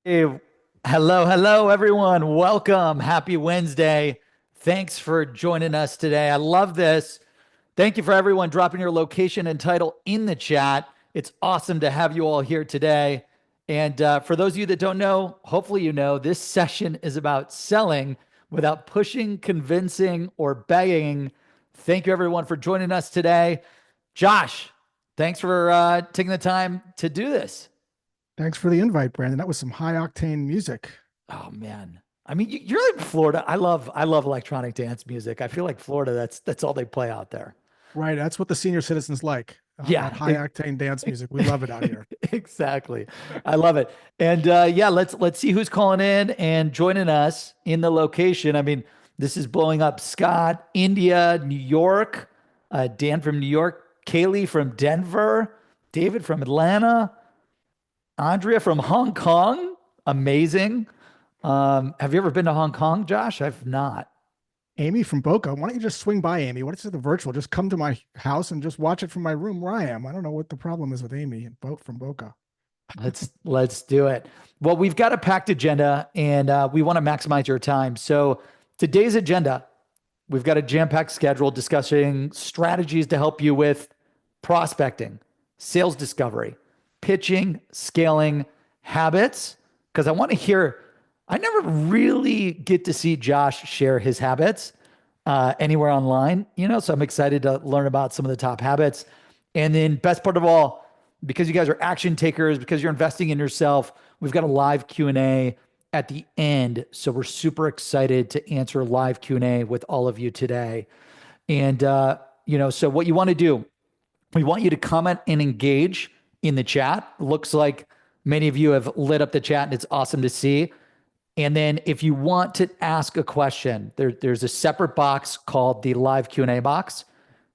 Hey, hello, everyone. Welcome. Happy Wednesday. Thanks for joining us today. I love this. Thank you for everyone dropping your location and title in the chat. It's awesome to have you all here today. And for those of you that don't know, hopefully you know this session is about selling without pushing, convincing, or begging. Thank you, everyone, for joining us today. Josh, thanks for taking the time to do this. Thanks for the invite, Brandon. That was some high octane music. Oh man. I mean, you're in Florida. I love electronic dance music. I feel like Florida, that's all they play out there. Right. That's what the senior citizens like. That Yeah, high octane dance music. We love it out here. exactly. I love it. And yeah, let's see who's calling in and joining us in the location. I mean, this is blowing up. Scott, India, New York, Dan from New York, Kaylee from Denver, David from Atlanta, Andrea from Hong Kong. Amazing. Have you ever been to Hong Kong, Josh? I've not. Amy from Boca. Why don't you just swing by, Amy? What is it, the virtual? Just come to my house and just watch it from my room where I am. I don't know what the problem is with Amy from Boca. Let's do it. Well, we've got a packed agenda and we want to maximize your time. So today's agenda, we've got a jam-packed schedule discussing strategies to help you with prospecting, sales discovery, pitching, scaling, habits. Because I want to hear, I never really get to see Josh share his habits anywhere online, so I'm excited to learn about some of the top habits. And then best part of all, because you guys are action takers, because you're investing in yourself, we've got a live Q&A at the end. So we're super excited to answer live Q&A with all of you today. And, so what you want to do, we want you to comment and engage in the chat. Looks like many of you have lit up the chat and it's awesome to see. And then if you want to ask a question, there's a separate box called the live Q&A box.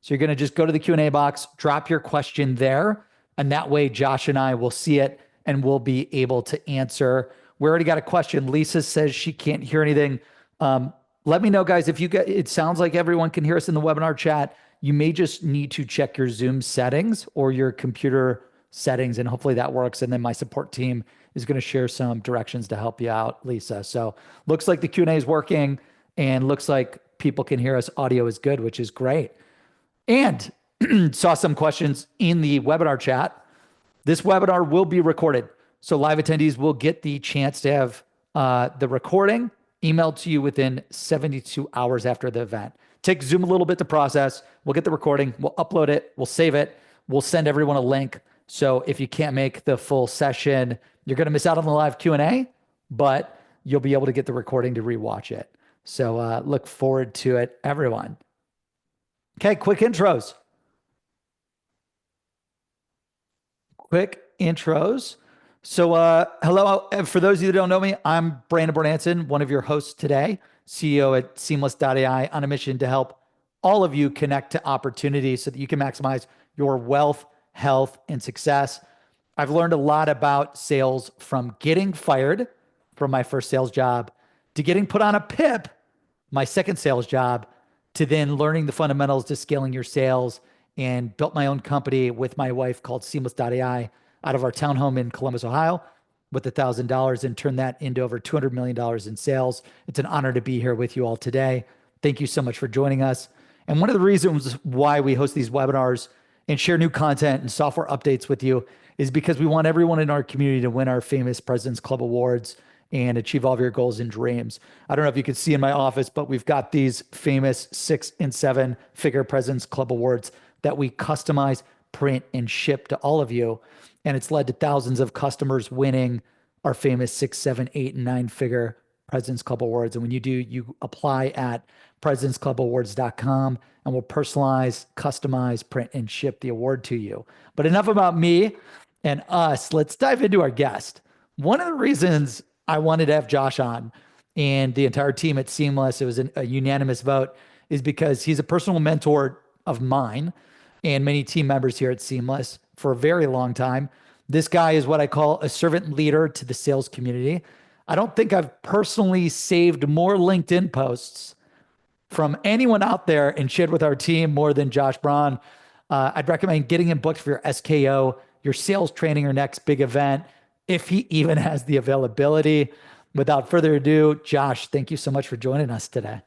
So you're going to just go to the Q&A box, drop your question there. And that way Josh and I will see it and we'll be able to answer. We already got a question. Lisa says she can't hear anything. Let me know, guys, if you get, it sounds like everyone can hear us in the webinar chat. You may just need to check your Zoom settings or your computer settings, and hopefully that works. And then my support team is going to share some directions to help you out, Lisa. So looks like the Q&A is working and looks like people can hear us. Audio is good, which is great. And saw some questions in the webinar chat. This webinar will be recorded. So live attendees will get the chance to have the recording emailed to you within 72 hours after the event. Take Zoom a little bit to process. We'll get the recording. We'll upload it. We'll save it. We'll send everyone a link. So if you can't make the full session, you're going to miss out on the live Q&A, but you'll be able to get the recording to rewatch it. So look forward to it, everyone. Okay, quick intros. So hello, for those of you that don't know me, I'm Brandon Bornancin, one of your hosts today, CEO at Seamless.ai, on a mission to help all of you connect to opportunities so that you can maximize your wealth, health, and success. I've learned a lot about sales from getting fired from my first sales job to getting put on a PIP, my second sales job, to then learning the fundamentals to scaling your sales, and built my own company with my wife called Seamless.ai out of our townhome in Columbus, Ohio, with $1,000, and turned that into over $200 million in sales. It's an honor to be here with you all today. Thank you so much for joining us. And one of the reasons why we host these webinars and share new content and software updates with you is because we want everyone in our community to win our famous President's Club awards and achieve all of your goals and dreams. I don't know if you can see in my office, but we've got these famous 6 and 7 figure President's Club awards that we customize, print, and ship to all of you. And it's led to thousands of customers winning our famous 6, 7, 8, and 9 figure President's Club awards. And when you do, you apply at presidentsclubawards.com and we'll personalize, customize, print, and ship the award to you. But enough about me and us. Let's dive into our guest. One of the reasons I wanted to have Josh on and the entire team at Seamless, it was a unanimous vote, is because he's a personal mentor of mine and many team members here at Seamless for a very long time. This guy is what I call a servant leader to the sales community. I don't think I've personally saved more LinkedIn posts from anyone out there and shared with our team more than Josh Braun. I'd recommend getting him booked for your SKO, your sales training, or next big event. if he even has the availability. Without further ado, Josh, thank you so much for joining us today.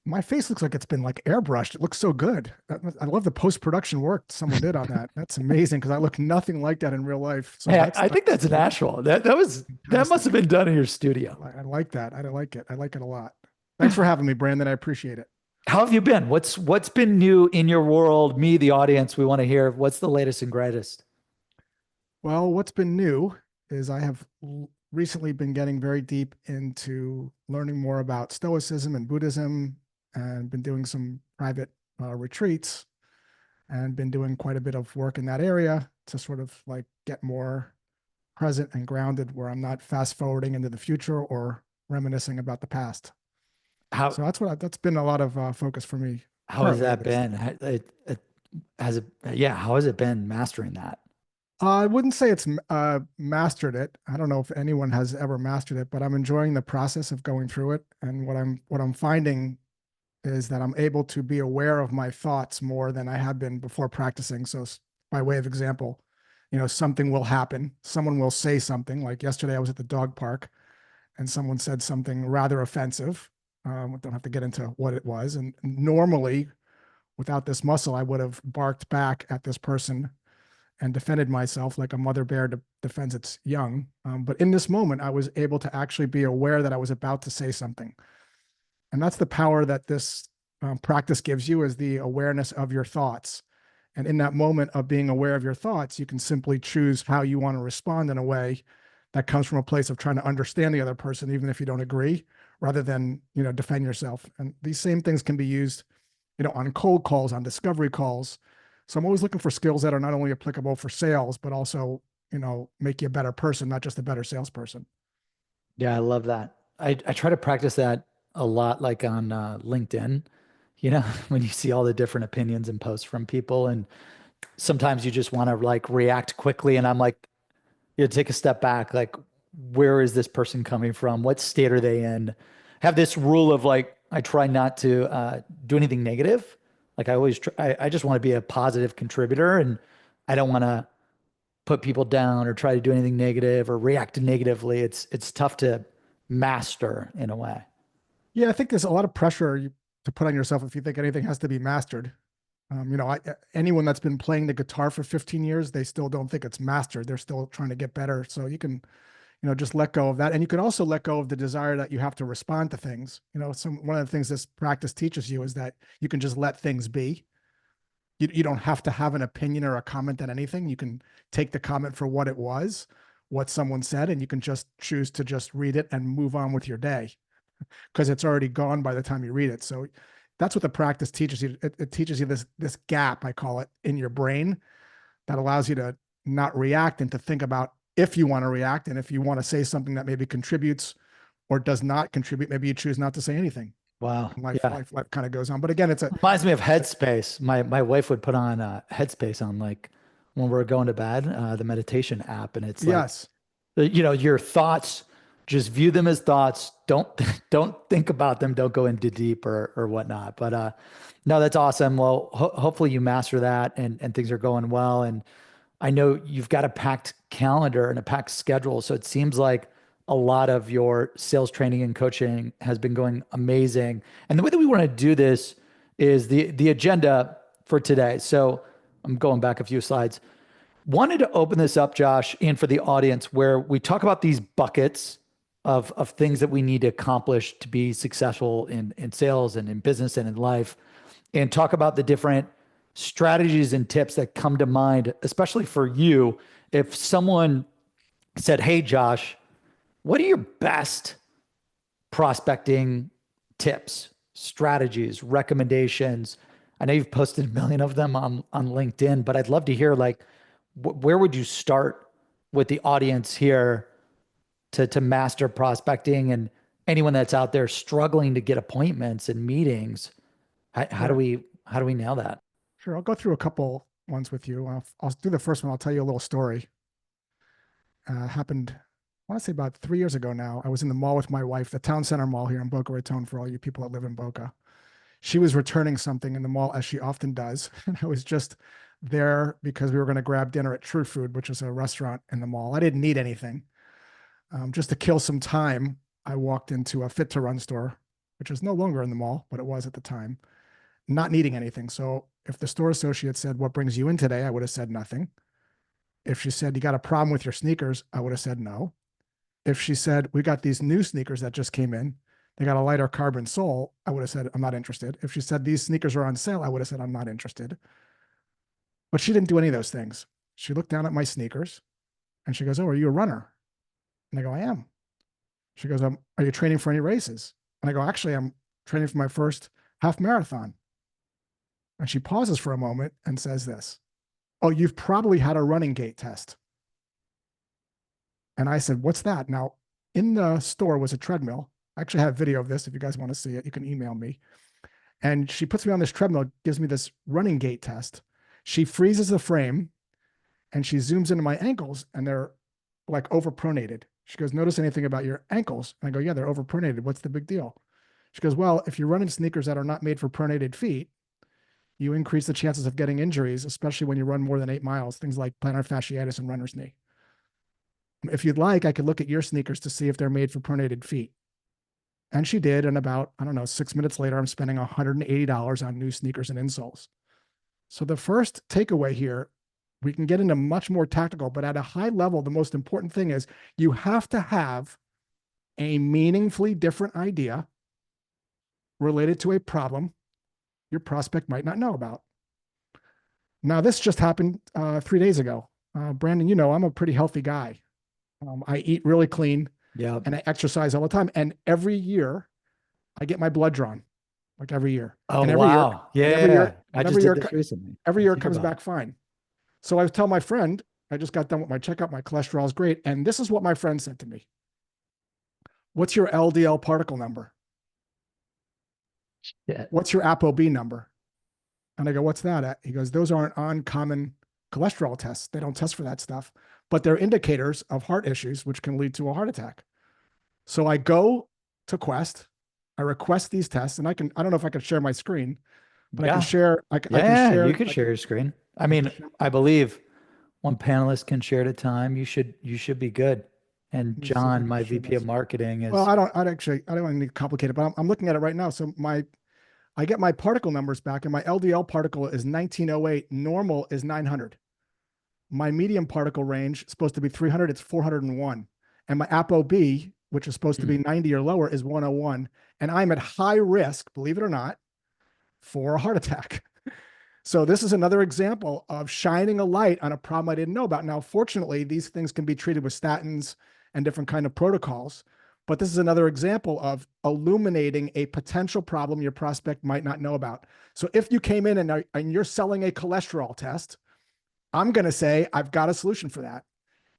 My face looks like it's been like airbrushed. It looks so good. I love the post-production work someone did on that. That's amazing because I look nothing like that in real life. So Hey, I that's think that's natural. That must have fantastic. been done in your studio. I like that. I like it. I like it a lot. Thanks for having me, Brandon. I appreciate it. How have you been? What's been new in your world? Me, the audience, we want to hear what's the latest and greatest. Well, what's been new is I have recently been getting very deep into learning more about Stoicism and Buddhism, and been doing some private retreats, and been doing quite a bit of work in that area to sort of like get more present and grounded where I'm not fast forwarding into the future or reminiscing about the past. How So that's been a lot of focus for me how has currently, at that least. been? Has it, yeah, how has it been mastering that? I wouldn't say it's mastered it. I don't know if anyone has ever mastered it, but I'm enjoying the process of going through it. And what I'm finding is that I'm able to be aware of my thoughts more than I have been before practicing. So, by way of example, something will happen. Someone will say something. Like yesterday, I was at the dog park, and someone said something rather offensive. We don't have to get into what it was. And normally, without this muscle, I would have barked back at this person and defended myself like a mother bear defends its young. But in this moment, I was able to actually be aware that I was about to say something. And that's the power that this practice gives you, is the awareness of your thoughts. And in that moment of being aware of your thoughts, you can simply choose how you want to respond in a way that comes from a place of trying to understand the other person, even if you don't agree, rather than, defend yourself. And these same things can be used, on cold calls, on discovery calls. So I'm always looking for skills that are not only applicable for sales, but also, make you a better person, not just a better salesperson. Yeah, I love that. I try to practice that a lot, like on LinkedIn, when you see all the different opinions and posts from people, and sometimes you just want to like react quickly. And I'm like, you take a step back, like, where is this person coming from? What state are they in? Have this rule of like, I try not to do anything negative. Like I always try, I just want to be a positive contributor, and I don't want to put people down or try to do anything negative or react negatively. It's tough to master in a way. Yeah, I think there's a lot of pressure to put on yourself if you think anything has to be mastered. Anyone that's been playing the guitar for 15 years, they still don't think it's mastered. They're still trying to get better. So you can, just let go of that. And you can also let go of the desire that you have to respond to things. One of the things this practice teaches you is that you can just let things be. You don't have to have an opinion or a comment on anything. You can take the comment for what it was, what someone said, and you can just choose to just read it and move on with your day, because it's already gone by the time you read it. So that's what the practice teaches you. It teaches you this gap, I call it, in your brain, that allows you to not react and to think about if you want to react, and if you want to say something that maybe contributes or does not contribute, maybe you choose not to say anything. Wow. Life, Yeah. life kind of goes on. But again, Reminds me of Headspace. My wife would put on Headspace on like when we're going to bed, the meditation app, and it's like, yes, your thoughts, just view them as thoughts. Don't don't think about them. Don't go into deep or whatnot. But no, that's awesome. Well, hopefully you master that and things are going well. And I know you've got a packed calendar and a packed schedule, so it seems like a lot of your sales training and coaching has been going amazing. And the way that we want to do this is the agenda for today. So I'm going back a few slides. Wanted to open this up, Josh, and for the audience, where we talk about these buckets of things that we need to accomplish to be successful in sales and in business and in life, and talk about the different strategies and tips that come to mind, especially for you. If someone said, "Hey, Josh, what are your best prospecting tips, strategies, recommendations?" I know you've posted a million of them on LinkedIn, but I'd love to hear like where would you start with the audience here to master prospecting, and anyone that's out there struggling to get appointments and meetings? How do sure, we nail that? sure. I'll go through a couple ones with you. I'll do the first one. I'll tell you a little story. Happened, I want to say about 3 years ago now. I was in the mall with my wife, the town center mall here in Boca Raton, for all you people that live in Boca. She was returning something in the mall, as she often does. And I was just there because we were going to grab dinner at True Food, which is a restaurant in the mall. I didn't need anything. Just to kill some time, I walked into a Fit to Run store, which is no longer in the mall, but it was at the time, not needing anything. So if the store associate said, "What brings you in today?" I would have said nothing. If she said, "You got a problem with your sneakers?" I would have said no. If she said, "We got these new sneakers that just came in, they got a lighter carbon sole," I would have said, "I'm not interested." If she said, "These sneakers are on sale," I would have said, "I'm not interested." But she didn't do any of those things. She looked down at my sneakers and she goes, "Oh, are you a runner?" And I go, "I am." She goes, "Are you training for any races?" And I go, "Actually, I'm training for my first half marathon." And she pauses for a moment and says this, "Oh, you've probably had a running gait test." And I said, "What's that?" Now, in the store was a treadmill. I actually have video of this. If you guys want to see it, you can email me. And she puts me on this treadmill, gives me this running gait test. She freezes the frame and she zooms into my ankles and they're like overpronated. She goes, "Notice anything about your ankles?" And I go, "Yeah, they're overpronated. What's the big deal?" She goes, "Well, if you're running sneakers that are not made for pronated feet, you increase the chances of getting injuries, especially when you run more than 8 miles, things like plantar fasciitis and runner's knee. If you'd like, I could look at your sneakers to see if they're made for pronated feet." And she did. And about, I don't know, 6 minutes later, I'm spending $180 on new sneakers and insoles. So the first takeaway here, we can get into much more tactical, but at a high level, the most important thing is you have to have a meaningfully different idea related to a problem your prospect might not know about. Now, this just happened 3 days ago. Brandon, I'm a pretty healthy guy. I eat really clean Yeah. and I exercise all the time. And every year I get my blood drawn, like every year. Oh, And every year, wow. Yeah. and Yeah, every yeah. year, I and just every did year, this recently. every Let's year it hear comes about back fine. So I tell my friend, I just got done with my checkup. My cholesterol is great. And this is what my friend said to me: "What's your LDL particle number? it. Yeah. What's your ApoB number?" And I go, "What's that at?" He goes, "Those aren't uncommon cholesterol tests. They don't test for that stuff, but they're indicators of heart issues, which can lead to a heart attack." So I go to Quest, I request these tests, and I don't know if I can share my screen, but I can Yeah. share, I can Yeah. You share, could share your screen. I I can mean, share, I believe one panelist can share at a time. You should be good. And let me see if I John, can my share my VP of screen. marketing Well, is, I don't want to need complicated, but I'm looking at it right now. So I get my particle numbers back and my LDL particle is 1908. Normal is 900. My medium particle range is supposed to be 300. It's 401. And my ApoB, which is supposed to Hmm. be 90 or lower, is 101. And I'm at high risk, believe it or not, for a heart attack. So this is another example of shining a light on a problem I didn't know about. Now, fortunately, these things can be treated with statins and different kind of protocols, but this is another example of illuminating a potential problem your prospect might not know about. So if you came in and you're selling a cholesterol test, I'm going to say, "I've got a solution for that."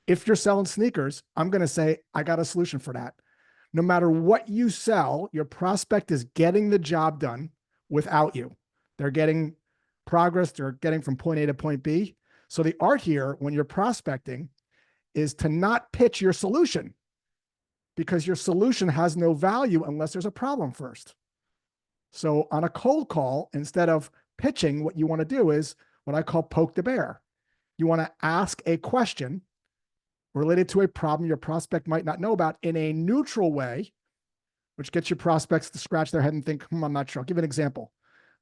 If you're selling sneakers, I'm going to say, "I got a solution for that." No matter what you sell, your prospect is getting the job done without you. They're getting progress, they're getting from point A to point B. So the art here, when you're prospecting, is to not pitch your solution, because your solution has no value unless there's a problem first. So on a cold call, instead of pitching, what you want to do is what I call poke the bear. You want to ask a question related to a problem your prospect might not know about in a neutral way, which gets your prospects to scratch their head and think, I'm not sure. I'll give you an example.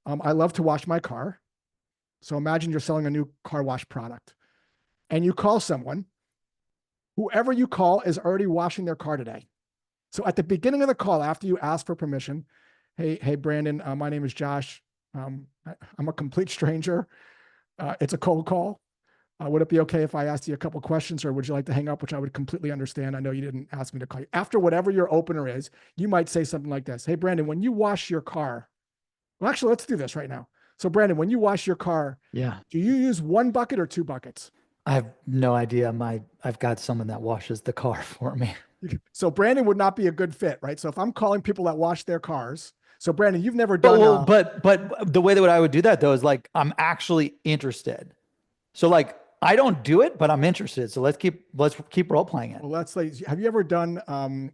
I love to wash my car. So imagine you're selling a new car wash product and you call someone. Whoever you call is already washing their car today. So at the beginning of the call, after you ask for permission, hey, Brandon, my name is Josh. I'm a complete stranger. It's a cold call. Would it be okay if I asked you a couple questions, or would you like to hang up, which I would completely understand? I know you didn't ask me to call you. After whatever your opener is, you might say something like this: "Hey, Brandon, when you wash your car," well, actually, let's do this right now. So, Brandon, when you wash your car, yeah. do you use one bucket or two buckets? I have no idea. I've got someone that washes the car for me. So, Brandon would not be a good fit, right? So, if I'm calling people that wash their cars, so Brandon, you've never But done well, but the way that I would do that though is like I'm actually interested. So like I don't do it, but I'm interested. So let's keep role playing it. well, let's like, have you ever done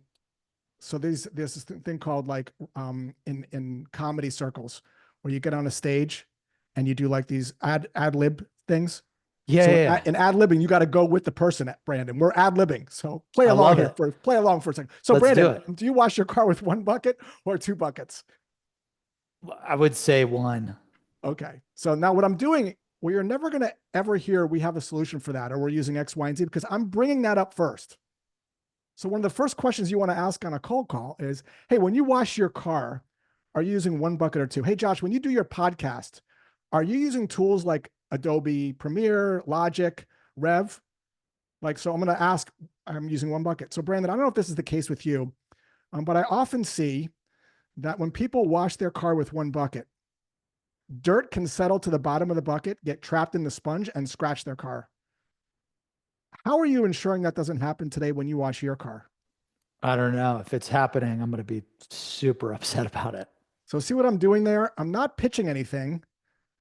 so there's this thing called like in comedy circles where you get on a stage and you do like these ad lib things. Yeah, So yeah, yeah. in ad-libbing, you got to go with the person, Brandon. We're ad-libbing. So I love it. play along for a second. So Let's do Brandon, it. do you wash your car with one bucket or two buckets? I would say one. Okay. So now what I'm doing, well, you're never going to ever hear we have a solution for that or we're using X, Y, and Z because I'm bringing that up first. So one of the first questions you want to ask on a cold call is, hey, when you wash your car, are you using one bucket or two? Hey, Josh, when you do your podcast, are you using tools like Adobe Premiere, Logic, Rev? Like, so I'm going to ask, I'm using one bucket. So Brandon, I don't know if this is the case with you, but I often see that when people wash their car with one bucket, dirt can settle to the bottom of the bucket, get trapped in the sponge, and scratch their car. How are you ensuring that doesn't happen today when you wash your car? I don't know. If it's happening, I'm going to be super upset about it. So see what I'm doing there? I'm not pitching anything.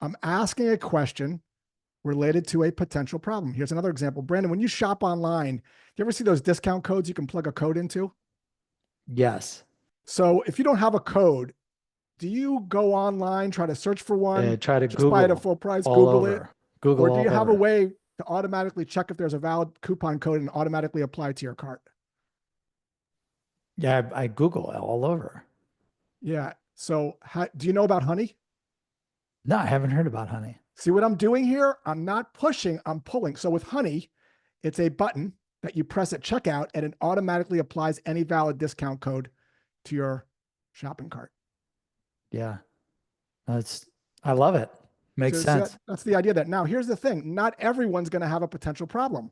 I'm asking a question related to a potential problem. Here's another example. Brandon, when you shop online, do you ever see those discount codes you can plug a code into? Yes. So if you don't have a code, do you go online, try to search for one, Try to just buy it at Google full price, all Google it? over. Google Or do all you have a over. way to automatically check if there's a valid coupon code and automatically apply to your cart? Yeah, I Google all over. Yeah. So do you know about Honey? No, I haven't heard about honey. See what I'm doing here? I'm not pushing, I'm pulling. So with Honey, it's a button that you press at checkout and it automatically applies any valid discount code to your shopping cart. Yeah, that's, I love it. Makes So see, sense. that's the idea that now here's the thing. Not everyone's going to have a potential problem.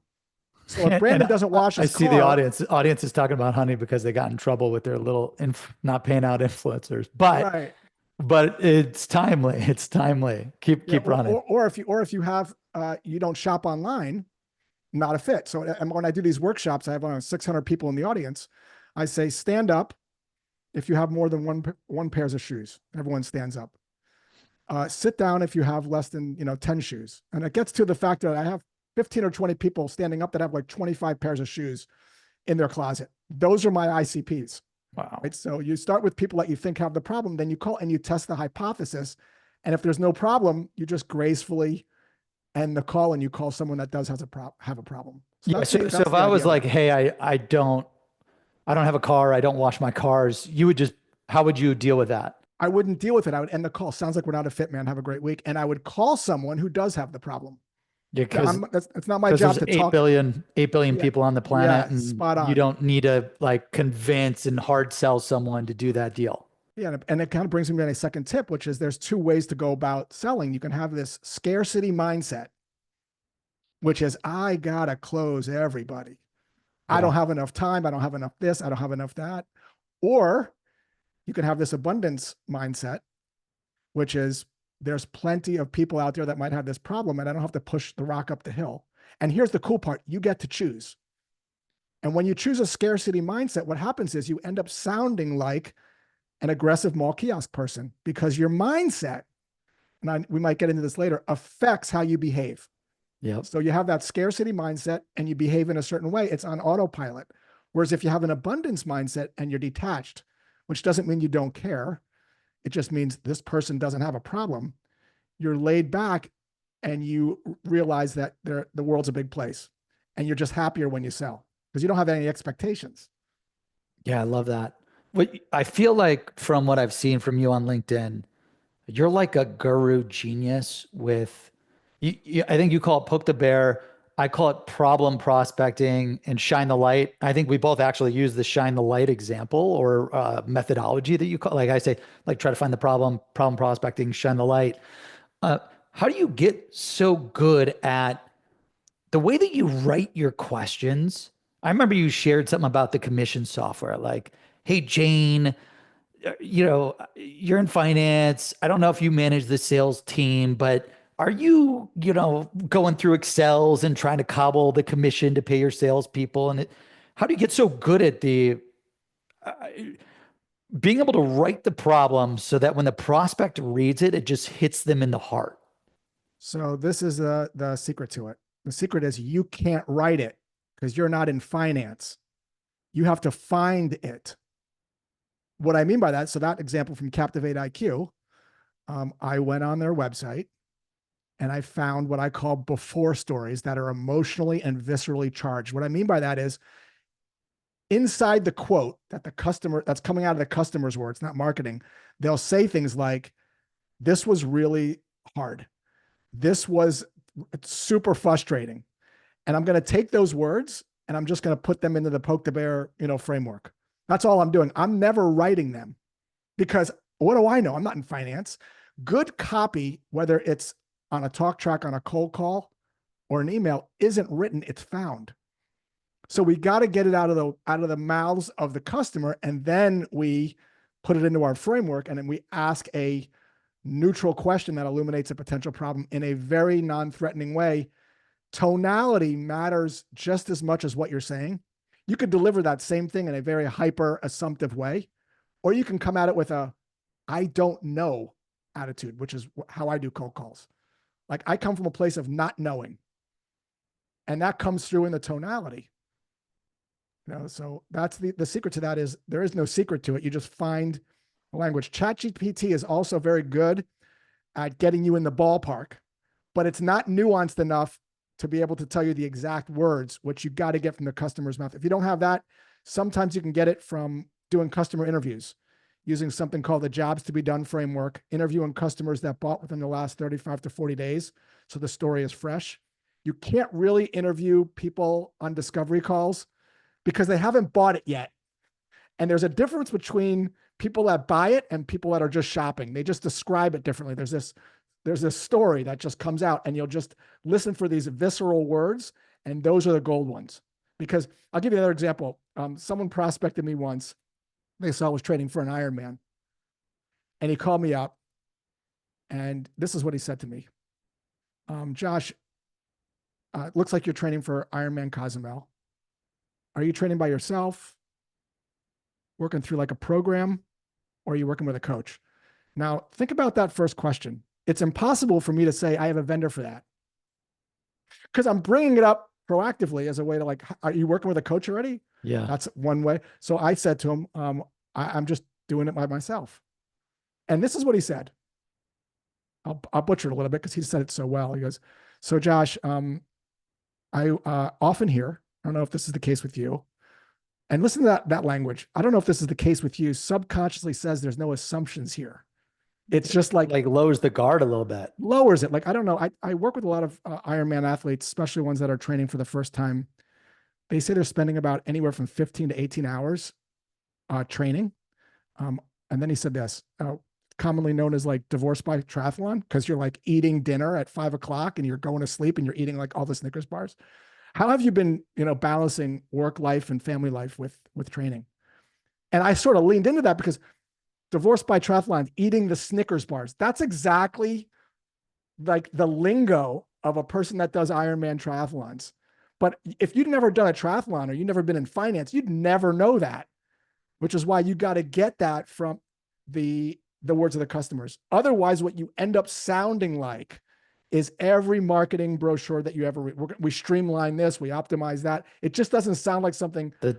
So if And Brandon doesn't wash I his see the car, audience. The audience is talking about honey because they got in trouble with their little not paying out influencers. right. But it's timely. It's timely. Yeah. Keep running. Or if you have, you don't shop online, not a fit. So when I do these workshops, I have 600 people in the audience. I say, stand up if you have more than one pairs of shoes. Everyone stands up. Sit down if you have less than 10 shoes. And it gets to the fact that I have 15 or 20 people standing up that have like 25 pairs of shoes in their closet. Those are my ICPs. Wow. Right. So you start with people that you think have the problem, then you call and you test the hypothesis. And if there's no problem, you just gracefully end the call and you call someone that does have a problem. So Yeah. that's So, that's if the I was idea like, there. hey, I don't have a car. I don't wash my cars. You would just, how would you deal with that? I wouldn't deal with it. I would end the call. Sounds like we're not a fit, man. Have a great week. And I would call someone who does have the problem. Yeah, because It's not my job there's to 8 talk. billion, 8 billion Yeah, people on the planet, yeah, and spot you on. don't need to like convince and hard sell someone to do that deal. Yeah, and it kind of brings me to a second tip, which is there's two ways to go about selling. You can have this scarcity mindset, which is I gotta close everybody. I don't Yeah. have enough time. I don't have enough this. I don't have enough that. Or you can have this abundance mindset, which is there's plenty of people out there that might have this problem, and I don't have to push the rock up the hill. And here's the cool part: you get to choose. And when you choose a scarcity mindset, what happens is you end up sounding like an aggressive mall kiosk person because your mindset, and we might get into this later, affects how you behave. Yep. So you have that scarcity mindset and you behave in a certain way, it's on autopilot. Whereas if you have an abundance mindset and you're detached, which doesn't mean you don't care, it just means this person doesn't have a problem. You're laid back and you realize that the world's a big place and you're just happier when you sell because you don't have any expectations. Yeah, I love that. What I feel like from what I've seen from you on LinkedIn, you're like a guru genius with I think you call it poke the bear. I call it problem prospecting and shine the light. I think we both actually use the shine the light example or methodology that you call, like I say, like try to find the problem prospecting, shine the light. Uh, how do you get so good at the way that you write your questions? I remember you shared something about the commission software, like, hey, Jane, you're in finance. I don't know if you manage the sales team, but are you, going through Excels and trying to cobble the commission to pay your salespeople? And how do you get so good at uh, being able to write the problem so that when the prospect reads it, it just hits them in the heart? So this is the secret to it. The secret is you can't write it because you're not in finance. You have to find it. What I mean by that, so that example from Captivate IQ, I went on their website and I found what I call before stories that are emotionally and viscerally charged. What I mean by that is inside the quote that the customer, that's coming out of the customer's words, not marketing, they'll say things like, this was really hard. This was super frustrating. And I'm going to take those words and I'm just going to put them into the poke the bear, framework. That's all I'm doing. I'm never writing them because what do I know? I'm not in finance. Good copy, whether it's on a talk track, on a cold call, or an email, isn't written, it's found. So we got to get it out of the mouths of the customer, and then we put it into our framework, and then we ask a neutral question that illuminates a potential problem in a very non-threatening way. Tonality matters just as much as what you're saying. You could deliver that same thing in a very hyper assumptive way, or you can come at it with a I don't know attitude, which is how I do cold calls. Like I come from a place of not knowing, and that comes through in the tonality. So that's the secret to that is there is no secret to it. You just find a language. ChatGPT is also very good at getting you in the ballpark, but it's not nuanced enough to be able to tell you the exact words, which you got to get from the customer's mouth. If you don't have that, sometimes you can get it from doing customer interviews, using something called the jobs to be done framework, interviewing customers that bought within the last 35 to 40 days. So the story is fresh. You can't really interview people on discovery calls because they haven't bought it yet. And there's a difference between people that buy it and people that are just shopping. They just describe it differently. There's this story that just comes out and you'll just listen for these visceral words. And those are the gold ones. Because I'll give you another example. Someone prospected me once. They saw I was training for an Ironman. And he called me up. And this is what he said to me. Josh, it looks like you're training for Ironman Cozumel. Are you training by yourself, working through like a program, or are you working with a coach? Now, think about that first question. It's impossible for me to say I have a vendor for that because I'm bringing it up proactively as a way to like, are you working with a coach already? Yeah. That's one way. So I said to him, I'm just doing it by myself. And this is what he said. I'll butcher it a little bit because he said it so well. He goes, so Josh, I often hear, I don't know if this is the case with you, and listen to that language. I don't know if this is the case with you. Subconsciously says there's no assumptions here. It's just like lowers the guard a little bit. Lowers it. Like, I don't know. I work with a lot of Ironman athletes, especially ones that are training for the first time. They say they're spending about anywhere from 15 to 18 hours training. And then he said this, commonly known as like divorce by triathlon, because you're like eating dinner at 5 o'clock and you're going to sleep and you're eating like all the Snickers bars. How have you been, balancing work life and family life with training? And I sort of leaned into that because divorced by triathlon, eating the Snickers bars, that's exactly like the lingo of a person that does Ironman triathlons. But if you'd never done a triathlon or you've never been in finance, you'd never know that, which is why you got to get that from the words of the customers. Otherwise, what you end up sounding like is every marketing brochure that you ever read. We streamline this, we optimize that. It just doesn't sound like something the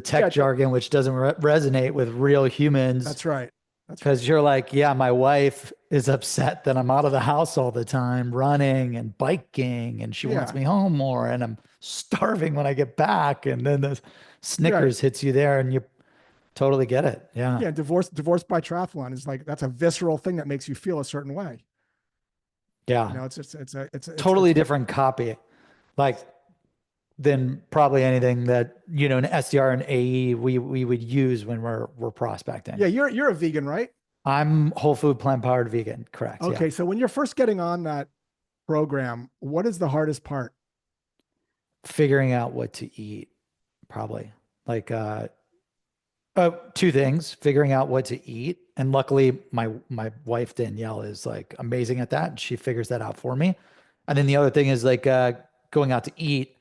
tech jargon, which doesn't resonate with real humans. That's right. Because you're like, yeah, my wife is upset that I'm out of the house all the time, running and biking, and she wants me home more, and I'm starving when I get back. And then the Snickers hits you there, and you totally get it. Yeah. Yeah. Divorce by triathlon is like, that's a visceral thing that makes you feel a certain way. Yeah. It's totally different copy, like than probably anything that, an SDR and AE we would use when we're prospecting. Yeah. You're a vegan, right? I'm whole food plant powered vegan. Correct. Okay. Yeah. So when you're first getting on that program, what is the hardest part? Figuring out what to eat, probably. Like, two things: figuring out what to eat, and luckily my wife Danielle is like amazing at that, and she figures that out for me. And then the other thing is like going out to eat,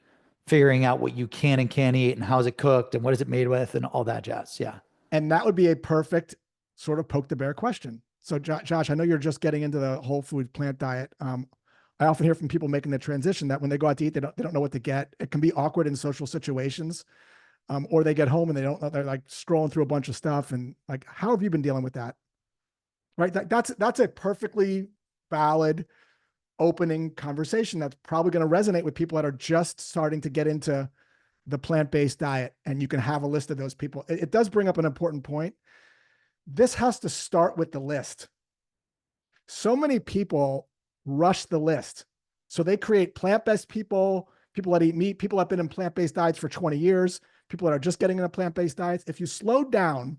figuring out what you can and can't eat, and how's it cooked, and what is it made with, and all that jazz. Yeah. And that would be a perfect sort of poke the bear question. So Josh, I know you're just getting into the whole food plant diet. I often hear from people making the transition that when they go out to eat, they don't know what to get. It can be awkward in social situations. Or they get home and they're like scrolling through a bunch of stuff. And like, how have you been dealing with that? Right. That's a perfectly valid opening conversation that's probably going to resonate with people that are just starting to get into the plant-based diet. And you can have a list of those people. It does bring up an important point. This has to start with the list. So many people rush the list. So they create plant-based people, people that eat meat, people that have been in plant-based diets for 20 years, people that are just getting into plant-based diets. If you slow down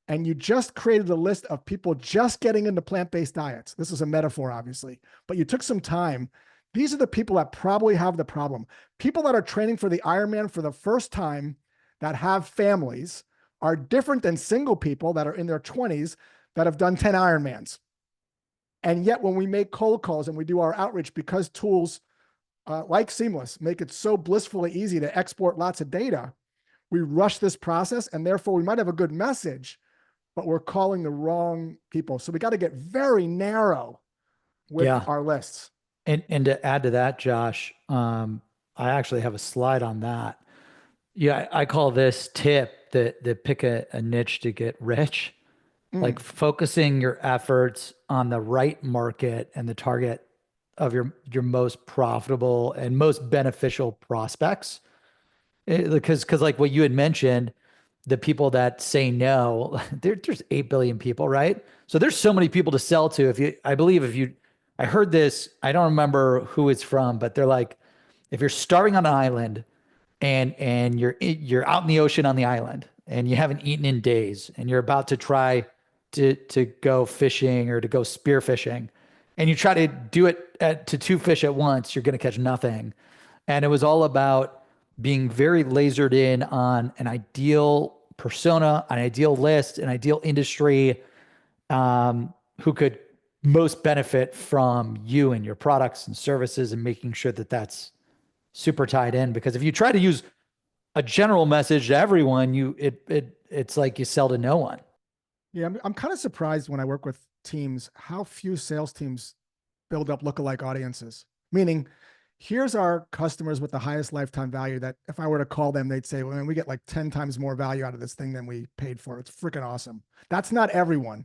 and you just created a list of people just getting into plant-based diets, this is a metaphor, obviously, but you took some time. These are the people that probably have the problem. People that are training for the Ironman for the first time that have families are different than single people that are in their 20s that have done 10 Ironmans. And yet when we make cold calls and we do our outreach, because tools like Seamless make it so blissfully easy to export lots of data, we rush this process, and therefore we might have a good message, but we're calling the wrong people. So we got to get very narrow with Yeah. our lists. And to add to that, Josh, I actually have a slide on that. Yeah, I call this tip the pick a niche to get rich, like focusing your efforts on the right market and the target of your most profitable and most beneficial prospects. Because like what you had mentioned, the people that say no, there's 8 billion people, right? So there's so many people to sell to. I believe if you, I heard this, I don't remember who it's from, but they're like, if you're starving on an island and you're out in the ocean on the island and you haven't eaten in days and you're about to try to go fishing or to go spear fishing and you try to do it to two fish at once, you're going to catch nothing. And it was all about being very lasered in on an ideal persona, an ideal list, an ideal industry, who could most benefit from you and your products and services, and making sure that that's super tied in. Because if you try to use a general message to everyone, it's like you sell to no one. Yeah, I'm kind of surprised when I work with teams how few sales teams build up lookalike audiences. Meaning, here's our customers with the highest lifetime value that if I were to call them, they'd say, well, man, we get like 10 times more value out of this thing than we paid for. It's freaking awesome. That's not everyone.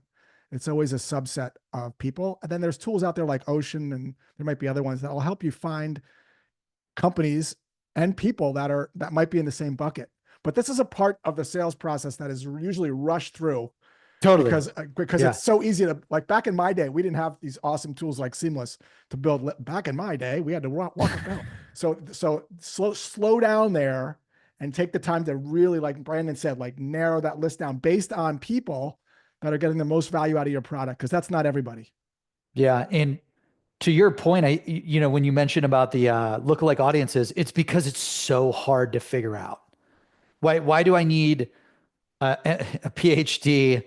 It's always a subset of people. And then there's tools out there like Ocean, and there might be other ones that will help you find companies and people that might be in the same bucket. But this is a part of the sales process that is usually rushed through Totally. because Yeah. it's so easy to, like, back in my day, we didn't have these awesome tools like Seamless to build. Back in my day, we had to walk about. So slow down there and take the time to really, like Brandon said, like narrow that list down based on people that are getting the most value out of your product, because that's not everybody. Yeah. And to your point, when you mentioned about the lookalike audiences, it's because it's so hard to figure out. Why do I need a PhD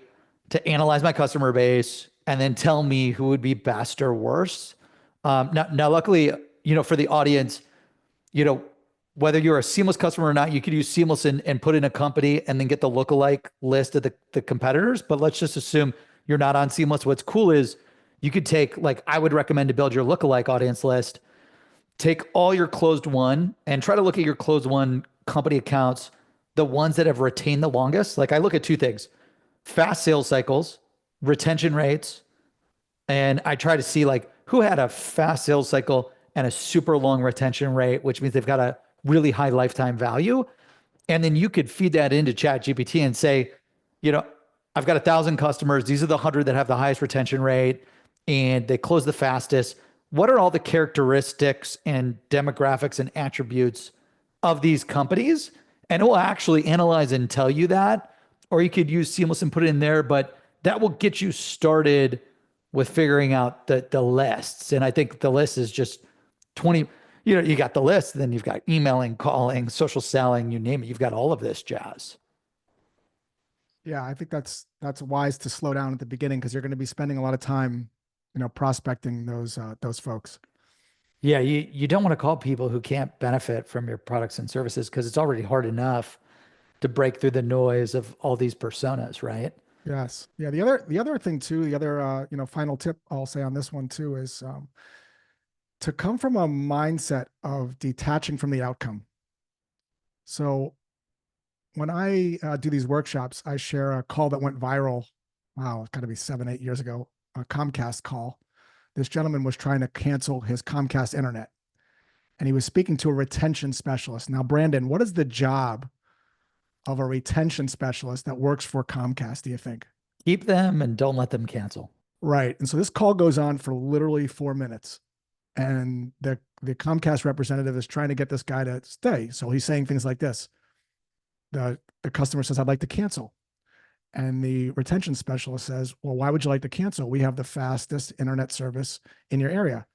to analyze my customer base and then tell me who would be best or worse? Now, luckily, for the audience, you know, whether you're a Seamless customer or not, you could use Seamless and put in a company and then get the lookalike list of the competitors. But let's just assume you're not on Seamless. What's cool is you could take, like, I would recommend to build your lookalike audience list, take all your closed won and try to look at your closed won company accounts, the ones that have retained the longest. Like, I look at two things: fast sales cycles, retention rates, and I try to see like who had a fast sales cycle and a super long retention rate, which means they've got a really high lifetime value. And then you could feed that into ChatGPT and say, you know, I've got 1,000 customers. These are the 100 that have the highest retention rate and they close the fastest. What are all the characteristics and demographics and attributes of these companies? And it will actually analyze and tell you that. Or you could use Seamless and put it in there, but that will get you started with figuring out the lists. And I think the list is just 20, you got the list, then you've got emailing, calling, social selling, you name it. You've got all of this jazz. Yeah, I think that's wise to slow down at the beginning, because you're going to be spending a lot of time, prospecting those folks. Yeah, you don't want to call people who can't benefit from your products and services because it's already hard enough to break through the noise of all these personas, right? Yes. Yeah. The other thing too, the other final tip I'll say on this one too is to come from a mindset of detaching from the outcome. So when I do these workshops, I share a call that went viral. Wow, it's got to be 7, 8 years ago. A Comcast call This gentleman was trying to cancel his Comcast internet, and he was speaking to a retention specialist. Now, Brandon, what is the job of a retention specialist that works for Comcast, do you think? Keep them and don't let them cancel. Right. And so this call goes on for literally 4 minutes. And the Comcast representative is trying to get this guy to stay. So he's saying things like this. The customer says, I'd like to cancel. And the retention specialist says, well, why would you like to cancel? We have the fastest internet service in your area.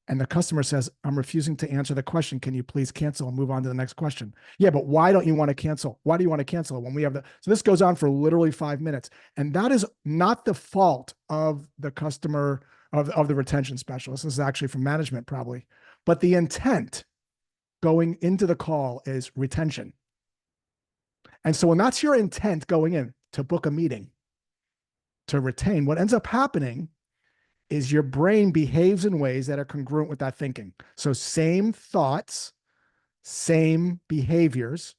And the customer says, I'm refusing to answer the question. Can you please cancel and move on to the next question? Yeah, but why don't you want to cancel? Why do you want to cancel when we have so this goes on for literally 5 minutes. And that is not the fault of the customer, of the retention specialist. This is actually from management probably. But the intent going into the call is retention. And so when that's your intent going in to book a meeting, to retain, what ends up happening is your brain behaves in ways that are congruent with that thinking. So same thoughts, same behaviors,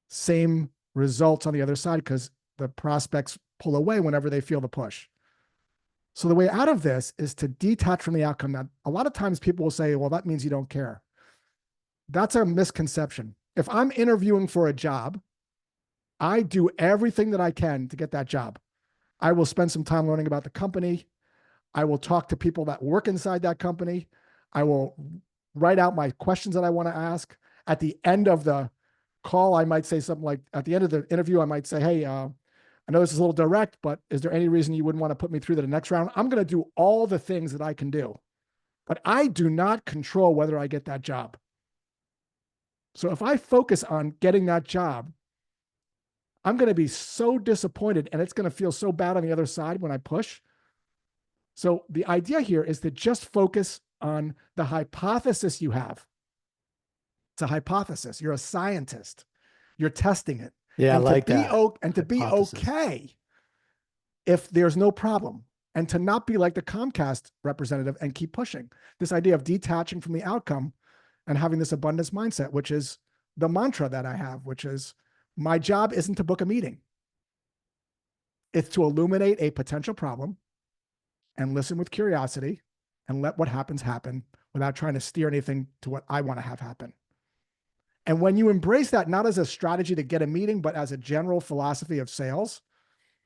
same results on the other side, because the prospects pull away whenever they feel the push. So the way out of this is to detach from the outcome. Now, a lot of times people will say, well, that means you don't care. That's a misconception. If I'm interviewing for a job, I do everything that I can to get that job. I will spend some time learning about the company. I will talk to people that work inside that company. I will write out my questions that I want to ask. At the end of the call, I might say something like, at the end of the interview, I might say, hey, I know this is a little direct, but is there any reason you wouldn't want to put me through to the next round? I'm going to do all the things that I can do, but I do not control whether I get that job. So if I focus on getting that job, I'm going to be so disappointed and it's going to feel so bad on the other side when I push. So the idea here is to just focus on the hypothesis you have. It's a hypothesis. You're a scientist. You're testing it. Yeah, and I like that. And to be okay if there's no problem, and to not be like the Comcast representative and keep pushing. This idea of detaching from the outcome and having this abundance mindset, which is the mantra that I have, which is my job isn't to book a meeting. It's to illuminate a potential problem and listen with curiosity and let what happens happen without trying to steer anything to what I want to have happen. And when you embrace that, not as a strategy to get a meeting, but as a general philosophy of sales,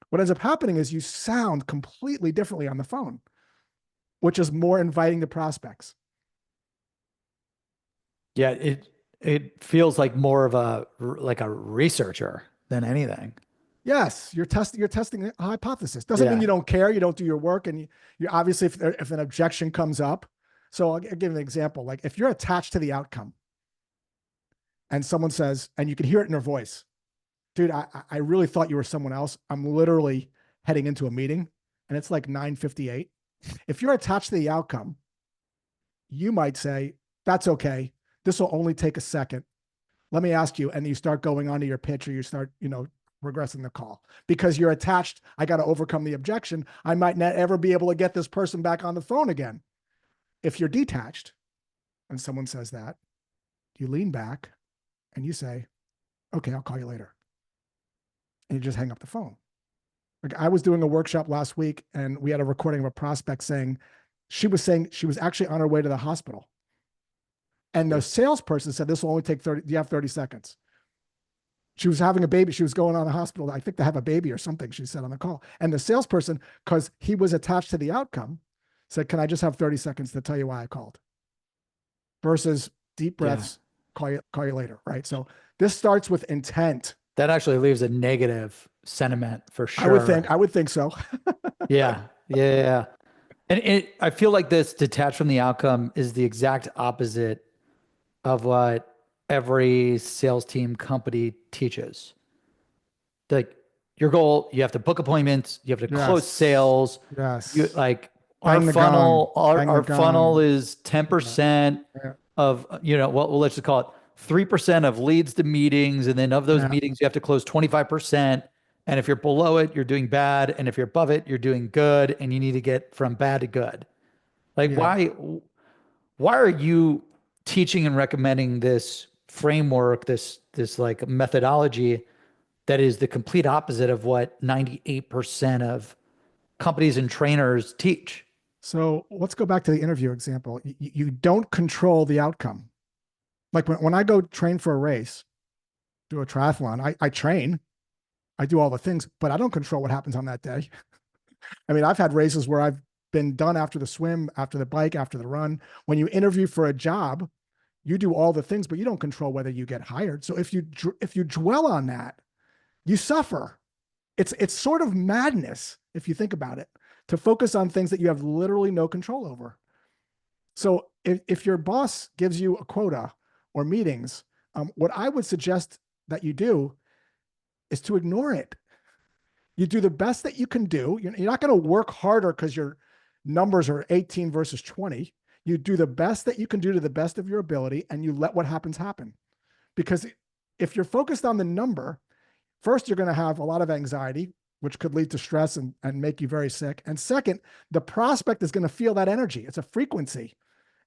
what ends up happening is you sound completely differently on the phone, which is more inviting to prospects. Yeah, it feels like more of a researcher than anything. Yes, you're testing a hypothesis. Doesn't mean Yeah. you don't care, you don't do your work, and you obviously if an objection comes up. So I'll give an example. Like if you're attached to the outcome, and someone says, and you can hear it in their voice, dude, I really thought you were someone else. I'm literally heading into a meeting, and it's like 9:58. If you're attached to the outcome, you might say, that's okay. This will only take a second. Let me ask you. And you start going on to your pitch, or you start, regressing the call because you're attached. I got to overcome the objection. I might not ever be able to get this person back on the phone again. If you're detached and someone says that, you lean back and you say, okay, I'll call you later. And you just hang up the phone. Like I was doing a workshop last week and we had a recording of a prospect saying she was actually on her way to the hospital. And the salesperson said, this will only take 30, do you have 30 seconds? She was having a baby. She was going on the hospital. I think to have a baby or something, she said on the call. And the salesperson, because he was attached to the outcome, said, can I just have 30 seconds to tell you why I called? Versus deep breaths, call you later, right? So this starts with intent. That actually leaves a negative sentiment for sure. I would think so. Yeah. And I feel like this detached from the outcome is the exact opposite of what every sales team company teaches. Like your goal, you have to book appointments, you have to close sales. Yes. You like our funnel is 10% Yeah. of, let's just call it 3% of leads to meetings. And then of those meetings, you have to close 25%. And if you're below it, you're doing bad. And if you're above it, you're doing good. And you need to get from bad to good. Like why are you teaching and recommending this framework, this like methodology that is the complete opposite of what 98% of companies and trainers teach? So let's go back to the interview example. You don't control the outcome. Like when I go train for a race, do a triathlon, I train, I do all the things, but I don't control what happens on that day. I mean, I've had races where I've been done after the swim, after the bike, after the run. When you interview for a job, you do all the things, but you don't control whether you get hired. So if you dwell on that, you suffer. It's sort of madness if you think about it, to focus on things that you have literally no control over. So if your boss gives you a quota or meetings, what I would suggest that you do is to ignore it. You do the best that you can do. You're not going to work harder because your numbers are 18 versus 20. You do the best that you can do to the best of your ability, and you let what happens happen. Because if you're focused on the number, first, you're going to have a lot of anxiety, which could lead to stress and make you very sick. And second, the prospect is going to feel that energy. It's a frequency,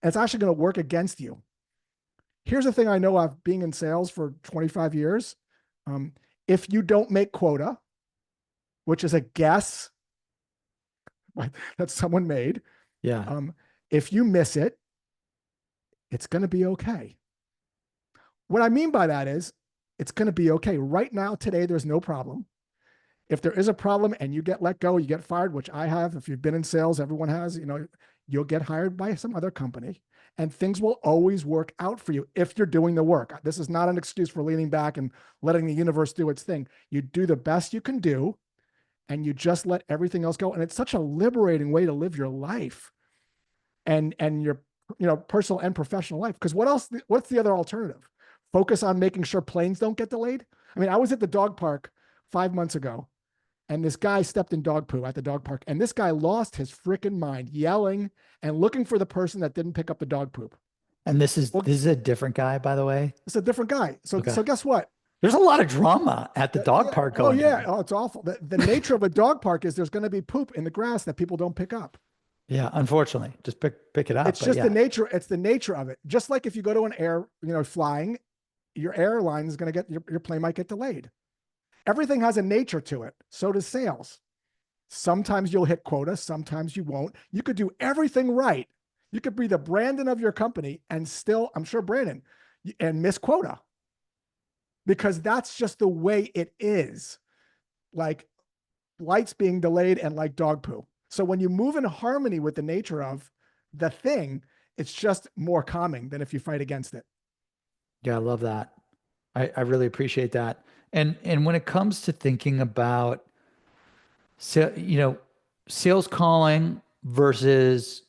and it's actually going to work against you. Here's the thing I know of being in sales for 25 years. If you don't make quota, which is a guess that someone made, Yeah. if you miss it, it's going to be okay. What I mean by that is it's going to be okay. Right now, today, there's no problem. If there is a problem and you get let go, you get fired, which I have. If you've been in sales, everyone has, you'll get hired by some other company, and things will always work out for you if you're doing the work. This is not an excuse for leaning back and letting the universe do its thing. You do the best you can do, and you just let everything else go. And it's such a liberating way to live your life and your personal and professional life. Because what's the other alternative? Focus on making sure planes don't get delayed. I mean, I was at the dog park 5 months ago, and this guy stepped in dog poo at the dog park, and this guy lost his freaking mind, yelling and looking for the person that didn't pick up the dog poop. And this is Well, this is a different guy, by the way. it's a different guy. So Okay. so guess what? There's a lot of drama at the dog Yeah. park Oh going yeah. on. Oh, it's awful. The nature of a dog park is there's going to be poop in the grass that people don't pick up. Yeah, unfortunately. Just pick it up. It's But just the yeah. nature. It's the nature of it. Just like if you go to an flying, your airline is going to get your plane might get delayed. Everything has a nature to it. So does sales. Sometimes you'll hit quota, sometimes you won't. You could do everything right. You could be the Brandon of your company and still, I'm sure Brandon, and miss quota, because that's just the way it is. Like lights being delayed and like dog poo. So when you move in harmony with the nature of the thing, it's just more calming than if you fight against it. Yeah, I love that. I really appreciate that. And when it comes to thinking about sales calling versus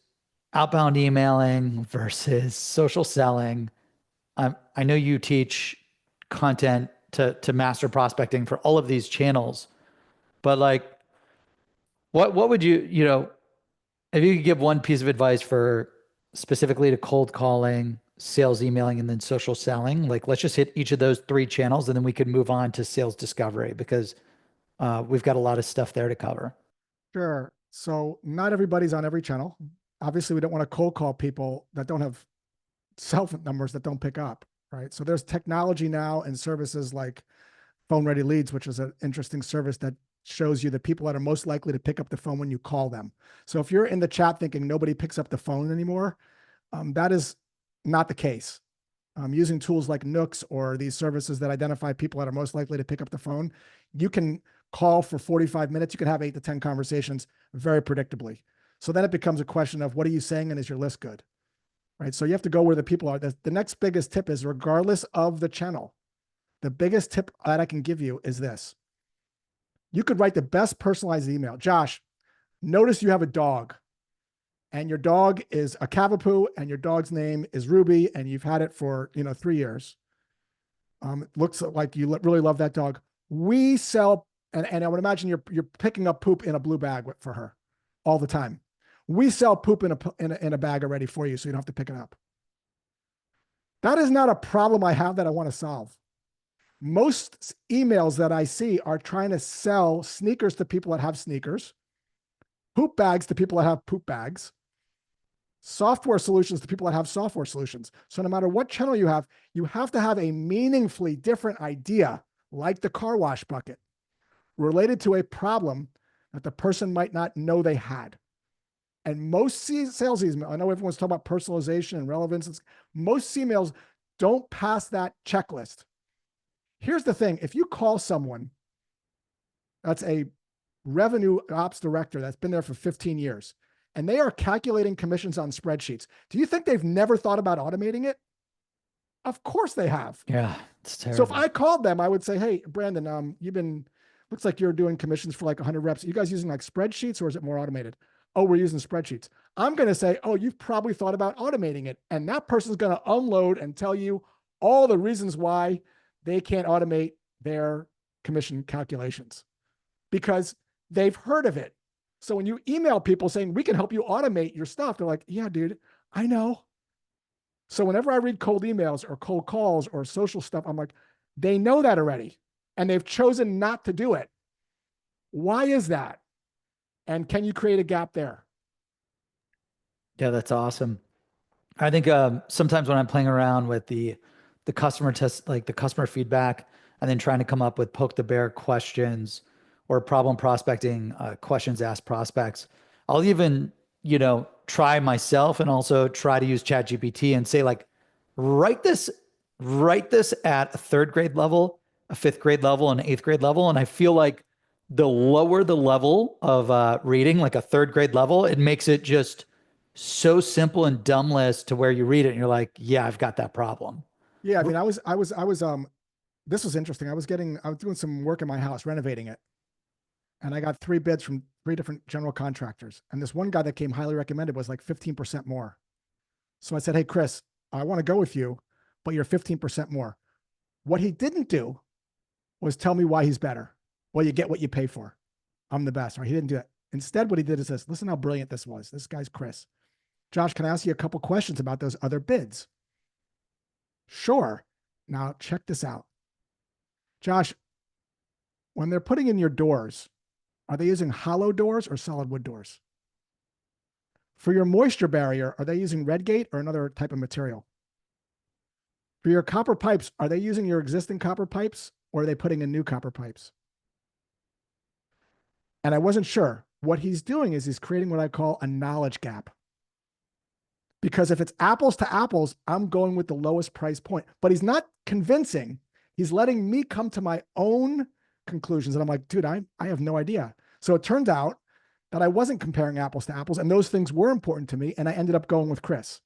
outbound emailing versus social selling, I know you teach content to master prospecting for all of these channels, but like, what would if you could give one piece of advice for specifically to cold calling, sales emailing, and then social selling, like let's just hit each of those three channels and then we could move on to sales discovery because we've got a lot of stuff there to cover. Sure. So not everybody's on every channel. Obviously, we don't want to cold call people that don't have cell phone numbers that don't pick up, right? So there's technology now and services like Phone Ready Leads, which is an interesting service that shows you the people that are most likely to pick up the phone when you call them. So if you're in the chat thinking nobody picks up the phone anymore, that is not the case. Using tools like Nooks or these services that identify people that are most likely to pick up the phone, you can call for 45 minutes. You can have 8 to 10 conversations very predictably. So then it becomes a question of what are you saying and is your list good? Right. So you have to go where the people are. The next biggest tip is regardless of the channel, the biggest tip that I can give you is this. You could write the best personalized email. Josh, notice you have a dog and your dog is a Cavapoo and your dog's name is Ruby and you've had it for 3 years. It looks like you really love that dog. We sell, and I would imagine you're picking up poop in a blue bag for her all the time. We sell poop in a bag already for you, so you don't have to pick it up. That is not a problem I have that I want to solve. Most emails that I see are trying to sell sneakers to people that have sneakers, poop bags to people that have poop bags, software solutions to people that have software solutions. So no matter what channel you have to have a meaningfully different idea, like the car wash bucket, related to a problem that the person might not know they had. And most sales emails, I know everyone's talking about personalization and relevance. Most emails don't pass that checklist. Here's the thing. If you call someone that's a revenue ops director that's been there for 15 years, and they are calculating commissions on spreadsheets, do you think they've never thought about automating it? Of course they have. Yeah, it's So if terrible. I called them, I would say, hey, Brandon, looks like you're doing commissions for like 100 reps. Are you guys using like spreadsheets or is it more automated? Oh, we're using spreadsheets. I'm going to say, oh, you've probably thought about automating it. And that person's going to unload and tell you all the reasons why they can't automate their commission calculations because they've heard of it. So when you email people saying, we can help you automate your stuff, they're like, yeah, dude, I know. So whenever I read cold emails or cold calls or social stuff, I'm like, they know that already and they've chosen not to do it. Why is that? And can you create a gap there? Yeah, that's awesome. I think sometimes when I'm playing around with the customer test, like the customer feedback, and then trying to come up with poke the bear questions or problem prospecting questions asked prospects, I'll even, try myself and also try to use ChatGPT and say like, write this, write this at a third grade level, a fifth grade level, and an eighth grade level. And I feel like the lower the level of reading, like a third grade level, it makes it just so simple and dumbless to where you read it and you're like, yeah, I've got that problem. Yeah, I mean, this was interesting. I was doing some work in my house, renovating it. And I got 3 bids from 3 different general contractors. And this one guy that came highly recommended was like 15% more. So I said, hey, Chris, I want to go with you, but you're 15% more. What he didn't do was tell me why he's better. Well, you get what you pay for. I'm the best. Right? He didn't do that. Instead, what he did is this. Listen how brilliant this was. This guy's Chris. Josh, can I ask you a couple questions about those other bids? Sure. Now check this out. Josh, when they're putting in your doors, are they using hollow doors or solid wood doors? For your moisture barrier, are they using Redgate or another type of material? For your copper pipes, are they using your existing copper pipes or are they putting in new copper pipes? And I wasn't sure. What he's doing is he's creating what I call a knowledge gap. Because if it's apples to apples, I'm going with the lowest price point. But he's not convincing. He's letting me come to my own conclusions. And I'm like, dude, I have no idea. So it turned out that I wasn't comparing apples to apples. And those things were important to me. And I ended up going with Chris.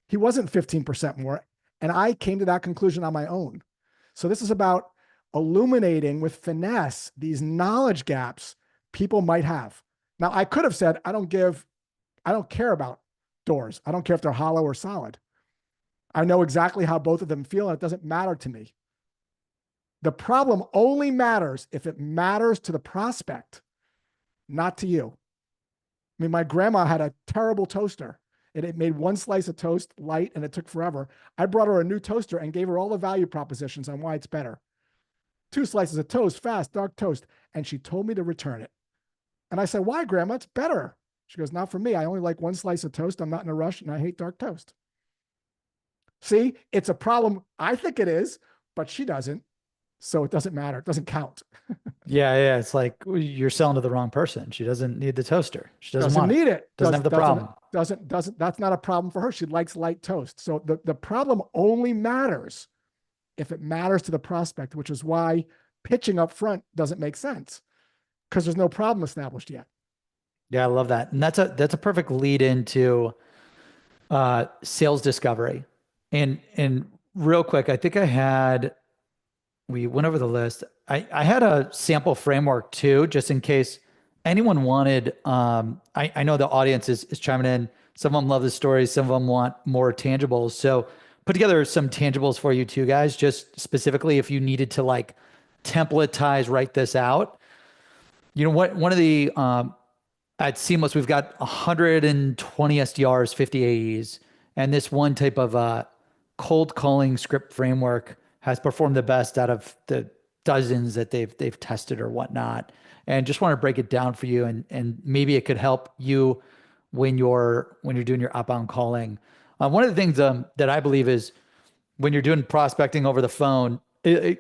He wasn't 15% more. And I came to that conclusion on my own. So this is about illuminating with finesse these knowledge gaps people might have. Now, I could have said, I don't care about doors. I don't care if they're hollow or solid. I know exactly how both of them feel, and it doesn't matter to me. The problem only matters if it matters to the prospect, not to you. I mean, my grandma had a terrible toaster. It made one slice of toast light, and it took forever. I brought her a new toaster and gave her all the value propositions on why it's better. 2 slices of toast, fast, dark toast. And she told me to return it. And I said, why, Grandma? It's better. She goes, not for me. I only like 1 slice of toast. I'm not in a rush, and I hate dark toast. See, it's a problem. I think it is, but she doesn't. So it doesn't matter. It doesn't count. Yeah, yeah. It's like you're selling to the wrong person. She doesn't need the toaster. She doesn't Doesn't want it. need it. Doesn't have the problem. Doesn't, that's not a problem for her. She likes light toast. So the problem only matters if it matters to the prospect, which is why pitching up front doesn't make sense because there's no problem established yet. Yeah, I love that. And that's a perfect lead into sales discovery. And real quick, I think we went over the list. I had a sample framework too, just in case anyone wanted. I know the audience is chiming in. Some of them love the stories, some of them want more tangibles. So put together some tangibles for you too, guys, just specifically if you needed to like templatize, write this out. You know what? One of the at Seamless, we've got 120 SDRs, 50 AEs, and this one type of cold calling script framework has performed the best out of the dozens that they've tested or whatnot. And just want to break it down for you, and maybe it could help you when you're doing your outbound calling. One of the things that I believe is when you're doing prospecting over the phone,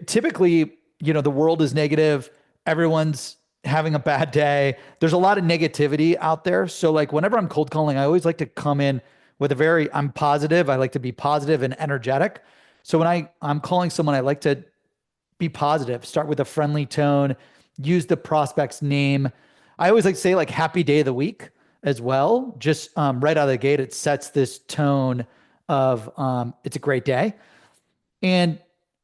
typically, the world is negative. Everyone's having a bad day. There's a lot of negativity out there. So like whenever I'm cold calling, I always like to come in with I'm positive. I like to be positive and energetic. So when I'm calling someone, I like to be positive, start with a friendly tone, use the prospect's name. I always like to say like happy day of the week as well. Just right out of the gate, it sets this tone of it's a great day. And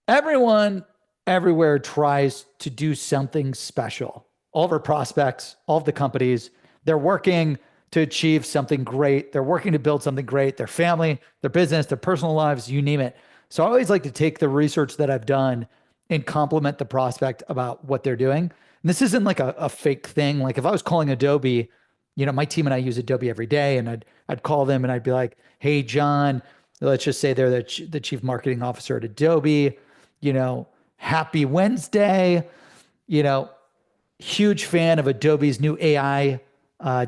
everyone everywhere tries to do something special. All of our prospects, all of the companies, they're working to achieve something great. They're working to build something great, their family, their business, their personal lives, you name it. So I always like to take the research that I've done and compliment the prospect about what they're doing. And this isn't like a fake thing. Like if I was calling Adobe, my team and I use Adobe every day, and I'd call them and I'd be like, "Hey, John, let's just say they're the chief marketing officer at Adobe. You know, happy Wednesday. You know, huge fan of Adobe's new AI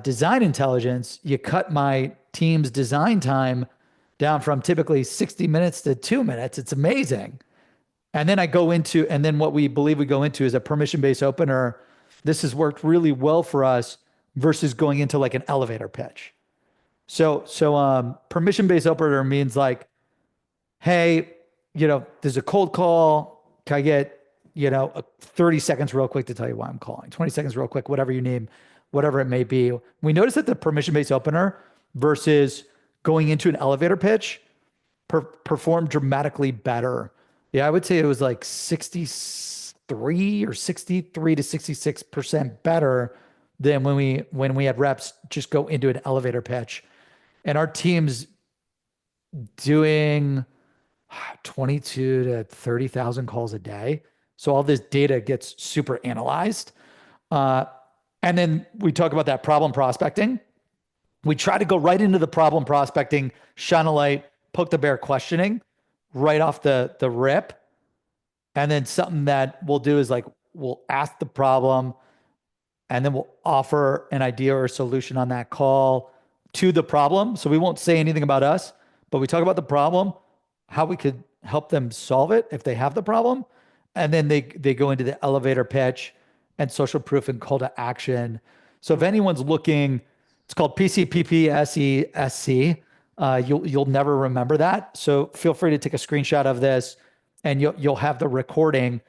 design intelligence. You cut my team's design time down from typically 60 minutes to 2 minutes. It's amazing." And then what we believe we go into is a permission-based opener. This has worked really well for us versus going into like an elevator pitch. So permission-based opener means like, hey, there's a cold call. Can I get, 30 seconds real quick to tell you why I'm calling? 20 seconds real quick, whatever you name, whatever it may be. We noticed that the permission-based opener versus going into an elevator pitch performed dramatically better. Yeah, I would say it was like 63 or 63 to 66% better than when we had reps just go into an elevator pitch. And our team's doing 22 to 30,000 calls a day. So all this data gets super analyzed. Uh, and then we talk about that problem prospecting. We try to go right into the problem prospecting, shine a light, poke the bear questioning right off the rip. And then something that we'll do is like, we'll ask the problem and then we'll offer an idea or a solution on that call to the problem. So we won't say anything about us, but we talk about the problem, how we could help them solve it if they have the problem. And then they go into the elevator pitch and social proof and call to action. So if anyone's looking, it's called PCPPSESC. You'll never remember that. So feel free to take a screenshot of this and you'll have the recording.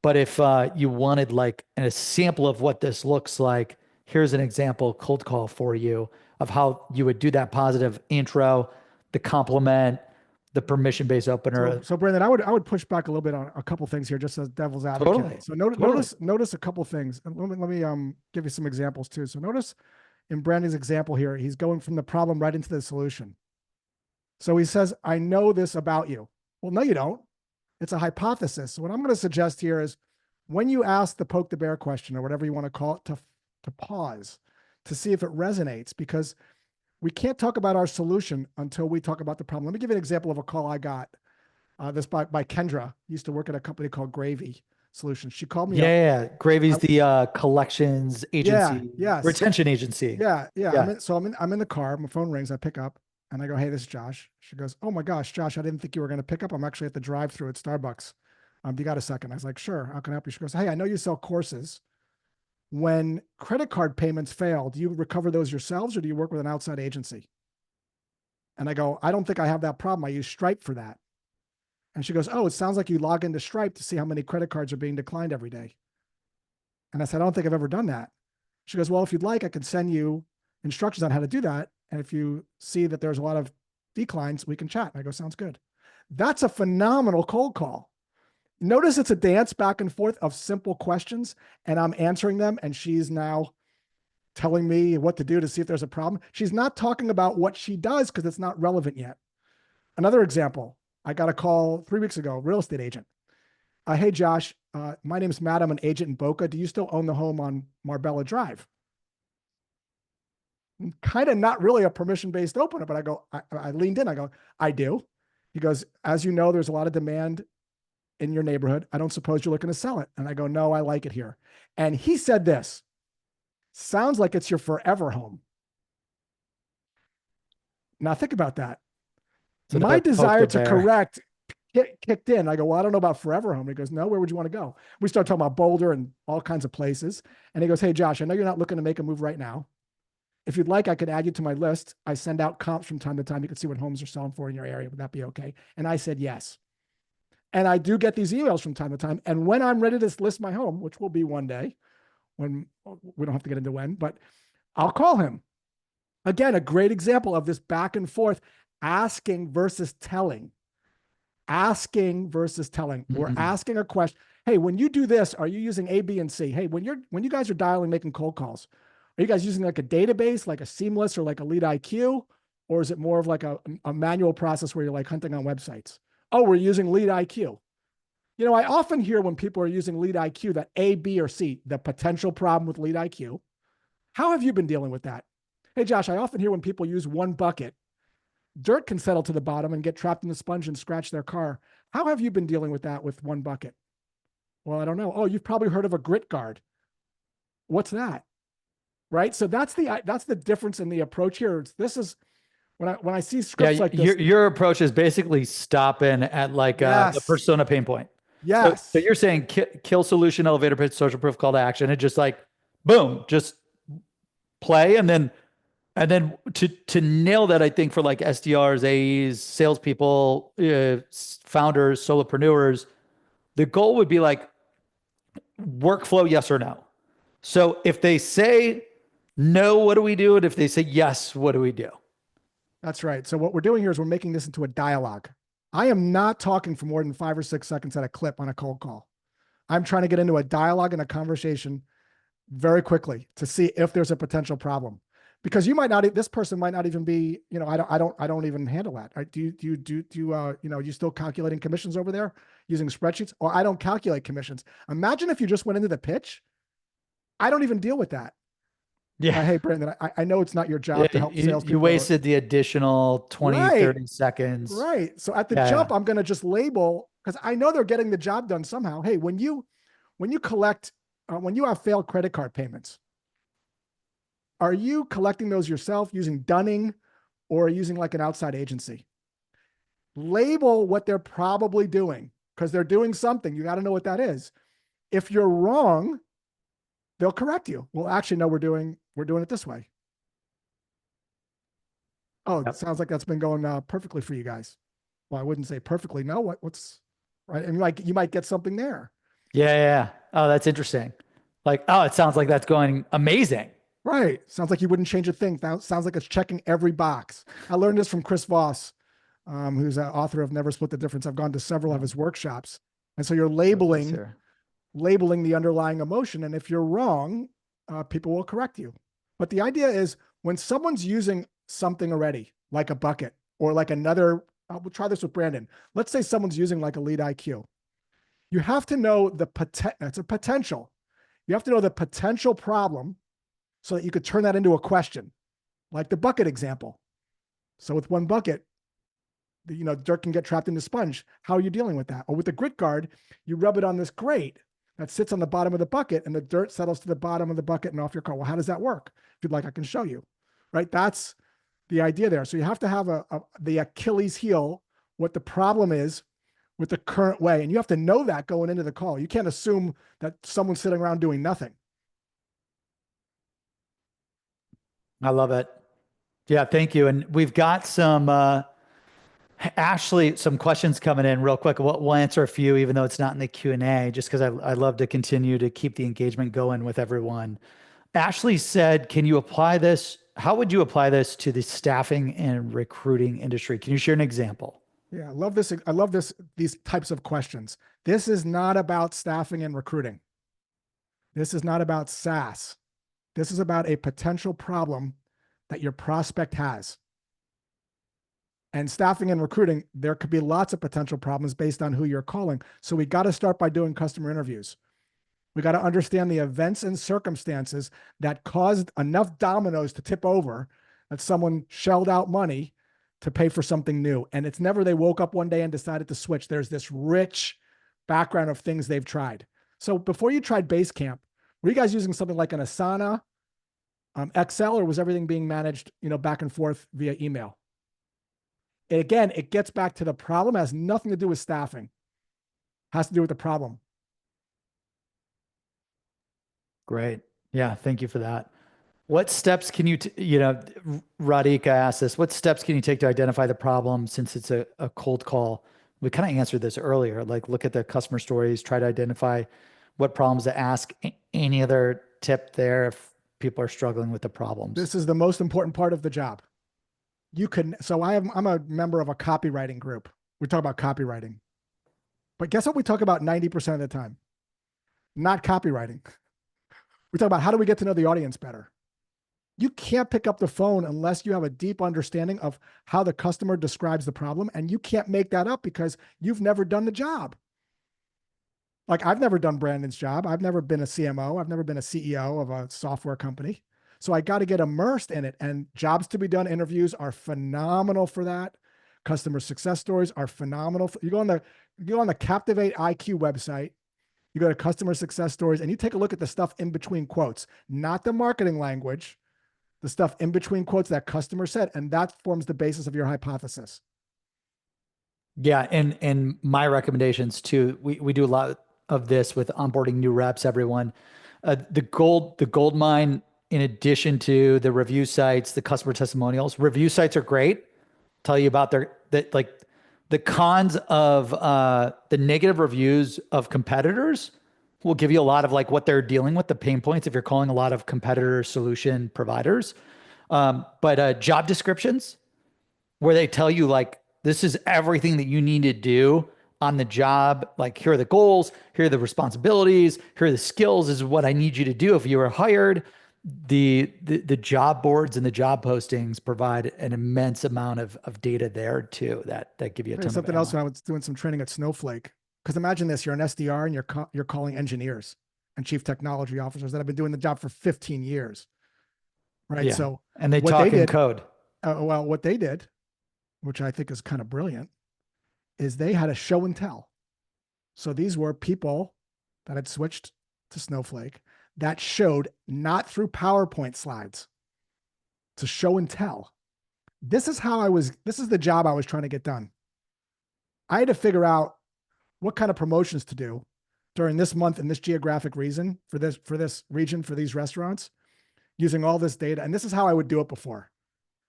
But if you wanted like a sample of what this looks like, here's an example cold call for you of how you would do that positive intro, the compliment, the permission-based opener. So Brandon, I would push back a little bit on a couple things here, just as devil's advocate. Totally. So Totally. notice a couple things. And let me give you some examples too. So notice in Brandon's example here, he's going from the problem right into the solution. So he says, "I know this about you." Well, no, you don't. It's a hypothesis. So what I'm going to suggest here is when you ask the poke the bear question or whatever you want to call it, to pause to see if it resonates, because we can't talk about our solution until we talk about the problem. Let me give you an example of a call I got. This by Kendra. Used to work at a company called Gravy Solutions. She called me up. Yeah. Gravy's the collections Yeah, agency, yes. retention agency. Yeah, yeah. Yeah. I'm in the car. My phone rings. I pick up and I go, "Hey, this is Josh." She goes, "Oh my gosh, Josh, I didn't think you were going to pick up. I'm actually at the drive-through at Starbucks. You got a second?" I was like, "Sure. How can I help you?" She goes, "Hey, I know you sell courses. When credit card payments fail, do you recover those yourselves or do you work with an outside agency?" And I go, "I don't think I have that problem. I use Stripe for that." And she goes, "Oh, it sounds like you log into Stripe to see how many credit cards are being declined every day." And I said, "I don't think I've ever done that." She goes, "Well, if you'd like, I can send you instructions on how to do that. And if you see that there's a lot of declines, we can chat." And I go, "Sounds good." That's a phenomenal cold call. Notice it's a dance back and forth of simple questions, and I'm answering them, and she's now telling me what to do to see if there's a problem. She's not talking about what she does because it's not relevant yet. Another example, I got a call 3 weeks ago, real estate agent. "Hey, Josh, my name's Matt. I'm an agent in Boca. Do you still own the home on Marbella Drive?" Kind of not really a permission-based opener, but I leaned in. I go, "I do." He goes, "As you know, there's a lot of demand in your neighborhood. I don't suppose you're looking to sell it." And I go, "No, I like it here." And he said this, "Sounds like it's your forever home." Now think about that. So My that poke desire the to bear. correct kicked in. I go, well, I don't know about forever home. He goes, no, where would you want to go? We start talking about Boulder and all kinds of places. And he goes, hey, Josh, I know you're not looking to make a move right now. If you'd like, I could add you to my list. I send out comps from time to time. You can see what homes are selling for in your area. Would that be okay? And I said, yes. And I do get these emails from time to time. And when I'm ready to list my home, which will be one day, when we don't have to get into when, but I'll call him. Again, a great example of this back and forth, asking versus telling. Asking versus telling. We're asking a question. Hey, when you do this, are you using A, B, and C? Hey, when you guys are dialing, making cold calls, are you guys using like a database, like a Seamless or like a Lead IQ? Or is it more of like a manual process where you're like hunting on websites? Oh, we're using Lead IQ. You know, I often hear when people are using Lead IQ that A, B, or C, the potential problem with Lead IQ. How have you been dealing with that? Hey, Josh, I often hear when people use one bucket, dirt can settle to the bottom and get trapped in the sponge and scratch their car. How have you been dealing with that with one bucket? Well, I don't know. Oh, you've probably heard of a grit guard. What's that? Right? So that's the difference in the approach here. This is when I see scripts like this. Your approach is basically stopping at like the Yes. persona pain point. Yes. So you're saying kill solution, elevator pitch, social proof, call to action. It just like boom, just play, and then to nail that, I think for like SDRs, AEs, salespeople, founders, solopreneurs, the goal would be like workflow, yes or no. So if they say no, what do we do? And if they say yes, what do we do? That's right. So what we're doing here is we're making this into a dialogue. I am not talking for more than 5 or 6 seconds at a clip on a cold call. I'm trying to get into a dialogue and a conversation very quickly to see if there's a potential problem, because you might not, this person might not even be, you know, I don't even handle that. Right? Do you still calculating commissions over there using spreadsheets? Or I don't calculate commissions. Imagine if you just went into the pitch. I don't even deal with that. Yeah. Hey, Brandon, I know it's not your job to help salespeople. You wasted the additional 20, Right. 30 seconds. Right. So at the jump, I'm going to just label, because I know they're getting the job done somehow. Hey, when you collect, when you have failed credit card payments, are you collecting those yourself using Dunning or using like an outside agency? Label what they're probably doing, because they're doing something. You got to know what that is. If you're wrong, they'll correct you. Well, actually, no, we're doing it this way. Oh, it sounds like that's been going perfectly for you guys. Well, I wouldn't say perfectly. No, what's right? And like you might get something there. Yeah. Oh, that's interesting. Like, oh, it sounds like that's going amazing. Right. Sounds like you wouldn't change a thing. That sounds like it's checking every box. I learned this from Chris Voss, who's an author of Never Split the Difference. I've gone to several of his workshops. And so you're labeling the underlying emotion. And if you're wrong, people will correct you. But the idea is when someone's using something already, like a bucket or like another, we'll try this with Brandon. Let's say someone's using like a Lead IQ. You have to know it's a potential. You have to know the potential problem so that you could turn that into a question, like the bucket example. So with one bucket, dirt can get trapped in the sponge. How are you dealing with that? Or with the grit guard, you rub it on this grate that sits on the bottom of the bucket and the dirt settles to the bottom of the bucket and off your car. Well, how does that work? If you'd like, I can show you, right? That's the idea there. So you have to have the Achilles heel, what the problem is with the current way. And you have to know that going into the call. You can't assume that someone's sitting around doing nothing. I love it. Yeah, thank you. And we've got some, Ashley, some questions coming in real quick. We'll answer a few, even though it's not in the Q&A, just because I love to continue to keep the engagement going with everyone. Ashley said, can you apply this? How would you apply this to the staffing and recruiting industry? Can you share an example? Yeah, I love this. I love these types of questions. This is not about staffing and recruiting. This is not about SaaS. This is about a potential problem that your prospect has. And staffing and recruiting, there could be lots of potential problems based on who you're calling. So we got to start by doing customer interviews. We got to understand the events and circumstances that caused enough dominoes to tip over that someone shelled out money to pay for something new. And it's never they woke up one day and decided to switch. There's this rich background of things they've tried. So before you tried Basecamp, were you guys using something like an Asana, Excel, or was everything being managed, back and forth via email? And again, it gets back to the problem. It has nothing to do with staffing. It has to do with the problem. Great. Yeah, thank you for that. What steps can you, Radhika asked this, what steps can you take to identify the problem since it's a cold call? We kind of answered this earlier, like look at the customer stories, try to identify what problems to ask. Any other tip there if people are struggling with the problems? This is the most important part of the job. I'm a member of a copywriting group. We talk about copywriting. But guess what we talk about 90% of the time? Not copywriting. We talk about how do we get to know the audience better. You can't pick up the phone unless you have a deep understanding of how the customer describes the problem. And you can't make that up because you've never done the job. Like I've never done Brandon's job. I've never been a CMO. I've never been a CEO of a software company. So I got to get immersed in it. And jobs to be done interviews are phenomenal for that. Customer success stories are phenomenal. You go on the Captivate IQ website, you go to customer success stories, and you take a look at the stuff in between quotes, not the marketing language, the stuff in between quotes that customer said, and that forms the basis of your hypothesis. Yeah, and my recommendations too. We do a lot of this with onboarding new reps. Everyone, the gold mine. In addition to the review sites, the customer testimonials, review sites are great. Tell you about the cons of the negative reviews of competitors. Will give you a lot of like what they're dealing with, the pain points if you're calling a lot of competitor solution providers. But job descriptions where they tell you like this is everything that you need to do on the job. Like here are the goals, here are the responsibilities, here are the skills. This is what I need you to do if you were hired. The job boards and the job postings provide an immense amount of data there too that give you a ton Something of else ammo. when I was doing some training at Snowflake. Because imagine this: you're an SDR and you're calling engineers and chief technology officers that have been doing the job for 15 years, right? Yeah, So and they what they talk in did, code. what they did, which I think is kind of brilliant, is they had a show and tell. So these were people that had switched to Snowflake that showed not through PowerPoint slides, to show and tell. This is the job I was trying to get done. I had to figure out what kind of promotions to do during this month in this geographic region for this region for these restaurants using all this data. And this is how I would do it before.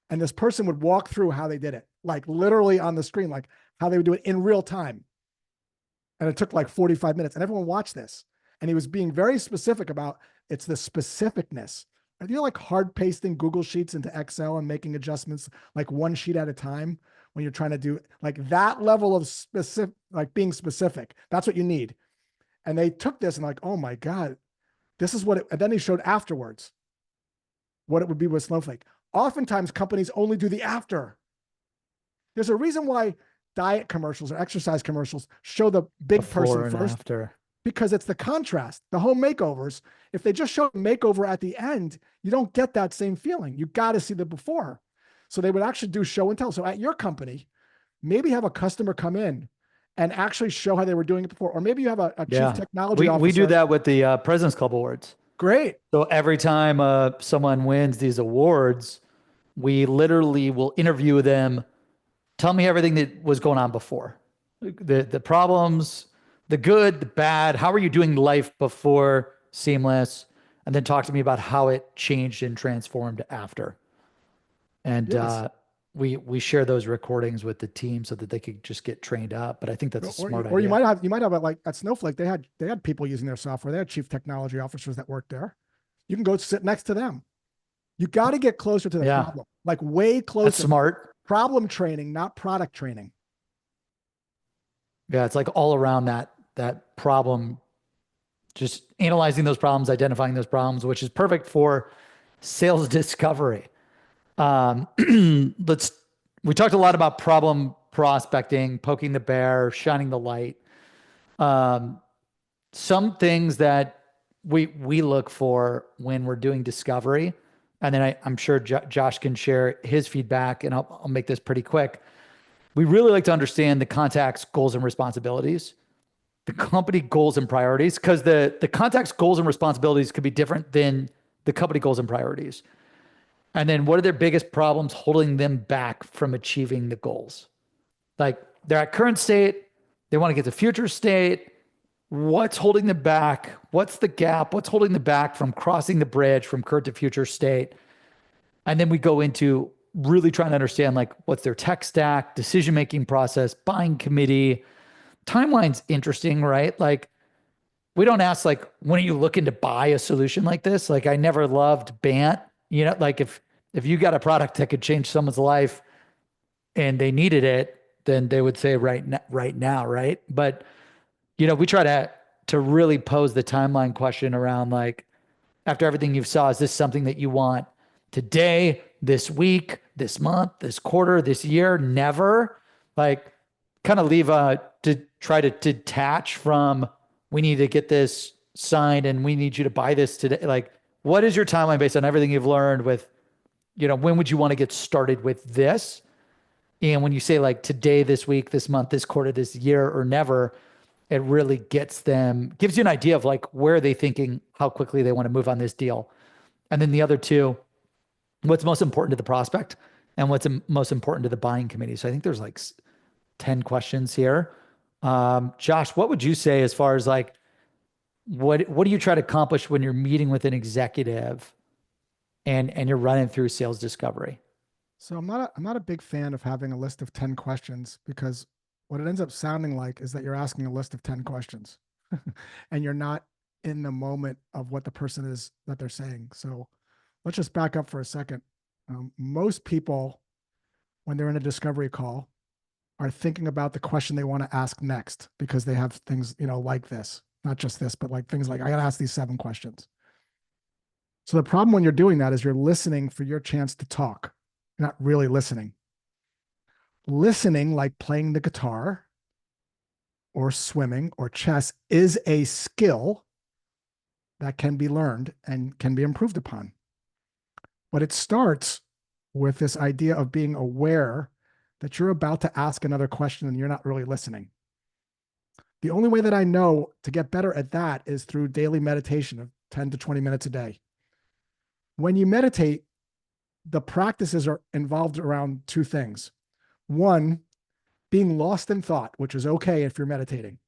And this person would walk through how they did it, like literally on the screen, like how they would do it in real time. And it took like 45 minutes and everyone watched this. And he was being very specific about it's the specificness. Are you like hard pasting Google Sheets into Excel and making adjustments like one sheet at a time when you're trying to do like that level of specific, like being specific? That's what you need. And they took this and like, oh my God, this is what it, and then he showed afterwards what it would be with Snowflake. Oftentimes companies only do the after. There's a reason why diet commercials or exercise commercials show the big Before person and first, after. because it's the contrast, the home makeovers. If they just show a makeover at the end, you don't get that same feeling. You got to see the before. So they would actually do show and tell. So at your company, maybe have a customer come in and actually show how they were doing it before. Or maybe you have a chief Yeah, technology we do officer. that with the President's Club Awards. Great. So every time someone wins these awards, we literally will interview them. Tell me everything that was going on before, the problems, the good, the bad. How are you doing life before Seamless? And then talk to me about how it changed and transformed after. And Yes. we share those recordings with the team so that they could just get trained up. But I think that's a smart Or you idea. might have like at Snowflake, they had people using their software. They had chief technology officers that worked there. You can go sit next to them. You got to get closer to the Yeah, problem, like way that's closer. smart. Problem training, not product training. Yeah, it's like all around that problem, just analyzing those problems, identifying those problems, which is perfect for sales discovery. Um, let's we talked a lot about problem prospecting, poking the bear, shining the light. Um, some things that we look for when we're doing discovery, and then I'm sure Josh can share his feedback, and I'll make this pretty quick. We really like to understand the contact's goals and responsibilities, the company goals and priorities, because the contact's goals and responsibilities could be different than the company goals and priorities. And then what are their biggest problems holding them back from achieving the goals? Like they're at current state, they want to get to future state. What's holding them back? What's the gap? What's holding them back from crossing the bridge from current to future state? And then we go into really trying to understand like what's their tech stack, decision-making process, buying committee. Timeline's interesting, right? Like we don't ask like, when are you looking to buy a solution like this? Like I never loved BANT. Like if you got a product that could change someone's life and they needed it, then they would say right now, right? But we try to really pose the timeline question around like, after everything you've saw, is this something that you want today, this week, this month, this quarter, this year? Never. Like kind of leave to try to detach from, we need to get this signed and we need you to buy this today. Like, what is your timeline based on everything you've learned with, when would you want to get started with this? And when you say like today, this week, this month, this quarter, this year, or never, it really gives you an idea of like where are they thinking, how quickly they want to move on this deal. And then the other two, what's most important to the prospect and what's most important to the buying committee. So I think there's like 10 questions here. Josh, what would you say as far as like, what do you try to accomplish when you're meeting with an executive and you're running through sales discovery? So I'm not a big fan of having a list of 10 questions, because what it ends up sounding like is that you're asking a list of 10 questions and you're not in the moment of what the person is that they're saying. So let's just back up for a second. Most people, when they're in a discovery call, are thinking about the question they want to ask next, because they have things, like this, not just this, but like things like, I got to ask these 7 questions. So the problem when you're doing that is you're listening for your chance to talk. You're not really listening. Listening, like playing the guitar or swimming or chess, is a skill that can be learned and can be improved upon. But it starts with this idea of being aware that you're about to ask another question and you're not really listening. The only way that I know to get better at that is through daily meditation of 10 to 20 minutes a day. When you meditate, the practices are involved around 2 things. One, being lost in thought, which is okay if you're meditating.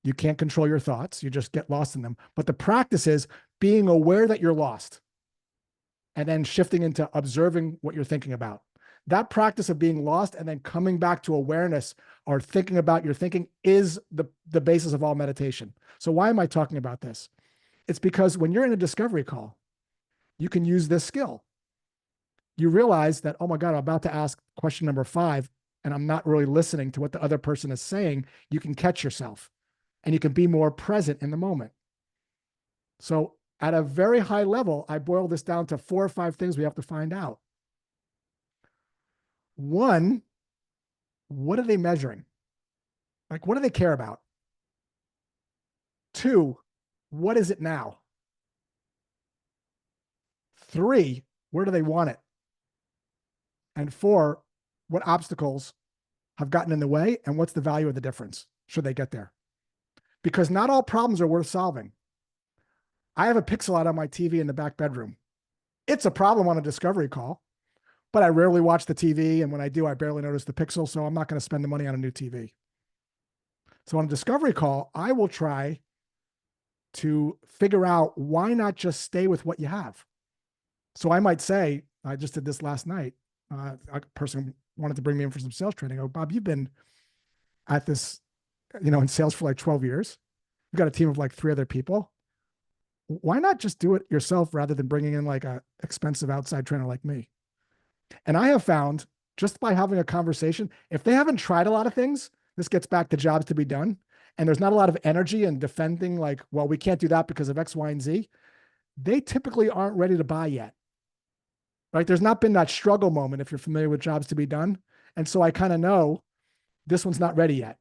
You can't control your thoughts. You just get lost in them. But the practice is being aware that you're lost and then shifting into observing what you're thinking about. That practice of being lost and then coming back to awareness or thinking about your thinking is the basis of all meditation. So why am I talking about this? It's because when you're in a discovery call, you can use this skill. You realize that, oh my God, I'm about to ask question number 5, and I'm not really listening to what the other person is saying. You can catch yourself and you can be more present in the moment. So at a very high level, I boil this down to 4 or 5 things we have to find out. 1, what are they measuring? Like, what do they care about? 2, what is it now? 3, where do they want it? And 4, what obstacles have gotten in the way and what's the value of the difference should they get there? Because not all problems are worth solving. I have a pixel out on my TV in the back bedroom. It's a problem on a discovery call, but I rarely watch the TV. And when I do, I barely notice the pixel. So I'm not going to spend the money on a new TV. So on a discovery call, I will try to figure out why not just stay with what you have. So I might say, I just did this last night. A person wanted to bring me in for some sales training. Oh, Bob, you've been at this, in sales for like 12 years. You've got a team of like 3 other people. Why not just do it yourself rather than bringing in like a expensive outside trainer like me? And I have found, just by having a conversation, if they haven't tried a lot of things, this gets back to jobs to be done. And there's not a lot of energy in defending like, well, we can't do that because of X, Y, and Z. They typically aren't ready to buy yet. Right? There's not been that struggle moment if you're familiar with jobs to be done. And so I kind of know this one's not ready yet.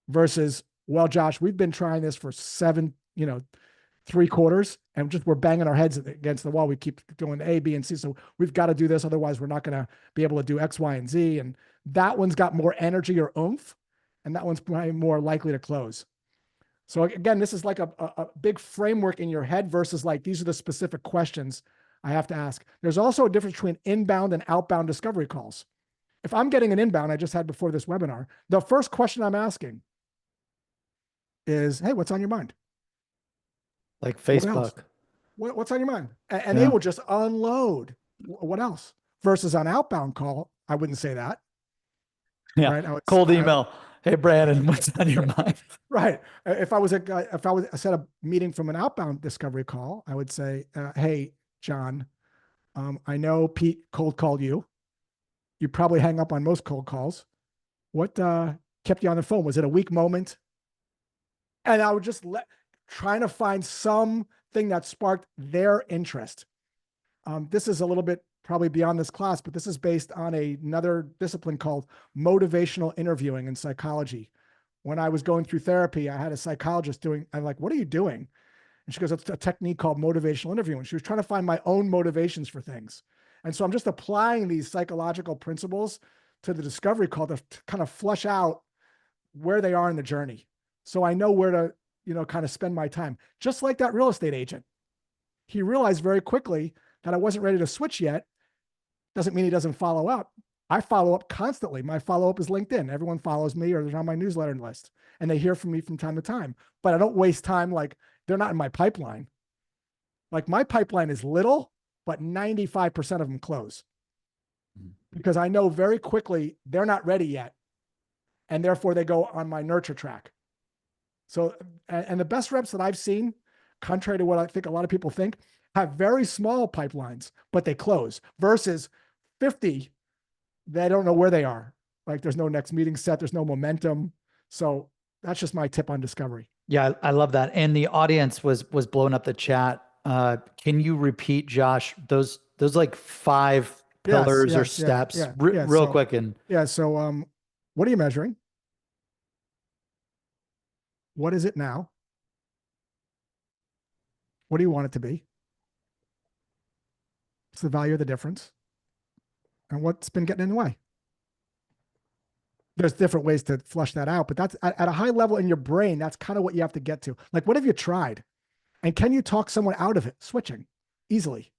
Versus, well, Josh, we've been trying this for 3 quarters and just we're banging our heads against the wall. We keep doing A, B, and C. So we've got to do this. Otherwise, we're not going to be able to do X, Y, and Z. And that one's got more energy or oomph. And that one's probably more likely to close. So again, this is like a big framework in your head versus like, these are the specific questions I have to ask. There's also a difference between inbound and outbound discovery calls. If I'm getting an inbound, I just had before this webinar, the first question I'm asking is, hey, what's on your mind? Like What else? Facebook. What's on your mind? And they Yeah. will just unload. What else? Versus on outbound call, I wouldn't say that, Yeah. right? Cold email. Hey, Brandon, what's on your mind? Right. If I was a guy, if I was I set a meeting from an outbound discovery call, I would say, hey, John, I know Pete cold called you. You probably hang up on most cold calls. What kept you on the phone? Was it a weak moment? And I would just trying to find something that sparked their interest. This is a little bit probably beyond this class, but this is based on another discipline called motivational interviewing in psychology. When I was going through therapy, I had a psychologist I'm like, what are you doing? And she goes, it's a technique called motivational interviewing. She was trying to find my own motivations for things. And so I'm just applying these psychological principles to the discovery call to kind of flush out where they are in the journey. So I know where to, kind of spend my time. Just like that real estate agent. He realized very quickly that I wasn't ready to switch yet. Doesn't mean he doesn't follow up. I follow up constantly. My follow up is LinkedIn. Everyone follows me or they're on my newsletter list and they hear from me from time to time, but I don't waste time. Like they're not in my pipeline. Like my pipeline is little, but 95% of them close because I know very quickly they're not ready yet. And therefore they go on my nurture track. So, and the best reps that I've seen, contrary to what I think a lot of people think, have very small pipelines, but they close versus 50 they don't know where they are. Like there's no next meeting set, there's no momentum. So that's just my tip on discovery. Yeah, I love that. And the audience was blowing up the chat. Can you repeat, Josh, those like 5 Yes, pillars or yes, yeah, steps yeah, yeah. real quick? And Yeah, so what are you measuring? What is it now? What do you want it to be? What's the value of the difference? And what's been getting in the way? There's different ways to flush that out, but that's at a high level in your brain. That's kind of what you have to get to. Like, what have you tried? And can you talk someone out of it, switching easily?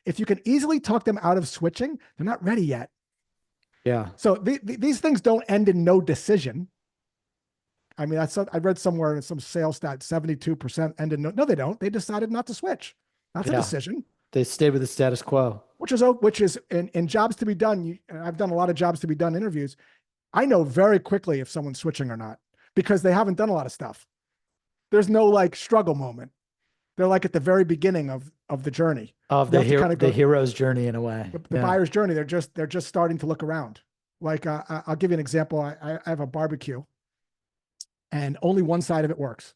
If you can easily talk them out of switching, they're not ready yet. yeah, So these things don't end in no decision. I mean, I read somewhere in some sales stat, 72% end in no, they don't. They decided not to switch. That's a yeah, decision. they stayed with the status quo. Which is in jobs to be done. I've done a lot of jobs to be done interviews. I know very quickly if someone's switching or not because they haven't done a lot of stuff. There's no like struggle moment. They're like at the very beginning of the journey Of you the have to hero, kind of the go hero's journey in a way. the Yeah. buyer's journey. They're just starting to look around. Like I'll give you an example. I have a barbecue, and only one side of it works,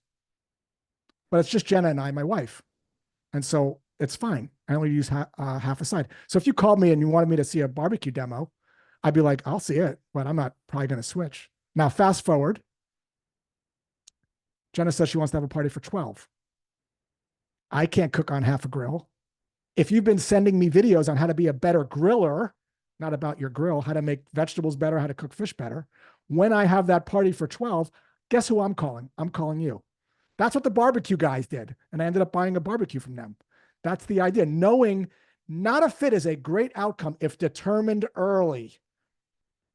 but it's just Jenna and I, my wife, and so it's fine. I only use half a side. So if you called me and you wanted me to see a barbecue demo, I'd be like, I'll see it, but I'm not probably going to switch. Now, fast forward. Jenna says she wants to have a party for 12. I can't cook on half a grill. If you've been sending me videos on how to be a better griller, not about your grill, how to make vegetables better, how to cook fish better, when I have that party for 12, guess who I'm calling? I'm calling you. That's what the barbecue guys did. And I ended up buying a barbecue from them. That's the idea. Knowing not a fit is a great outcome if determined early.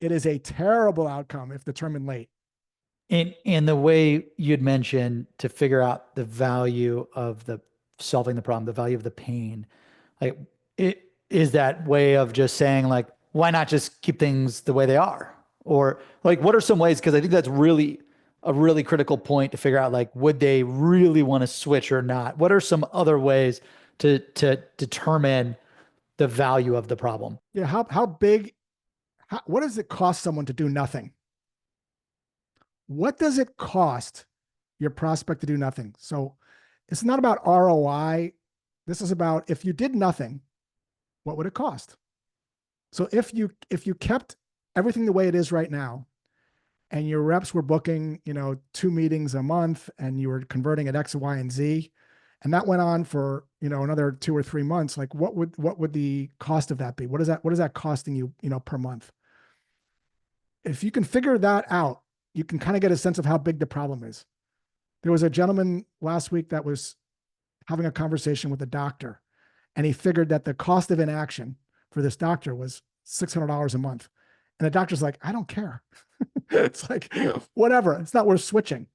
It is a terrible outcome if determined late. And the way you'd mentioned to figure out the value of the solving the problem, the value of the pain, like it is that way of just saying like, why not just keep things the way they are? Or like, what are some ways? Because I think that's really a really critical point to figure out like, would they really want to switch or not? What are some other ways to determine the value of the problem? Yeah. How big, what does it cost someone to do nothing? What does it cost your prospect to do nothing? So it's not about ROI. This is about if you did nothing, what would it cost? So if you kept everything the way it is right now, and your reps were booking, 2 meetings a month, and you were converting at X, Y, and Z, and that went on for another 2 or 3 months, like what would the cost of that be? What is that costing you, per month? If you can figure that out, you can kind of get a sense of how big the problem is. There was a gentleman last week that was having a conversation with a doctor, And he figured that the cost of inaction for this doctor was $600 a month. And the doctor's like, I don't care. It's like, whatever. It's not worth switching.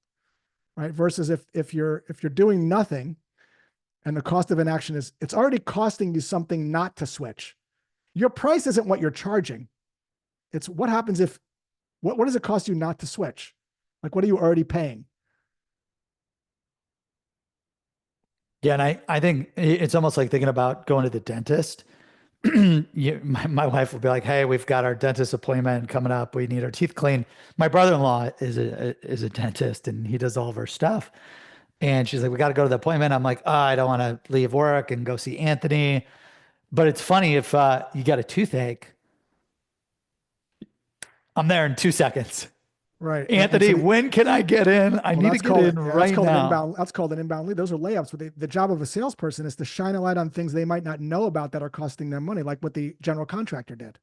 Right. Versus if you're doing nothing and the cost of inaction is, it's already costing you something not to switch. Your price isn't what you're charging. It's what happens if, what does it cost you not to switch? Like, what are you already paying? Yeah. And I think it's almost like thinking about going to the dentist. My wife will be like, "Hey, we've got our dentist appointment coming up. We need our teeth cleaned." My brother-in-law is a dentist and he does all of our stuff. And she's like, "We got to go to the appointment." I'm like, "Oh, I don't want to leave work and go see Anthony." But it's funny if you got a toothache, I'm there in 2 seconds. Right. And Anthony, so the, when can I get in? I well, need to that's get called, in yeah, that's right called an now. inbound. That's called an inbound lead. Those are layups. But the job of a salesperson is to shine a light on things they might not know about that are costing them money, like what the general contractor did.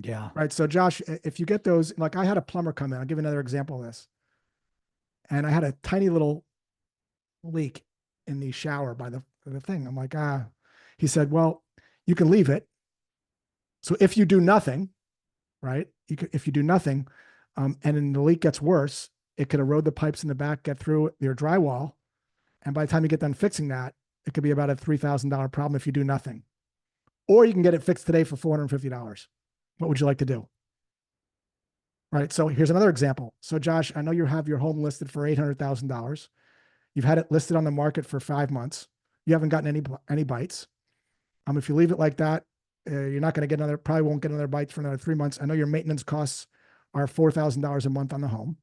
Yeah. Right. So Josh, if you get those, like I had a plumber come in, I'll give you another example of this. And I had a tiny little leak in the shower by the thing. I'm like, he said, well, you can leave it. So if you do nothing, right? If you do nothing, and then the leak gets worse, it could erode the pipes in the back, get through your drywall. And by the time you get done fixing that, it could be about a $3,000 problem if you do nothing. Or you can get it fixed today for $450. What would you like to do? Right. So here's another example. So Josh, I know you have your home listed for $800,000. You've had it listed on the market for 5 months. You haven't gotten any bites. If you leave it like that, you're not going to get another. Probably won't get another bite for another 3 months. I know your maintenance costs are $4,000 a month on the home,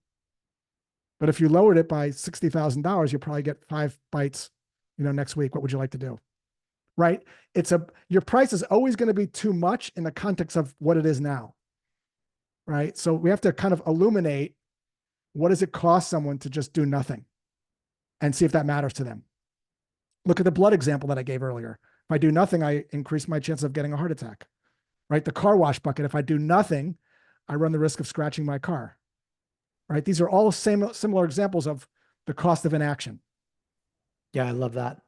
but if you lowered it by $60,000, you'll probably get 5 bites. Next week. What would you like to do? Right? Your price is always going to be too much in the context of what it is now. Right? So we have to kind of illuminate what does it cost someone to just do nothing, and see if that matters to them. Look at the blood example that I gave earlier. If I do nothing, I increase my chance of getting a heart attack, right? The car wash bucket. If I do nothing, I run the risk of scratching my car, right? These are all similar examples of the cost of inaction. Yeah, I love that.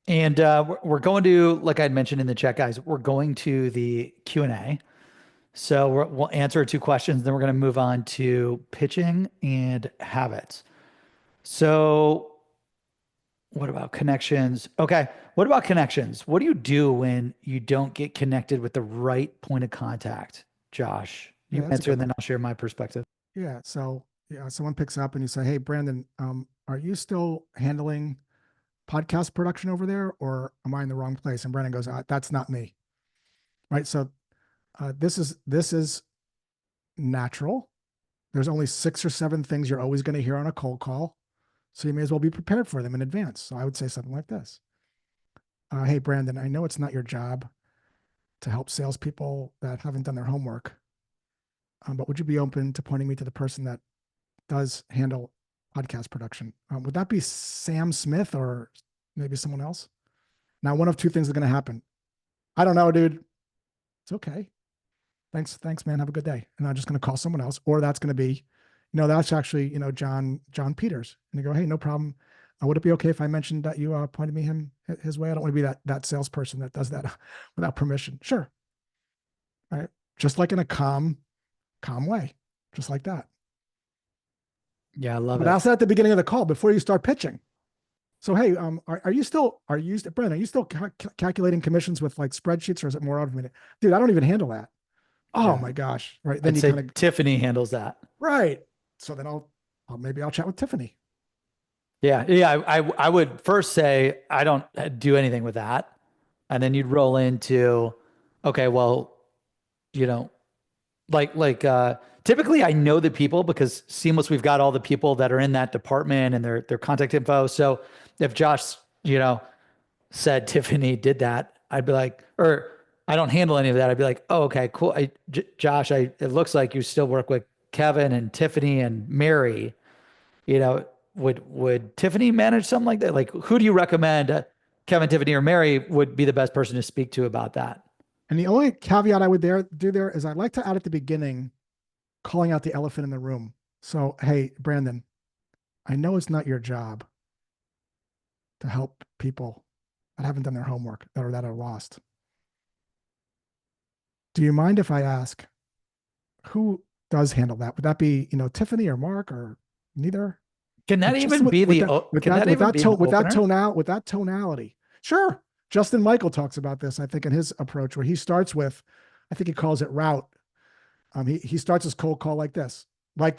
And we're going to, like I'd mentioned in the chat, guys, we're going to the Q&A. So we'll answer 2 questions, then we're going to move on to pitching and habits. So what about connections? Okay. What about connections? What do you do when you don't get connected with the right point of contact, Josh? Yeah, You that's a answer good and then one. I'll share my perspective. Yeah. So yeah, someone picks up and you say, "Hey, Brandon, are you still handling podcast production over there, or am I in the wrong place?" And Brandon goes, "That's not me." Right. So this is natural. There's only 6 or 7 things you're always going to hear on a cold call. So you may as well be prepared for them in advance. So I would say something like this. Hey, Brandon, I know it's not your job to help salespeople that haven't done their homework, but would you be open to pointing me to the person that does handle podcast production? Would that be Sam Smith or maybe someone else? Now, one of 2 things is going to happen. I don't know, dude. It's okay. Thanks, man. Have a good day. And I'm just going to call someone else, or that's going to be, that's actually, John Peters. And they go, "Hey, no problem. Would it be okay if I mentioned that you pointed me his way? I don't want to be that salesperson that does that without permission." Sure. Right. Just like in a calm way, just like that. Yeah, I love But it. ask that at the beginning of the call before you start pitching. So, hey, Brandon, are you still calculating commissions with like spreadsheets, or is it more automated? Dude, I don't even handle that. Oh Yeah. my gosh. Right. Then I'd you say kind of, Tiffany handles that. right. So then maybe I'll chat with Tiffany. Yeah. Yeah. I would first say, I don't do anything with that. And then you'd roll into, okay, well, you know, typically I know the people because Seamless, we've got all the people that are in that department and their contact info. So if Josh, said Tiffany did that, I'd be like, or I don't handle any of that. I'd be like, oh, okay, cool. Josh, it looks like you still work with Kevin and Tiffany and Mary. You know, would Tiffany manage something like that? Like, who do you recommend, Kevin, Tiffany, or Mary would be the best person to speak to about that? And the only caveat I would do there is I'd like to add at the beginning, calling out the elephant in the room. So, hey, Brandon, I know it's not your job to help people that haven't done their homework, that are lost. Do you mind if I ask who does handle that? Would that be, Tiffany or Mark or neither? Can that Just even be the, can that with even that be an tone opener? with that tonality. Sure. Justin Michael talks about this, I think, in his approach, where he starts with, I think he calls it route. He starts his cold call like this, like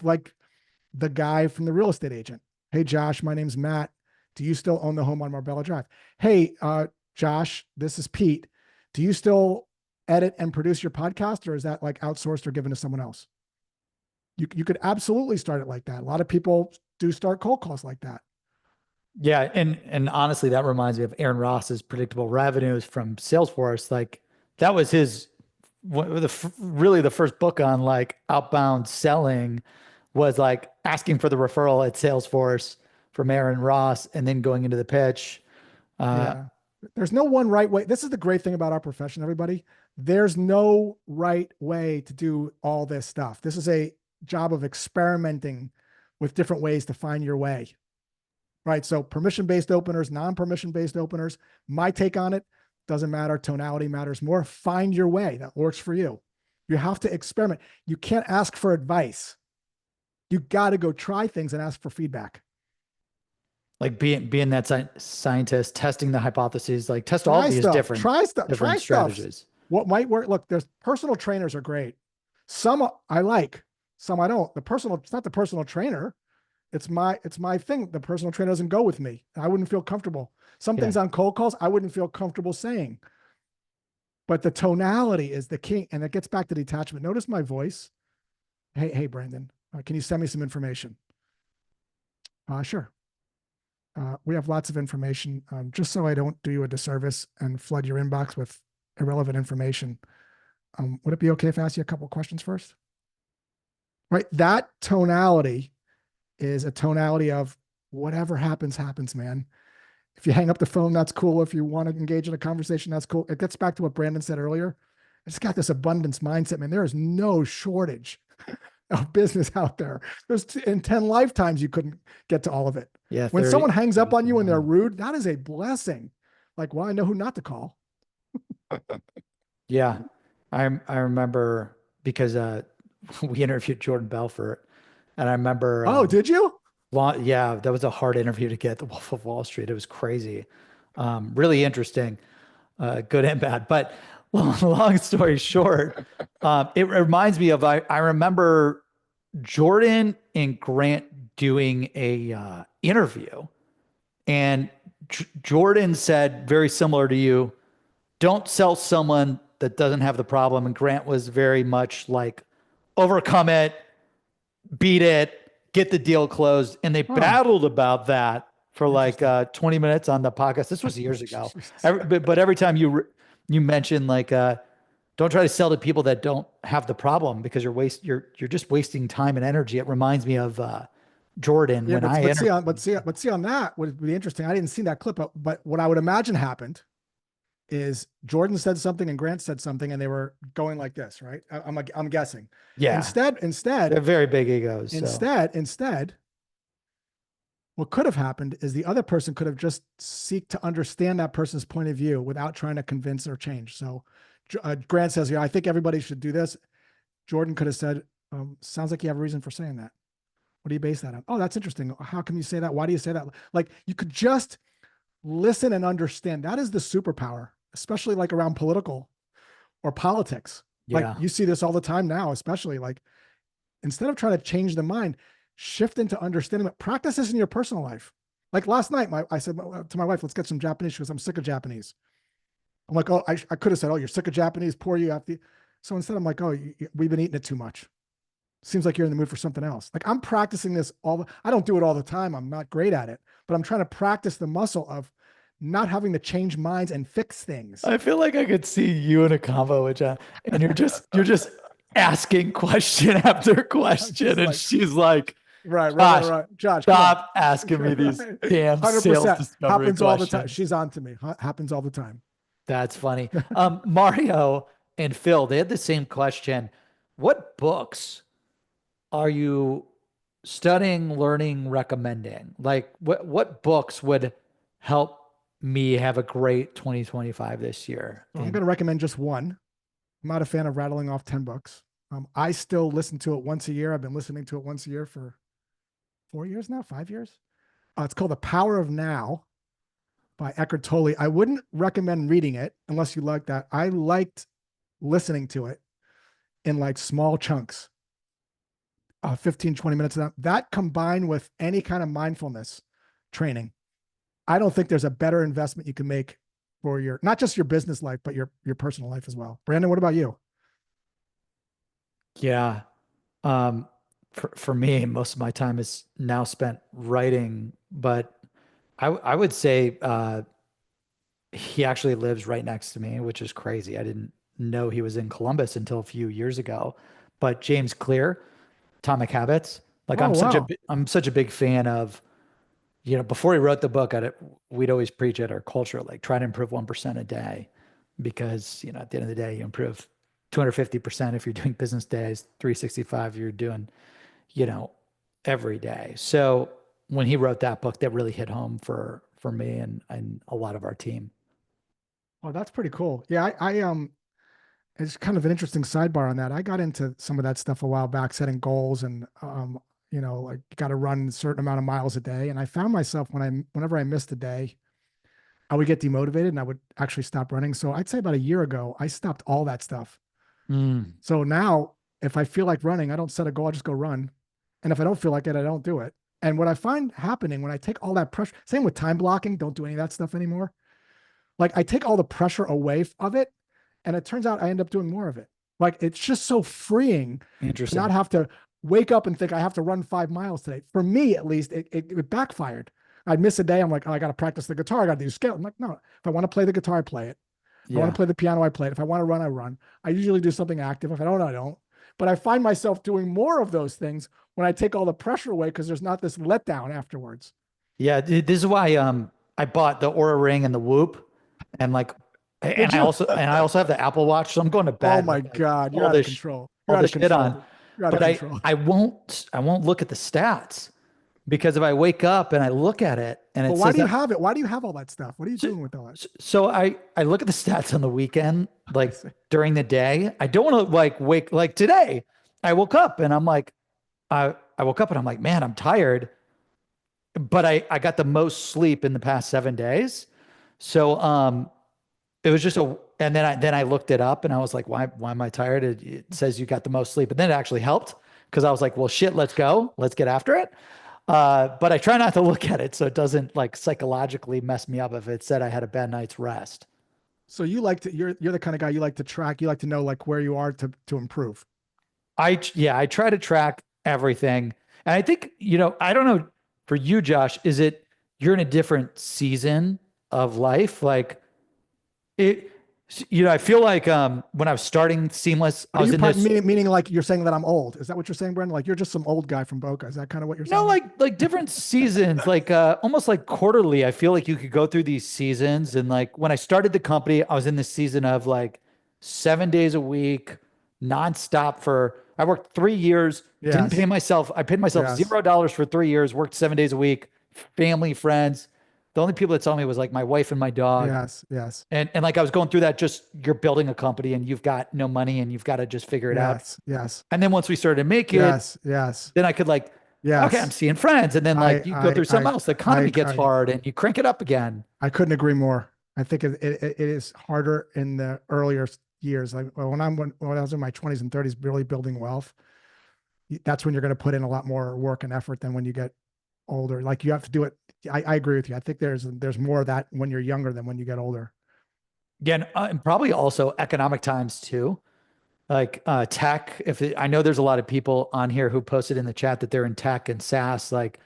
the guy from the real estate agent. Hey, Josh, my name's Matt. Do you still own the home on Marbella Drive? Hey, Josh, this is Pete. Do you still edit and produce your podcast, or is that like outsourced or given to someone else? You could absolutely start it like that. A lot of people do start cold calls like that. Yeah, and honestly, that reminds me of Aaron Ross's predictable revenues from Salesforce. Like that was his really the first book on like outbound selling was like asking for the referral at Salesforce from Aaron Ross and then going into the pitch. Uh, Yeah. There's no one right way. This is the great thing about our profession, everybody. There's no right way to do all this stuff. This is a job of experimenting with different ways to find your way. Right. So permission-based openers, non-permission-based openers, my take on it doesn't matter. Tonality matters more. Find your way that works for you. You have to experiment. You can't ask for advice. You got to go try things and ask for feedback. like being that scientist, testing the hypotheses, like test all these Try different stuff. strategies. What might work? Look, there's personal trainers are great. Some I like, some I don't. It's not the personal trainer. It's my thing. The personal trainer doesn't go with me. I wouldn't feel comfortable. Some Yeah. things on cold calls I wouldn't feel comfortable saying. But the tonality is the key, and it gets back to detachment. Notice my voice. Hey, Brandon, can you send me some information? Sure. We have lots of information. Just so I don't do you a disservice and flood your inbox with irrelevant information, would it be okay if I ask you a couple of questions first? Right. That tonality is a tonality of whatever happens, happens, man. If you hang up the phone, that's cool. If you want to engage in a conversation, that's cool. It gets back to what Brandon said earlier. It's got this abundance mindset, man. There is no shortage of business out there. In 10 lifetimes, you couldn't get to all of it. Yeah, When someone hangs up on you and they're 31. rude, that is a blessing. Like, well, I know who not to call. Yeah. I remember because we interviewed Jordan Belfort and I remember Oh, did you? yeah, that was a hard interview to get, the Wolf of Wall Street. It was crazy. Really interesting, good and bad. But long story short, it reminds me of I remember Jordan and Grant doing a interview, and Jordan said very similar to you, don't sell someone that doesn't have the problem. And Grant was very much like, overcome it, beat it, get the deal closed. And they Oh, battled about that for like interesting. 20 minutes on the podcast. This was years ago. But every time you mention like, don't try to sell to people that don't have the problem because you're just wasting time and energy. It reminds me of Jordan Yeah, when I but see interviewed on him. that would be interesting. I didn't see that clip, but what I would imagine happened is Jordan said something and Grant said something, and they were going like this, right? I'm guessing. Yeah, Instead, they're very big egos. So instead, what could have happened is the other person could have just seek to understand that person's point of view without trying to convince or change. So Grant says, "Yeah, I think everybody should do this." Jordan could have said, "Sounds like you have a reason for saying that. What do you base that on? Oh, that's interesting. How can you say that? Why do you say that?" Like you could just listen and understand. That is the superpower, especially like around political or politics. Like yeah, you see this all the time now, especially like instead of trying to change the mind, shift into understanding it. Practice this in your personal life. Like last night, I said to my wife, let's get some Japanese because I'm sick of Japanese. I'm like, oh, I could have said, oh, you're sick of Japanese, poor you have to. So instead, I'm like, oh, we've been eating it too much. Seems like you're in the mood for something else. Like I'm practicing this I don't do it all the time. I'm not great at it, but I'm trying to practice the muscle of not having to change minds and fix things. I feel like I could see you in a convo with John, and you're just asking question after I'm question, just and like, she's like, right. "Josh, Josh, come on. stop asking me these damn sales 100% discovery happens all the time. questions." She's on to me. Happens all the time. That's funny. Mario and Phil, they had the same question. What books are you studying, learning, recommending? Like what books would help me have a great 2025 this year. So I'm And going to recommend just one. I'm not a fan of rattling off 10 books. I still listen to it once a year. I've been listening to it once a year for 4 years now, 5 years. It's called The Power of Now by Eckhart Tolle. I wouldn't recommend reading it unless you like that. I liked listening to it in like small chunks, 15, 20 minutes of that. That combined with any kind of mindfulness training, I don't think there's a better investment you can make for your, not just your business life, but your personal life as well. Brandon, what about you? yeah, um, for me, most of my time is now spent writing, but I would say he actually lives right next to me, which is crazy. I didn't know he was in Columbus until a few years ago. But James Clear, Atomic Habits, like Oh, wow. I'm such a big fan of, before he wrote the book, we'd always preach at our culture, like try to improve 1% a day, because, at the end of the day, you improve 250% if you're doing business days, 365 you're doing, you know, every day. So when he wrote that book, that really hit home for me and a lot of our team. Oh, that's pretty cool. Yeah, it's kind of an interesting sidebar on that. I got into some of that stuff a while back, setting goals and, like you got to run a certain amount of miles a day. And I found myself whenever I missed a day, I would get demotivated and I would actually stop running. So I'd say about a year ago, I stopped all that stuff. Mm, So now if I feel like running, I don't set a goal, I just go run. And if I don't feel like it, I don't do it. And what I find happening when I take all that pressure, same with time blocking, don't do any of that stuff anymore. Like I take all the pressure away of it, and it turns out I end up doing more of it. Like it's just so freeing to not interesting. have to wake up and think I have to run 5 miles today. For me, at least, it backfired. I'd miss a day. I'm like, oh, I got to practice the guitar. I got to do scale. I'm like, no, if I want to play the guitar, I play it. If I want to Yeah. play the piano, I play it. If I want to run, I run. I usually do something active. If I don't, I don't. But I find myself doing more of those things when I take all the pressure away because there's not this letdown afterwards. Yeah. This is why I bought the Aura Ring and the Whoop, and like Did you? and I also have the Apple Watch. So I'm going to Oh bed my with like God, you're all out of this control. You're all out this of shit control. on. You're out of But control. I won't look at the stats, because if I wake up and I look at it and But it why says do you that, have it? Why do you have all that stuff? What are you so, doing with all that? so I look at the stats on the weekend, I like see. during the day. I don't want to like wake like today. I woke up and I'm like, I woke up and I'm like, man, I'm tired, but I got the most sleep in the past 7 days. So it was just and then I looked it up and I was like, why am I tired? It says you got the most sleep, but then it actually helped, because I was like, well, shit, let's go, let's get after it. But I try not to look at it so it doesn't like psychologically mess me up if it said I had a bad night's rest. So you like to you're the kind of guy you like to track, you like to know like where you are to improve. Yeah, I try to track everything. And I think, I don't know, for you, Josh, is it you're in a different season of life? Like it, I feel like when I was starting Seamless, I Are was you in this. meaning like you're saying that I'm old? Is that what you're saying, Brendan? Like you're just some old guy from Boca. Is that kind of what you're No, saying? like different seasons, like almost like quarterly. I feel like you could go through these seasons. And like when I started the company, I was in this season of like 7 days a week, nonstop I worked 3 years, didn't pay Yes. myself. I paid myself Yes. $0 for 3 years, worked 7 days a week, family, friends. The only people that saw me was like my wife and my dog. Yes. Yes. And like I was going through that, just you're building a company and you've got no money and you've got to just figure it out. Yes. Yes. And then once we started to make it, Yes. Yes. then I could like, okay, I'm Yes. seeing friends. And then I like you go I through something I else, the economy I gets I hard and you crank it up again. I couldn't agree more. I think it is harder in the earlier years. Like when I was in my 20s and 30s, really building wealth, that's when you're going to put in a lot more work and effort than when you get older. Like you have to do it. I agree with you. I think there's more of that when you're younger than when you get older. Again, and probably also economic times too. Like tech, I know there's a lot of people on here who posted in the chat that they're in tech and SaaS, like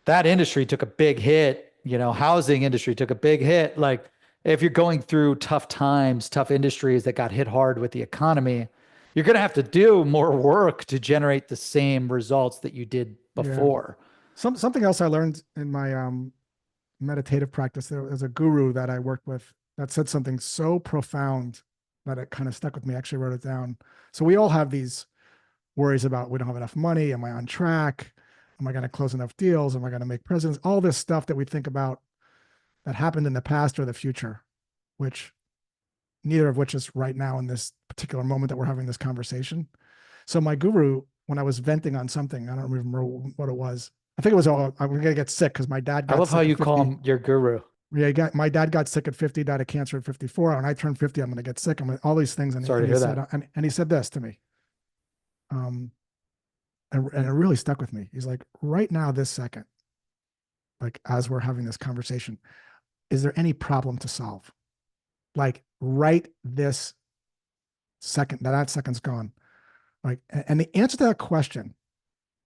that industry took a big hit. Housing industry took a big hit. Like if you're going through tough times, tough industries that got hit hard with the economy, you're going to have to do more work to generate the same results that you did Yeah. before. Something else I learned in my meditative practice. There was a guru that I worked with that said something so profound that it kind of stuck with me. I actually wrote it down. So we all have these worries about we don't have enough money. Am I on track? Am I going to close enough deals? Am I going to make presents? All this stuff that we think about that happened in the past or the future, which neither of which is right now in this particular moment that we're having this conversation. So my guru, when I was venting on something, I don't remember what it was. I think it was, oh, I'm going to get sick because my dad I got love how sick at you call 50. him your guru. Yeah, my dad got sick at 50, died of cancer at 54. When I turned 50, I'm going to get sick. I'm gonna, all these things. Sorry to He hear said, that. and he said this to me. And it really stuck with me. He's like, right now, this second, like as we're having this conversation, is there any problem to solve? Like right this second, that second's gone. Like, and the answer to that question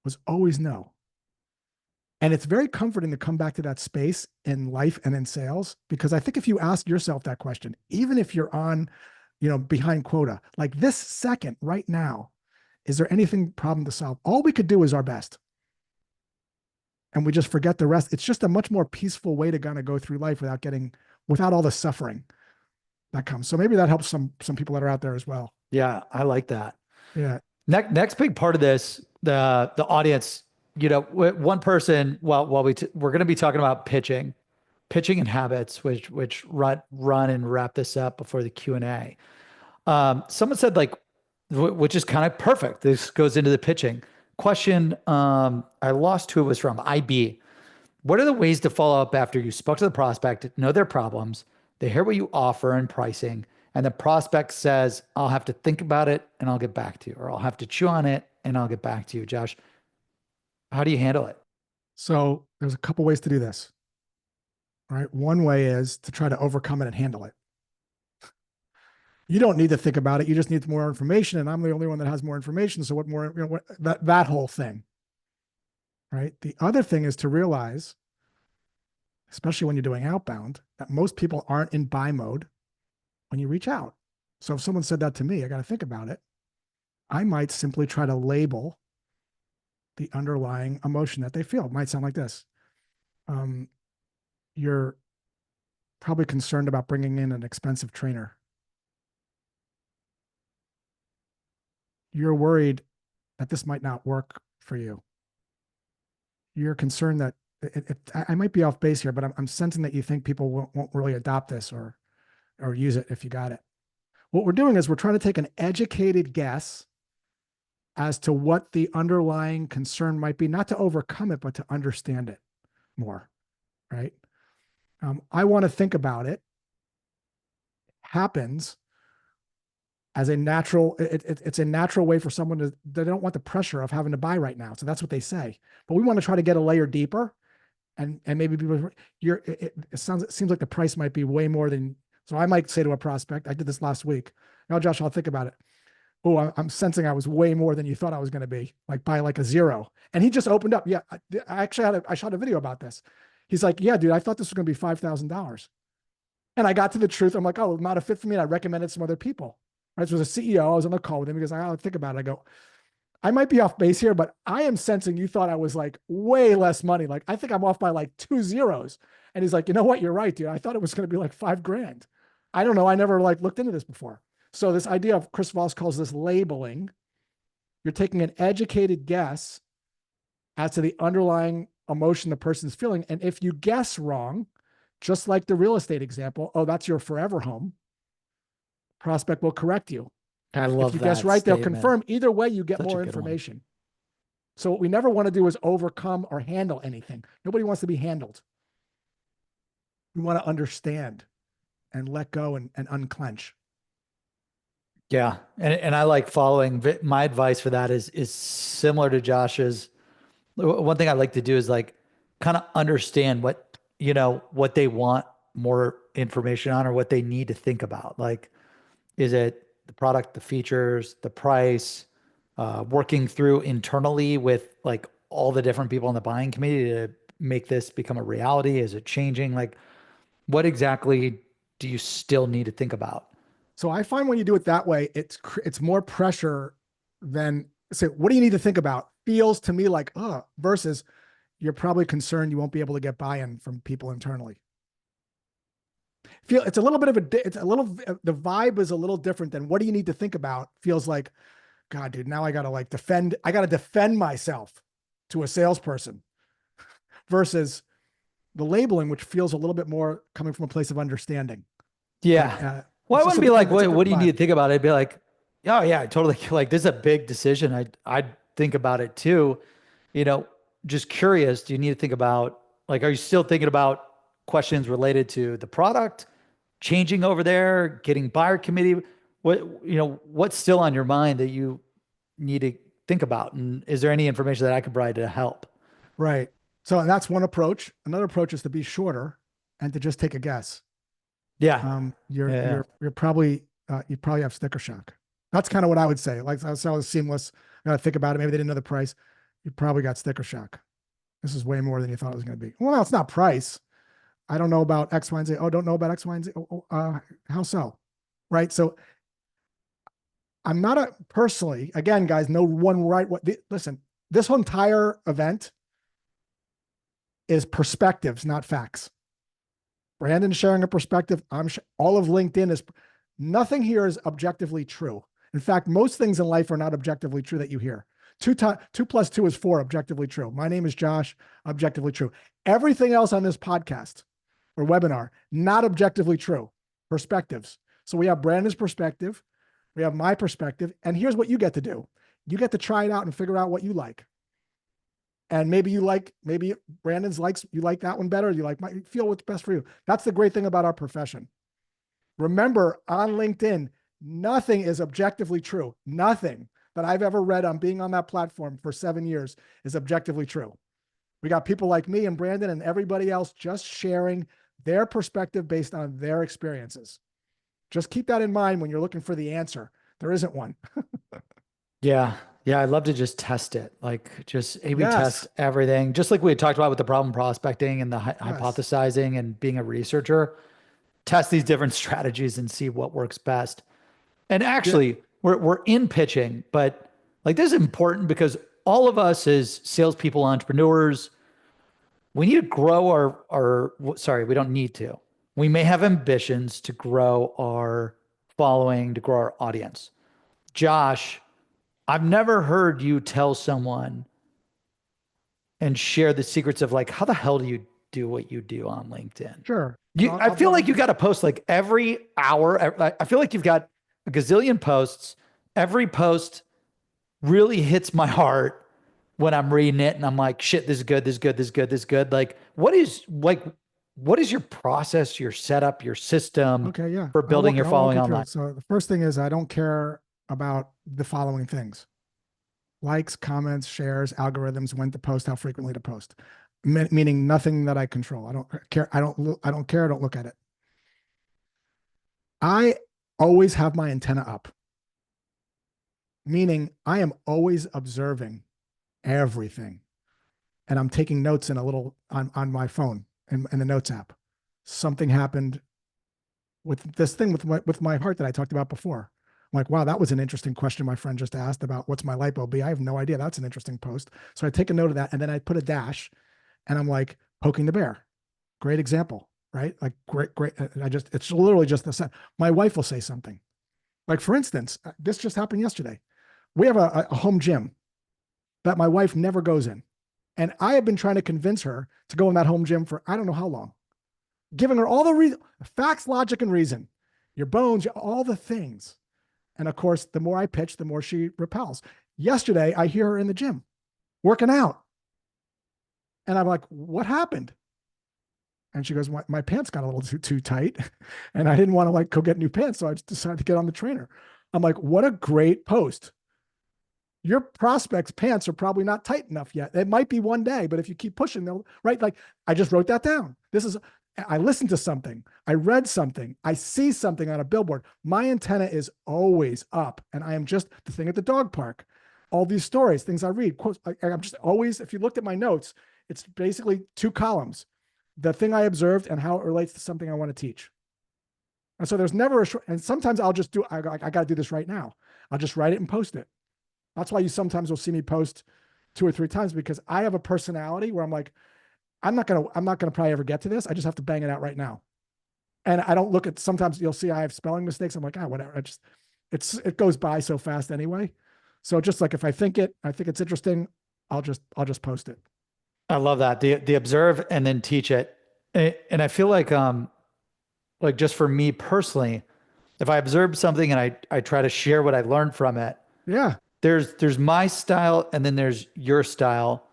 was always no. And it's very comforting to come back to that space in life and in sales, because I think if you ask yourself that question, even if you're on, behind quota, like this second right now, is there anything problem to solve? All we could do is our best. And we just forget the rest. It's just a much more peaceful way to kind of go through life without all the suffering that comes. So maybe that helps some people that are out there as well. Yeah, I like that. Yeah. Next big part of this, the audience, one person, while we're going to be talking about pitching and habits, which run and wrap this up before the Q&A. Someone said like, which is kind of perfect. This goes into the pitching question. I lost who it was from. IB. What are the ways to follow up after you spoke to the prospect, know their problems, they hear what you offer and pricing, and the prospect says, I'll have to think about it and I'll get back to you, or I'll have to chew on it and I'll get back to you. Josh, how do you handle it? So there's a couple ways to do this, right? One way is to try to overcome it and handle it. You don't need to think about it. You just need more information. And I'm the only one that has more information. So what more, that whole thing, right? The other thing is to realize, especially when you're doing outbound, that most people aren't in buy mode when you reach out. So if someone said that to me, I got to think about it. I might simply try to label the underlying emotion that they feel. It might sound like this. You're probably concerned about bringing in an expensive trainer. You're worried that this might not work for you. You're concerned that I might be off base here, but I'm sensing that you think people won't really adopt this or use it if you got it. What we're doing is we're trying to take an educated guess as to what the underlying concern might be, not to overcome it, but to understand it more, right? I want to think about it. Happens as a natural, it's a natural way for someone they don't want the pressure of having to buy right now. So that's what they say. But we want to try to get a layer deeper, and maybe people, it seems like the price might be way more than, so I might say to a prospect, I did this last week. No, Josh, I'll think about it. Oh, I'm sensing I was way more than you thought I was going to be, like by like a zero. And he just opened up. Yeah, I actually I shot a video about this. He's like, yeah, dude, I thought this was going to be $5,000. And I got to the truth. I'm like, oh, not a fit for me. And I recommended some other people. Right. So as a CEO, I was on a call with him because I gotta think about it. I go, I might be off base here, but I am sensing you thought I was like way less money. Like, I think I'm off by like 2 zeros. And he's like, you know what? You're right, dude. I thought it was going to be like $5,000. I don't know. I never like looked into this before. So this idea of Chris Voss calls this labeling. You're taking an educated guess as to the underlying emotion the person's feeling. And if you guess wrong, just like the real estate example, oh, that's your forever home, prospect will correct you. I love if you that guess right, statement. they'll confirm. Either way, you get Such a more good one. information. So what we never want to do is overcome or handle anything. Nobody wants to be handled. We want to understand and let go and unclench. Yeah. And I like following my advice for that is similar to Josh's. One thing I like to do is like kind of understand what they want more information on or what they need to think about. Like, is it the product, the features, the price, working through internally with like all the different people on the buying committee to make this become a reality? Is it changing? Like, what exactly do you still need to think about? So I find when you do it that way, it's more pressure than say, what do you need to think about? Feels to me like, versus you're probably concerned you won't be able to get buy-in from people internally. It's a little bit of the vibe is a little different than what do you need to think about? Feels like, God, dude, now I got to defend myself to a salesperson versus the labeling, which feels a little bit more coming from a place of understanding. Yeah. Like, Well, I it's just wouldn't be like, it's a what different do you need vibe. to think about it? I'd be like, oh yeah, I totally like this is a big decision. I'd think about it too. You know, just curious, do you need to think about like, are you still thinking about questions related to the product, changing over there, getting buyer committee? What, what's still on your mind that you need to think about? And is there any information that I could provide to help? Right. So and that's one approach. Another approach is to be shorter and to just take a guess. Yeah. Yeah. You're probably you probably have sticker shock. That's kind of what I would say. Like I saw it was seamless. I gotta think about it. Maybe they didn't know the price. You probably got sticker shock. This is way more than you thought it was going to be. Well, no, it's not price. I don't know about X, Y, and Z. Oh, don't know about X, Y, and Z. How so? Right. So I'm not a personally, again, guys, no one right. Listen, this whole entire event is perspectives, not facts. Brandon's sharing a perspective. All of LinkedIn is nothing here is objectively true. In fact, most things in life are not objectively true that you hear. Two plus two is four, objectively true. My name is Josh, objectively true. Everything else on this podcast or webinar, not objectively true. Perspectives. So we have Brandon's perspective, we have my perspective, and here's what you get to do. You get to try it out and figure out what you like. And maybe Brandon's likes, you like that one better. You like feel what's best for you. That's the great thing about our profession. Remember, on LinkedIn, nothing is objectively true. Nothing that I've ever read on being on that platform for 7 years is objectively true. We got people like me and Brandon and everybody else just sharing their perspective based on their experiences. Just keep that in mind when you're looking for the answer. There isn't one. Yeah. Yeah. I'd love to just test it. Like just A/B Yes. test everything. Just like we had talked about with the problem prospecting and the Yes. hypothesizing and being a researcher, test these different strategies and see what works best. And Yeah. actually, we're in pitching, but like this is important because all of us as salespeople, entrepreneurs, we need to grow sorry, we don't need to. We may have ambitions to grow our following, to grow our audience. Josh, I've never heard you tell someone and share the secrets of like, how the hell do you do what you do on LinkedIn? Sure. So I I'll feel jump like you in. got to post like every hour. I feel like you've got a gazillion posts. Every post really hits my heart when I'm reading it, and I'm like, shit, this is good, this is good, this is good, this is good. What is your process, your setup, your system Okay. Yeah. for building your I'll walk following you through online? it. So the first thing is I don't care about the following things: likes, comments, shares, algorithms, when to post, how frequently to post. Meaning nothing that I control. I don't care. I don't care. I don't look at it. I always have my antenna up, meaning I am always observing everything. And I'm taking notes in a little on my phone and the notes app. Something happened with this thing with my heart that I talked about before. I'm like, wow, that was an interesting question my friend just asked about what's my lipo be. I have no idea. That's an interesting post. So I take a note of that and then I put a dash and I'm like poking the bear. Great example, right? Like great. It's literally just the set. My wife will say something. Like for instance, this just happened yesterday. We have a home gym that my wife never goes in. And I have been trying to convince her to go in that home gym for I don't know how long, giving her all the facts, logic, and reason, your bones, all the things. And of course, the more I pitch, the more she repels. Yesterday, I hear her in the gym working out. And I'm like, what happened? And she goes, my pants got a little too tight. And I didn't want to like go get new pants. So I just decided to get on the trainer. I'm like, what a great post. Your prospects' pants are probably not tight enough yet. It might be one day, but if you keep pushing, they'll, right? Like I just wrote that down. I listened to something. I read something. I see something on a billboard. My antenna is always up. And I am just the thing at the dog park. All these stories, things I read, quotes. I'm just always, if you looked at my notes, it's basically two columns: the thing I observed and how it relates to something I want to teach. And so there's never a short, and sometimes I'll just I got to do this right now. I'll just write it and post it. That's why you sometimes will see me post 2 or 3 times because I have a personality where I'm like, I'm not gonna probably ever get to this. I just have to bang it out right now. And I don't look at, sometimes you'll see I have spelling mistakes. I'm like, whatever. It goes by so fast anyway. So just like if I think it's interesting, I'll just post it. I love that. The observe and then teach it. And I feel like just for me personally, if I observe something and I try to share what I learned from it, Yeah. there's my style and then there's your style.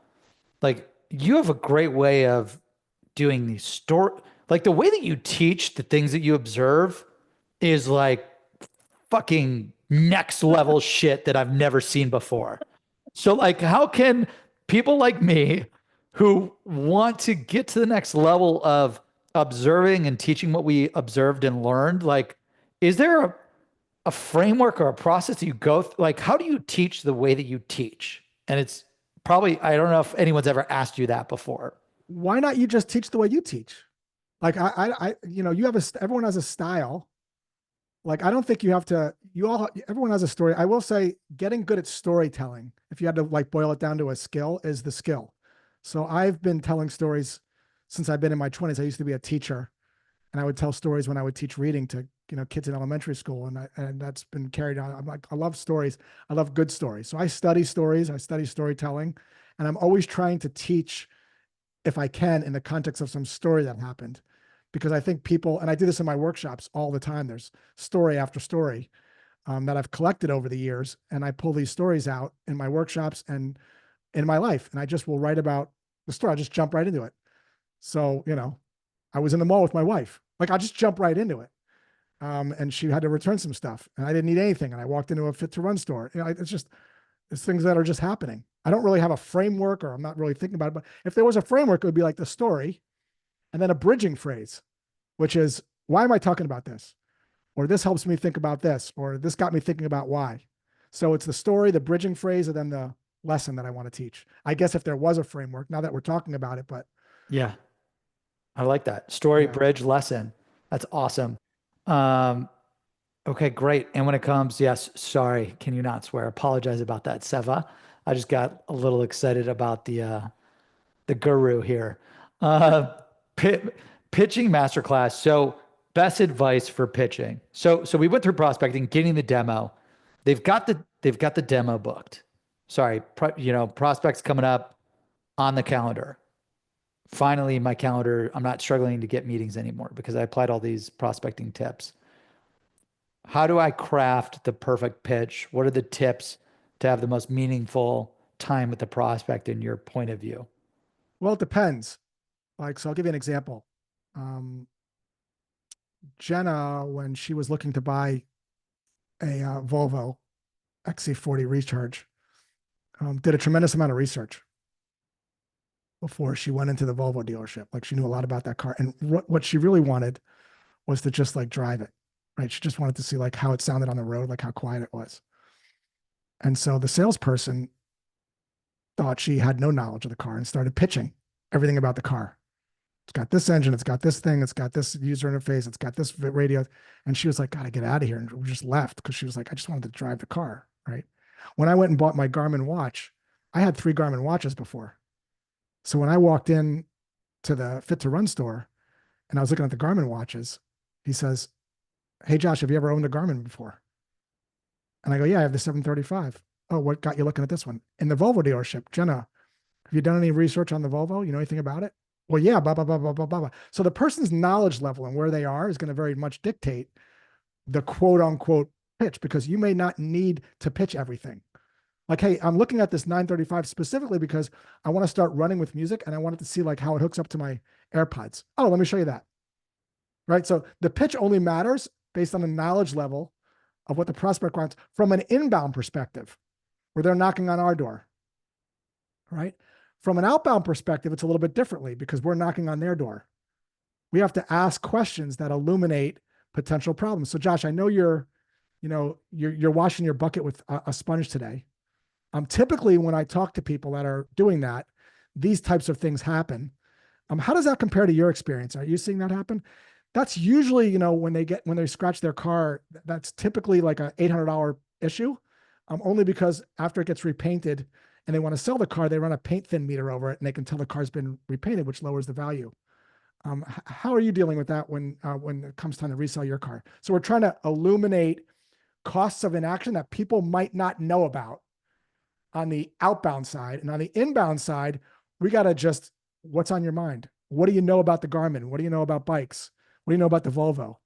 Like you have a great way of doing these story, like the way that you teach the things that you observe is like fucking next level shit that I've never seen before. So like how can people like me who want to get to the next level of observing and teaching what we observed and learned, like is there a framework or a process that you go through? Like how do you teach the way that you teach? And it's probably I don't know if anyone's ever asked you that before. Why not you just teach the way you teach? Like you have everyone has a style. Like I don't think you have to. Everyone has a story. I will say, getting good at storytelling, if you had to like boil it down to a skill, is the skill. So I've been telling stories since I've been in my 20s. I used to be a teacher, and I would tell stories when I would teach reading to kids in elementary school, and that's been carried on. I'm like, I love stories. I love good stories. So I study stories. I study storytelling, and I'm always trying to teach if I can in the context of some story that happened. Because I think people, and I do this in my workshops all the time, there's story after story that I've collected over the years. And I pull these stories out in my workshops and in my life. And I just will write about the story. I just jump right into it. So, I was in the mall with my wife. Like I'll just jump right into it. And she had to return some stuff and I didn't need anything. And I walked into a Fit to Run store. It's things that are just happening. I don't really have a framework or I'm not really thinking about it, but if there was a framework, it would be like the story and then a bridging phrase, which is, why am I talking about this? Or this helps me think about this, or this got me thinking about why. So it's the story, the bridging phrase, and then the lesson that I want to teach. I guess if there was a framework, now that we're talking about it, but Yeah, I like that. Story, yeah. bridge, lesson. That's awesome. Um, okay, great. And when it comes, yes, sorry, can you not swear? Apologize about that, Seva. I just got a little excited about the guru here. Uh, pi pitching masterclass. So best advice for pitching. So we went through prospecting, getting the demo. They've got the demo booked. Sorry, prospects coming up on the calendar. Finally, my calendar, I'm not struggling to get meetings anymore because I applied all these prospecting tips. How do I craft the perfect pitch? What are the tips to have the most meaningful time with the prospect in your point of view? Well, it depends. Like, so I'll give you an example. Um, Jenna, when she was looking to buy a Volvo XC40 Recharge, did a tremendous amount of research before she went into the Volvo dealership. Like she knew a lot about that car. And what she really wanted was to just like drive it, right? She just wanted to see like how it sounded on the road, like how quiet it was. And so the salesperson thought she had no knowledge of the car and started pitching everything about the car. It's got this engine, it's got this thing, it's got this user interface, it's got this radio. And she was like, gotta get out of here. And we just left because she was like, I just wanted to drive the car, right? When I went and bought my Garmin watch, I had 3 Garmin watches before. So when I walked in to the Fit to Run store and I was looking at the Garmin watches, he says, hey, Josh, have you ever owned a Garmin before? And I go, yeah, I have the 735. Oh, what got you looking at this one? In the Volvo dealership, Jenna, have you done any research on the Volvo? You know anything about it? Well, yeah, blah, blah, blah, blah, blah, blah. So the person's knowledge level and where they are is going to very much dictate the quote unquote pitch, because you may not need to pitch everything. Like, hey, I'm looking at this 935 specifically because I want to start running with music and I wanted to see like how it hooks up to my AirPods. Oh, let me show you that. Right. So the pitch only matters based on the knowledge level of what the prospect wants from an inbound perspective, where they're knocking on our door. Right. From an outbound perspective, it's a little bit differently because we're knocking on their door. We have to ask questions that illuminate potential problems. So Josh, I know you're washing your bucket with a sponge today. Typically when I talk to people that are doing that, these types of things happen. How does that compare to your experience? Are you seeing that happen? That's usually, when they scratch their car, that's typically like a $800 issue. Only because after it gets repainted and they want to sell the car, they run a paint thin meter over it and they can tell the car's been repainted, which lowers the value. How are you dealing with that when it comes time to resell your car? So we're trying to illuminate costs of inaction that people might not know about on the outbound side. And on the inbound side, we got to just, what's on your mind? What do you know about the Garmin? What do you know about bikes? What do you know about the Volvo?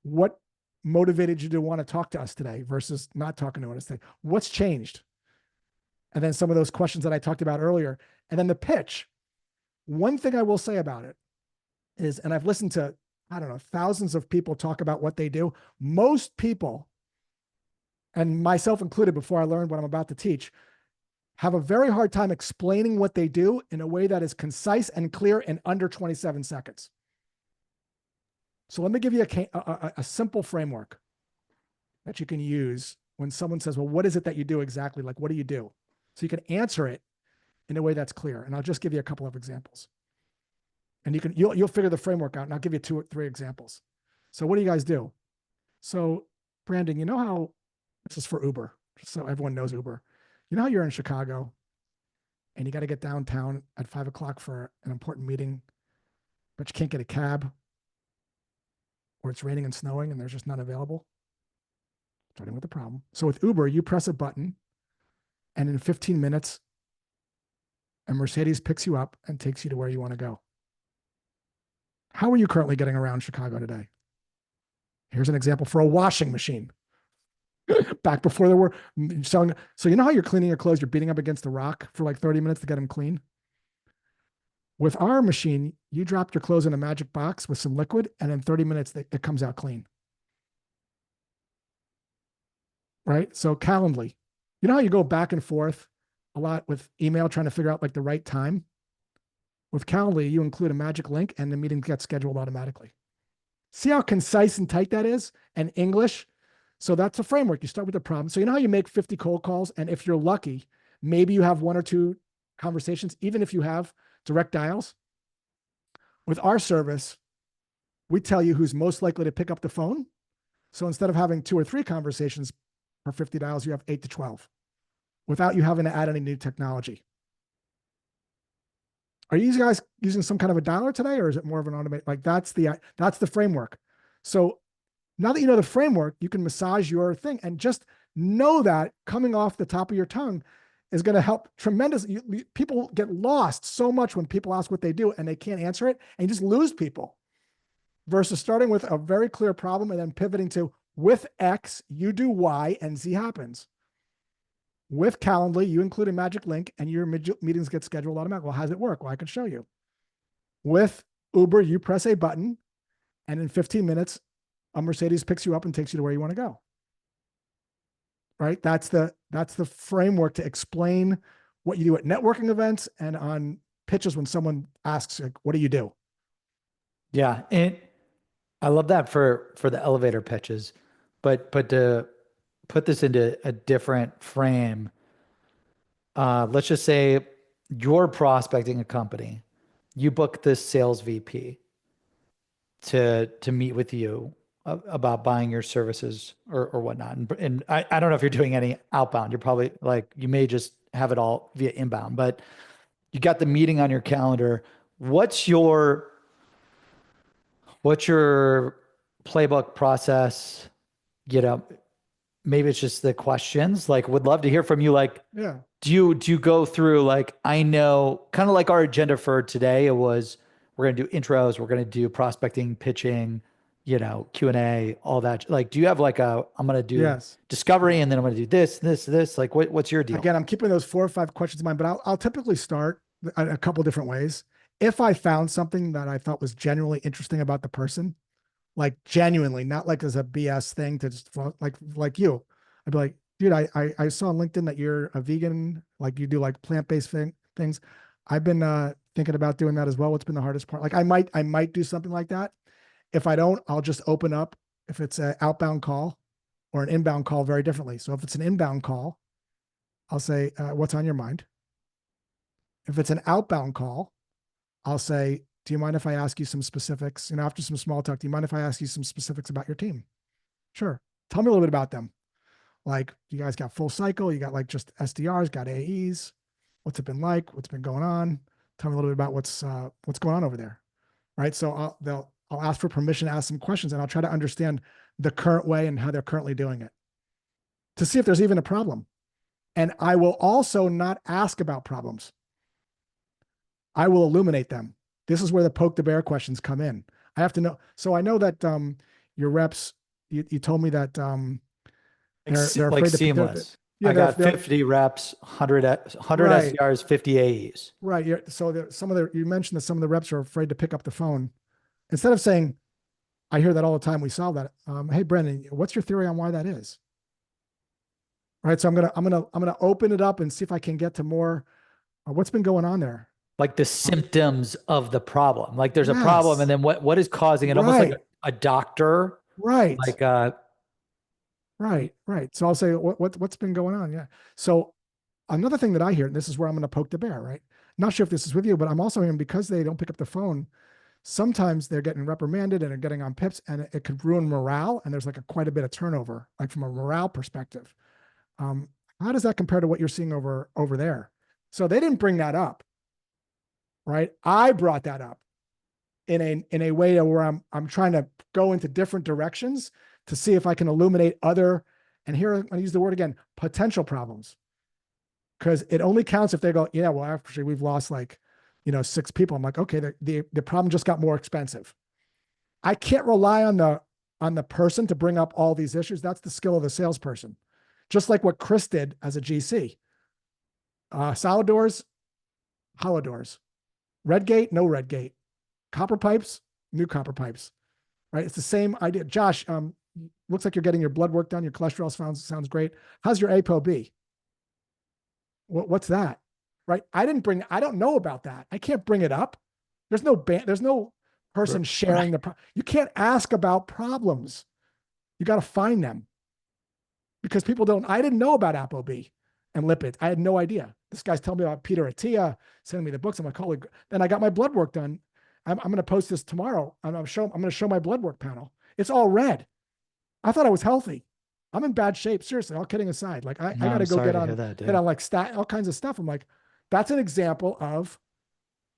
What motivated you to want to talk to us today versus not talking to us today? What's changed? And then some of those questions that I talked about earlier. And then the pitch. One thing I will say about it is, and I've listened to, I don't know, thousands of people talk about what they do. Most people, and myself included before I learned what I'm about to teach, have a very hard time explaining what they do in a way that is concise and clear in under 27 seconds. So let me give you a simple framework that you can use when someone says, well, what is it that you do exactly? Like, what do you do? So you can answer it in a way that's clear. And I'll just give you a couple of examples. And you'll figure the framework out, and I'll give you 2 or 3 examples. So what do you guys do? So Brandon, you know how, this is for Uber, so everyone knows Uber. You know how you're in Chicago and you got to get downtown at 5 o'clock for an important meeting, but you can't get a cab, or it's raining and snowing and there's just none available? Starting with the problem. So with Uber, you press a button and in 15 minutes, a Mercedes picks you up and takes you to where you want to go. How are you currently getting around Chicago today? Here's an example for a washing machine. Back before there were selling. So you know how you're cleaning your clothes, you're beating up against the rock for like 30 minutes to get them clean? With our machine, you drop your clothes in a magic box with some liquid, and in 30 minutes, it comes out clean. Right? So Calendly, you know how you go back and forth a lot with email trying to figure out like the right time? With Calendly, you include a magic link and the meeting gets scheduled automatically. See how concise and tight that is? And English. So that's a framework. You start with the problem. So you know how you make 50 cold calls, and if you're lucky, maybe you have 1 or 2 conversations, even if you have direct dials. With our service, we tell you who's most likely to pick up the phone. So instead of having 2 or 3 conversations per 50 dials, you have 8 to 12 without you having to add any new technology. Are you guys using some kind of a dialer today, or is it more of an automate? Like that's the framework. So now that you know the framework, you can massage your thing, and just know that coming off the top of your tongue is going to help tremendously. People get lost so much when people ask what they do and they can't answer it, and you just lose people, versus starting with a very clear problem and then pivoting to, with X, you do Y and Z happens. With Calendly, you include a magic link and your meetings get scheduled automatically. Well, how does it work? Well, I can show you. With Uber, you press a button and in 15 minutes, a Mercedes picks you up and takes you to where you want to go. Right? That's the framework to explain what you do at networking events and on pitches when someone asks, like, what do you do? Yeah. And I love that for the elevator pitches, but to put this into a different frame, let's just say you're prospecting a company, you book this sales VP to meet with you about buying your services or whatnot. And I don't know if you're doing any outbound. You're probably like, you may just have it all via inbound, but you got the meeting on your calendar. What's your playbook process? You know, maybe it's just the questions. Like, would love to hear from you. Like, Yeah. do you go through, like, I know kind of like our agenda for today, it was, we're going to do intros, we're going to do prospecting, pitching, you know, Q&A, all that. Like, do you have like I'm going to do Yes. discovery and then I'm going to do this, like what's your deal? Again, I'm keeping those 4 or 5 questions in mind, but I'll typically start a couple different ways. If I found something that I thought was genuinely interesting about the person, like genuinely, not like as a BS thing to just like you, I'd be like, dude, I saw on LinkedIn that you're a vegan, like you do like plant-based things. I've been thinking about doing that as well. What's been the hardest part? Like I might do something like that. If I don't, I'll just open up, if it's an outbound call or an inbound call, very differently. So if it's an inbound call, I'll say, what's on your mind? If it's an outbound call, I'll say, do you mind if I ask you some specifics? You know, after some small talk, do you mind if I ask you some specifics about your team? Sure. Tell me a little bit about them. Like, you guys got full cycle? You got like just SDRs, got AEs? What's it been like? What's been going on? Tell me a little bit about what's going on over there. Right. So I'll ask for permission to ask some questions, and I'll try to understand the current way and how they're currently doing it to see if there's even a problem. And I will also not ask about problems. I will illuminate them. This is where the poke the bear questions come in. I have to know. So I know that your reps, you told me that they're Like afraid to, seamless. yeah, I got they're 50 reps, 100 right, SDRs, 50 AEs. right. So some of the, you mentioned that some of the reps are afraid to pick up the phone. Instead of saying, I hear that all the time, we solve that. Hey, Brendan, what's your theory on why that is? Right. So I'm gonna open it up and see if I can get to more. What's been going on there? Like the Um, symptoms of the problem. Like there's a problem, and yes. then what is causing it? Almost like Right. a doctor, Right. like Right. Right. So I'll say what's been going on. Yeah. So another thing that I hear, and this is where I'm going to poke the bear, right? Not sure if this is with you, but I'm also hearing because they don't pick up the phone, sometimes they're getting reprimanded and they're getting on pips, and it could ruin morale. And there's like quite a bit of turnover, like from a morale perspective. Um, how does that compare to what you're seeing over there? So they didn't bring that up, right? I brought that up in a way where I'm trying to go into different directions to see if I can illuminate other, and here I'm going to use the word again, potential problems. Because it only counts if they go, yeah, well, actually we've lost like, 6 people. I'm like, okay, the problem just got more expensive. I can't rely on the person to bring up all these issues. That's the skill of the salesperson. Just like what Chris did as a GC. Solid doors, hollow doors. Red gate, no red gate. Copper pipes, new copper pipes. Right? It's the same idea. Josh, looks like you're getting your blood work done. Your cholesterol sounds great. How's your ApoB? What's that? Right? I don't know about that. I can't bring it up. There's no person sharing you can't ask about problems. You got to find them because I didn't know about ApoB and lipids. I had no idea. This guy's telling me about Peter Attia, sending me the books. I'm like, holy, then I got my blood work done. I'm going to post this tomorrow. I'm going to show my blood work panel. It's all red. I thought I was healthy. I'm in bad shape. Seriously, all kidding aside. Like I no, got I'm to go sorry to hear that, get dude. on like all kinds of stuff. I'm like, that's an example of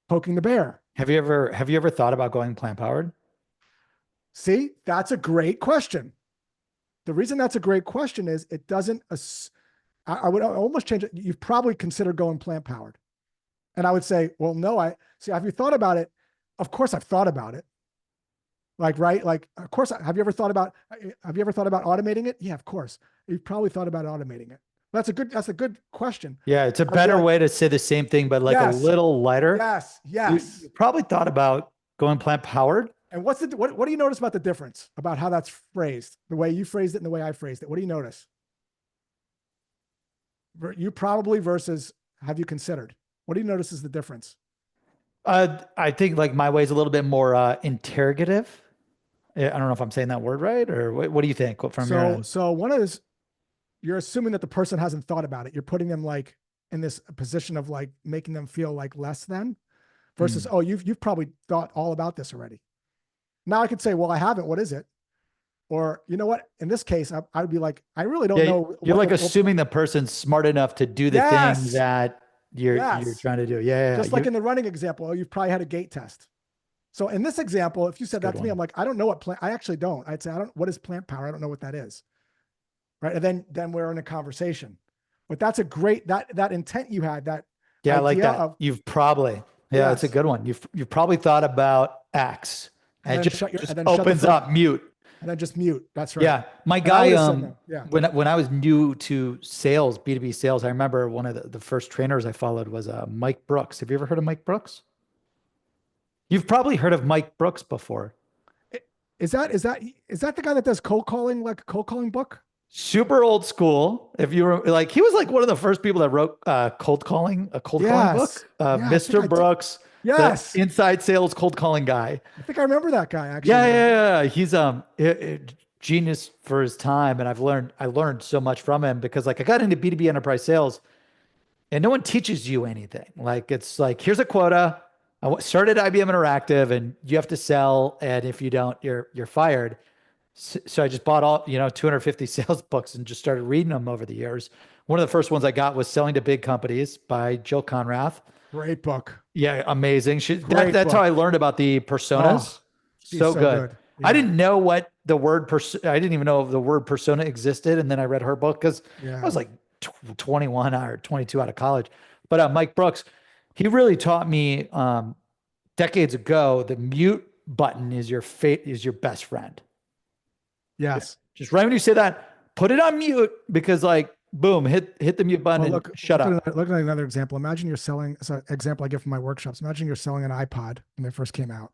poking the bear. Have you ever thought about going plant powered? See, that's a great question. The reason that's a great question is it doesn't, I would almost change it. You've probably considered going plant powered. And I would say, well, no, have you thought about it? Of course I've thought about it. Like, right. Like, of course, have you ever thought about automating it? Yeah, of course. You've probably thought about automating it. That's a good question. Yeah, it's a I'd be better like, way to say the same thing, but like a yes, little lighter. yes, You, yes. you probably thought about going plant powered. And what do you notice about the difference about how that's phrased, the way you phrased it and the way I phrased it? What do you notice? You probably versus have you considered? What do you notice is the difference? I think like my way is a little bit more interrogative. I don't know if I'm saying that word right, or what do you think from your So, end? so one is you're assuming that the person hasn't thought about it. You're putting them like in this position of like making them feel like less than versus, Hmm. oh, you've probably thought all about this already. Now I could say, well, I haven't. What is it? Or you know what? In this case, I would be like, I really don't Yeah, know you're like what. assuming the person's smart enough to do the thing Yes, that you're yes. trying to do. Yeah, yeah, Just yeah. like in the running example, oh, you've probably had a gate test. So in this example, if you That's a said good that to me, I'm one. like, I don't know what plant. I actually don't. I'd say I don't. What is plant power? I don't know what that is. Right. And then we're in a conversation. But that's a great that intent you had, that Yeah, I like idea that. of Yeah, it's a yes. good one. You've probably thought about X, And and it then just shut the opens phone up mute. and then just mute. That's right. Yeah, my And I would guy, have said no. Yeah. when I was new to sales, B2B sales, I remember one of the first trainers I followed was Mike Brooks. Have you ever heard of Mike Brooks? You've probably heard of Mike Brooks before. Is that the guy that does cold calling, like a cold calling book? Super old school. If you were like, he was like one of the first people that wrote a cold calling book. Yes. Yeah, I think Mr. I did. Brooks, the Yes. inside sales cold calling guy. I think I remember that guy Yeah, actually. yeah, yeah. He's genius for his time, and I learned so much from him because like I got into B2B enterprise sales, and no one teaches you anything. Like it's like here's a quota. Started IBM Interactive, and you have to sell, and if you don't, you're fired. So I just bought all 250 sales books and just started reading them over the years. One of the first ones I got was Selling to Big Companies by Jill Conrath. Great book. Yeah, amazing. Great That's how I book. learned about the Oh, personas. she's So so good. good. I Yeah. didn't know what the word I didn't even know if the word persona existed, and then I read her book because I Yeah. was like 21 or 22 out of college. But Mike Brooks, he really taught me. decades ago, the mute button is your best friend. Yes. Just right when you say that, put it on mute because like boom, hit the mute button Well, and shut up. look at another example. Imagine you're selling, it's an example I give from my workshops. Imagine you're selling an iPod when they first came out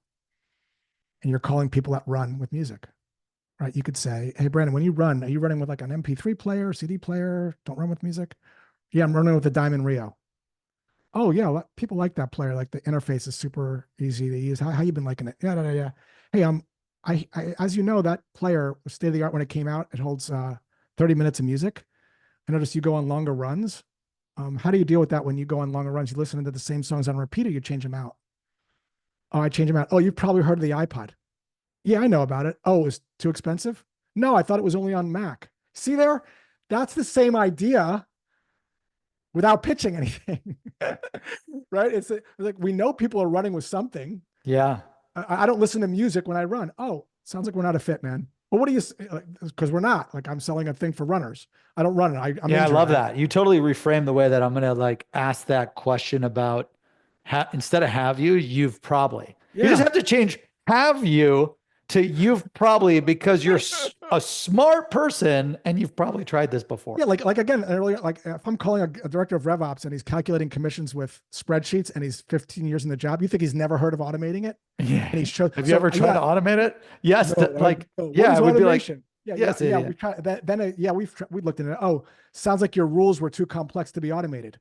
and you're calling people that run with music, right? You could say, hey, Brandon, when you run, are you running with like an MP3 player, CD player? Don't run with music. Yeah, I'm running with the Diamond Rio. Oh yeah, people like that player. Like the interface is super easy to use. How you been liking it? Yeah, yeah, yeah. Hey, as you know, that player was state of the art when it came out. It holds 30 minutes of music. I noticed you go on longer runs. How do you deal with that when you go on longer runs? You listen to the same songs on repeat, or you change them out? Oh, I change them out. Oh, you've probably heard of the iPod. Yeah, I know about it. Oh, it's too expensive? No, I thought it was only on Mac. See there? That's the same idea without pitching anything. Right? It's like we know people are running with something. Yeah. I don't listen to music when I run. Oh, sounds like we're not a fit, man. Well, what do you, because we're not. Like I'm selling a thing for runners. I don't run it. I'm Yeah, I injured. love that. You totally reframe the way that I'm gonna like ask that question about instead of have you, you've probably. You just Yeah. have to change have you to you've probably because you're a smart person and you've probably tried this before. Yeah, like again, earlier, like if I'm calling a director of RevOps and he's calculating commissions with spreadsheets and he's 15 years in the job, you think he's never heard of automating it? Yeah. And he's shows. Have you So ever tried yeah, to automate it? Yes. no, Like, no. What yeah, is it would be like, automation? Yeah, yeah, yes, yeah. idiot. We tried that. Then yeah, we looked into it. Oh, sounds like your rules were too complex to be automated.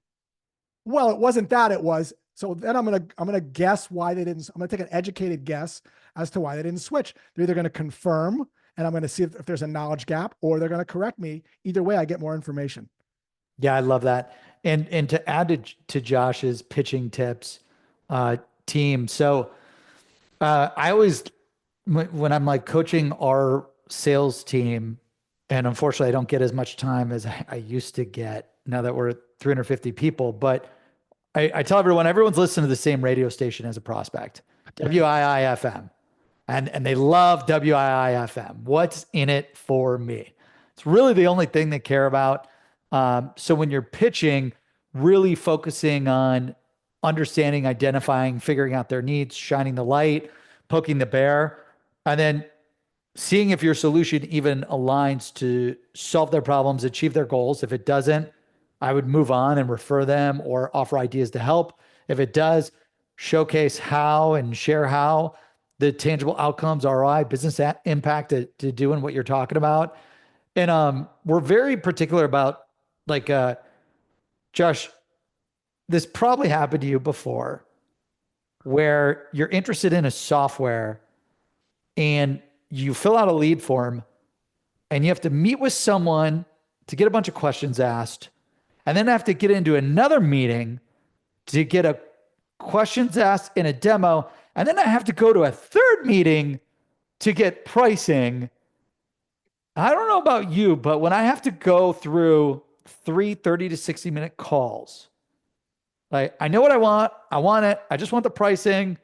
Well, it wasn't that. It was. So then I'm gonna guess why they didn't. I'm gonna take an educated guess as to why they didn't switch. They're either gonna confirm, and I'm gonna see if there's a knowledge gap, or they're gonna correct me. Either way, I get more information. Yeah, I love that. And to add to Josh's pitching tips, uh, team. So I always when I'm like coaching our sales team, and unfortunately I don't get as much time as I used to get now that we're at 350 people, but I tell everyone's listening to the same radio station as a prospect, WIIFM, and they love WIIFM. What's in it for me? It's really the only thing they care about. So when you're pitching, really focusing on understanding, identifying, figuring out their needs, shining the light, poking the bear, and then seeing if your solution even aligns to solve their problems, achieve their goals. If it doesn't, I would move on and refer them or offer ideas to help. If it does, showcase how and share how the tangible outcomes, ROI, business impact to doing what you're talking about. And we're very particular about like Josh, this probably happened to you before where you're interested in a software and you fill out a lead form and you have to meet with someone to get a bunch of questions asked and then have to get into another meeting to get a questions asked in a demo and then I have to go to a third meeting to get pricing. I don't know about you, but when I have to go through 30 to 60-minute calls, like I know what I want it, I just want the pricing.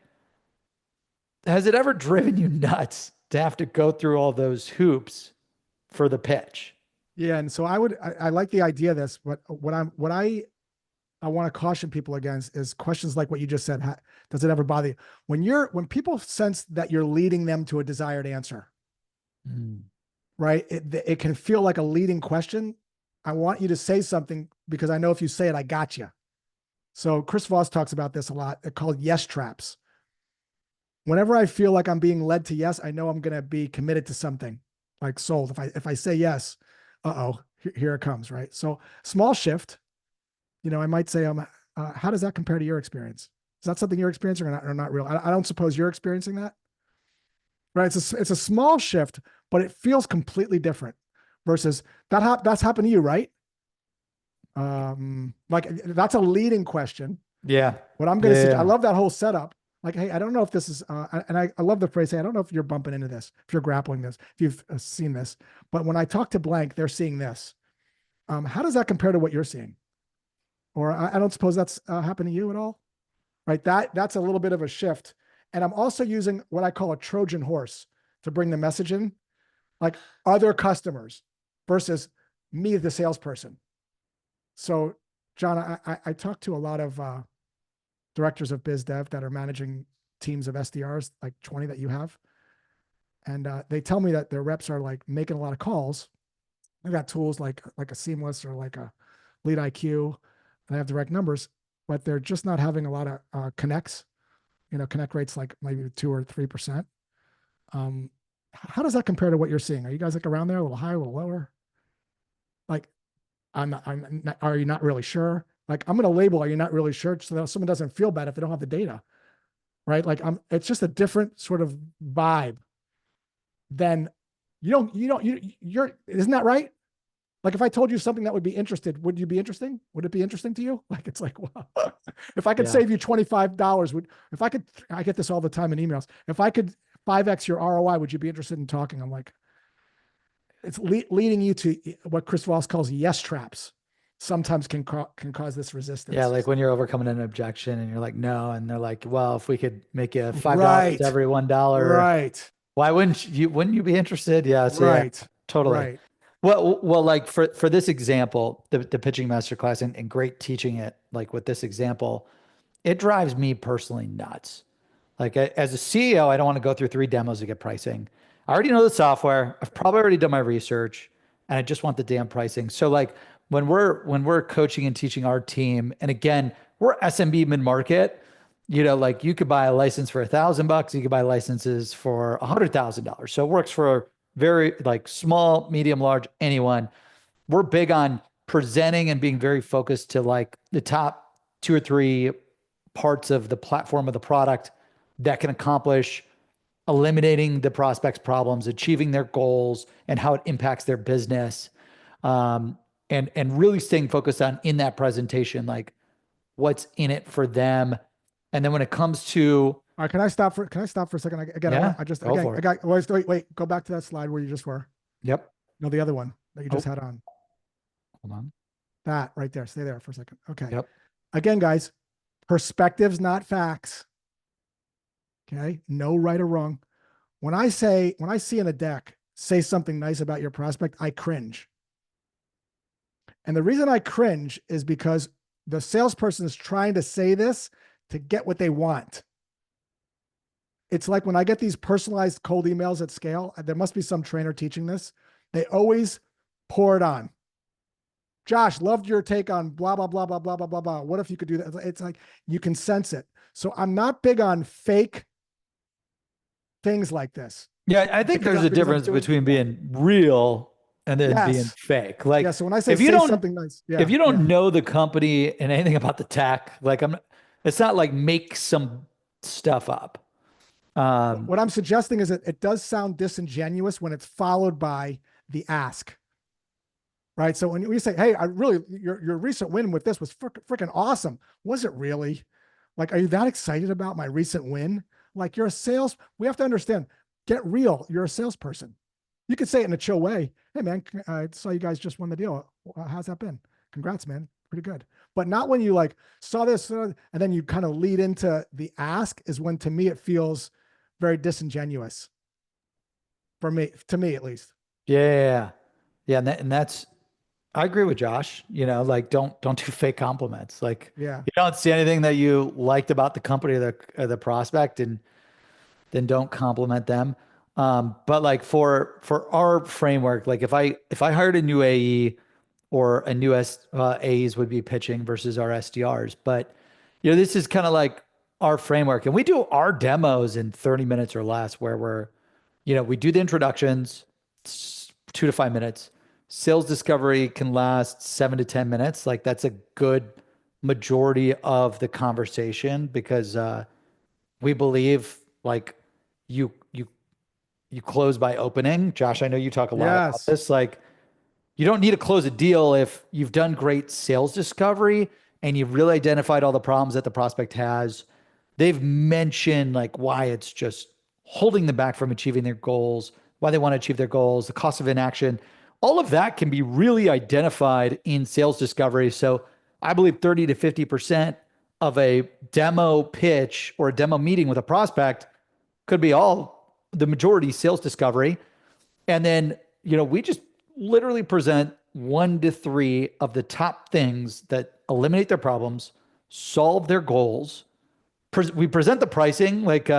Has it ever driven you nuts to have to go through all those hoops for the pitch? Yeah, and so I like the idea of this, but what I want to caution people against is questions like what you just said. Does it ever bother you when people sense that you're leading them to a desired answer, Mm. right? It can feel like a leading question. I want you to say something because I know if you say it, I got you. So Chris Voss talks about this a lot. They're called yes traps. Whenever I feel like I'm being led to yes, I know I'm going to be committed to something like sold. If I say yes, here it comes, right? So small shift. I might say, how does that compare to your experience? Is that something you're experiencing or not real? I don't suppose you're experiencing that, right? It's a small shift, but it feels completely different versus that's happened to you, right? Like that's a leading question. Yeah. What I'm going to Yeah. suggest, I Yeah. love that whole setup. Like, hey, I don't know if this is, and I love the phrase, hey, I don't know if you're bumping into this, if you're grappling this, if you've seen this, but when I talk to blank, they're seeing this. How does that compare to what you're seeing? Or I don't suppose that's happened to you at all, right? That's a little bit of a shift. And I'm also using what I call a Trojan horse to bring the message in, like other customers versus me, the salesperson. So, John, I talk to a lot of directors of biz dev that are managing teams of SDRs, like 20 that you have. And they tell me that their reps are like making a lot of calls. They've got tools like a Seamless or like a Lead IQ. They have direct numbers, but they're just not having a lot of connects. Connect rates like maybe 2 or 3%. How does that compare to what you're seeing? Are you guys like around there, a little higher, a little lower? Like, I'm not, are you not really sure? Like, I'm going to label, are you not really sure? So that someone doesn't feel bad if they don't have the data, right? Like, it's just a different sort of vibe than isn't that right? Like, if I told you something that would be interested, would you be interesting? Would it be interesting to you? Like, it's like, wow. If I could save you $25, I get this all the time in emails. If I could 5X your ROI, would you be interested in talking? I'm like, it's leading you to what Chris Voss calls yes traps. Sometimes can cause this resistance. Yeah, like when you're overcoming an objection and you're like, no, and they're like, well, if we could make you $5 Right. every $1, Right. why wouldn't you be interested? Yeah, so yeah, Right. totally. Right. Well, like for this example, the pitching masterclass and great teaching it, like with this example, it drives me personally nuts. Like as a CEO, I don't want to go through 3 demos to get pricing. I already know the software. I've probably already done my research, and I just want the damn pricing. So like when we're coaching and teaching our team, and again, we're SMB mid market. Like you could buy a license for $1,000. You could buy licenses for $100,000. So it works for very like small, medium, large, anyone. We're big on presenting and being very focused to like the top 2 or 3 parts of the platform of the product that can accomplish eliminating the prospect's problems, achieving their goals, and how it impacts their business. And really staying focused on in that presentation, like what's in it for them. And then when it comes to, All right. Can I stop for a second? yeah, I just, go again, for I it. got, wait, go back to that slide where you just were. Yep. No, the other one that you just Oh, had on. hold on. That right there. Stay there for a second. Okay. Yep. Again, guys, perspectives, not facts. Okay. No right or wrong. When I see in a deck, say something nice about your prospect, I cringe. And the reason I cringe is because the salesperson is trying to say this to get what they want. It's like when I get these personalized cold emails at scale, there must be some trainer teaching this. They always pour it on. Josh, loved your take on blah, blah, blah, blah, blah, blah, blah, blah. What if you could do that? It's like you can sense it. So I'm not big on fake things like this. Yeah, I think there's a difference between being real and then being Yes. fake. Like Yeah. So when I say if you don't something nice, if yeah, you yeah. don't know the company and anything about the tech, like it's not like make some stuff up. What I'm suggesting is that it does sound disingenuous when it's followed by the ask. Right. So when you say, hey, your recent win with this was freaking awesome. Was it really? Like, are you that excited about my recent win? Like we have to understand, get real. You're a salesperson. You could say it in a chill way. Hey man, I saw you guys just won the deal. How's that been? Congrats, man. Pretty good. But not when you like saw this and then you kind of lead into the ask is when to me, it feels very disingenuous to me at least. Yeah. Yeah. And that's, I agree with Josh, like don't do fake compliments. Like Yeah. you don't see anything that you liked about the company or the prospect, and then don't compliment them. But like for our framework, like if I hired a new AE or a new AEs would be pitching versus our SDRs. But this is kind of like our framework, and we do our demos in 30 minutes or less, where we do the introductions, 2 to 5 minutes. Sales discovery can last 7 to 10 minutes. Like that's a good majority of the conversation because we believe like you you close by opening. Josh, I know you talk a lot about Yes. this. Like you don't need to close a deal if you've done great sales discovery and you've really identified all the problems that the prospect has. They've mentioned like why it's just holding them back from achieving their goals, why they want to achieve their goals, the cost of inaction. All of that can be really identified in sales discovery. So I believe 30 to 50% of a demo pitch or a demo meeting with a prospect could be all the majority sales discovery. And then, we just literally present 1 to 3 of the top things that eliminate their problems, solve their goals, we present the pricing like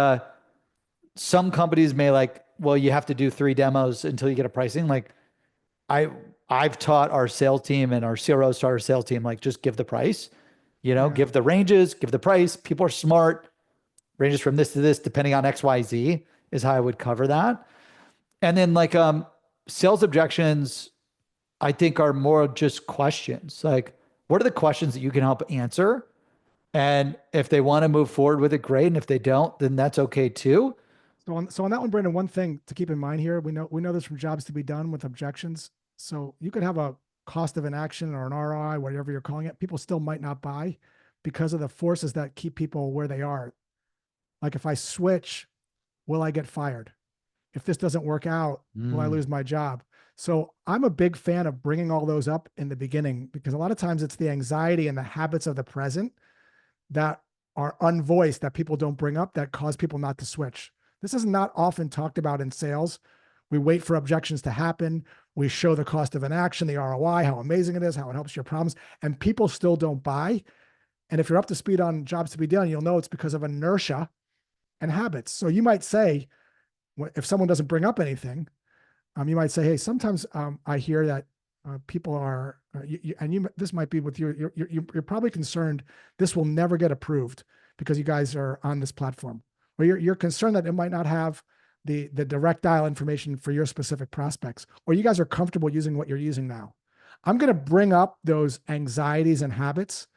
some companies may like, well, you have to do 3 demos until you get a pricing. Like I I've taught our sales team and our CROs taught our sales team like just give the price, Yeah. give the ranges, give the price. People are smart. Ranges from this to this, depending on XYZ is how I would cover that. And then like sales objections, I think are more just questions. Like, what are the questions that you can help answer? And if they want to move forward with it, great. And if they don't, then that's okay too. So on that one, Brandon, one thing to keep in mind here, we know this from jobs to be done with objections. So you could have a cost of an action or an ROI, whatever you're calling it. People still might not buy because of the forces that keep people where they are. Like if I switch, will I get fired? If this doesn't work out, will I Mm, lose my job? So I'm a big fan of bringing all those up in the beginning because a lot of times it's the anxiety and the habits of the present that are unvoiced that people don't bring up that cause people not to switch. This is not often talked about in sales. We wait for objections to happen. We show the cost of an action, the ROI, how amazing it is, how it helps your problems, and people still don't buy. And if you're up to speed on jobs to be done, you'll know it's because of inertia and habits. So you might say, if someone doesn't bring up anything, you might say, "Hey, sometimes I hear that people are, this might be with you. You're probably concerned this will never get approved because you guys are on this platform, or you're concerned that it might not have the direct dial information for your specific prospects, or you guys are comfortable using what you're using now." I'm going to bring up those anxieties and habits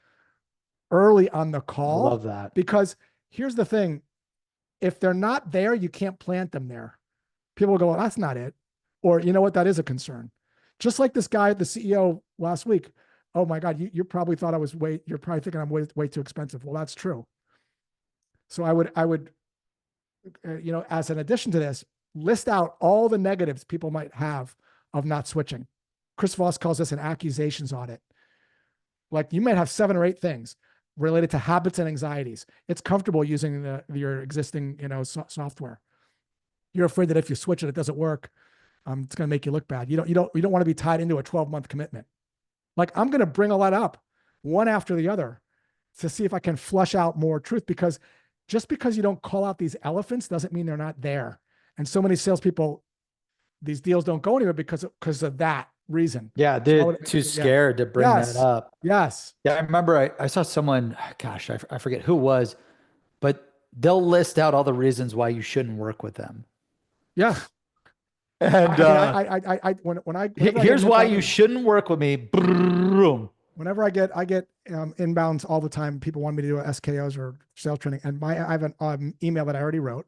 early on the I call love that. because here's the thing: if they're not there, you can't plant them there. People will go, well, "That's not it," or you know what, that is a concern. Just like this guy, the CEO last week. "Oh my God, you probably thought I was you're probably thinking I'm way too expensive." Well, that's true. So I would, as an addition to this, list out all the negatives people might have of not switching. Chris Voss calls this an accusations audit. Like you might have 7 or 8 things related to habits and anxieties. It's comfortable using your existing, software. You're afraid that if you switch it, it doesn't work. It's going to make you look bad. You don't want to be tied into a 12-month commitment. Like I'm going to bring all that up one after the other to see if I can flush out more truth because just because you don't call out these elephants doesn't mean they're not there. And so many salespeople, these deals don't go anywhere because of that reason. Yeah, So I they're would, too yeah, scared to bring that yes, up. yes, Yeah, I remember I saw someone, gosh, I forget who it was, but they'll list out all the reasons why you shouldn't work with them. yeah. And I mean, whenever I get here's an why you inbound, shouldn't work with me. Boom. whenever I get inbounds all the time, people want me to do SKOs or sales training, and I have an email that I already wrote.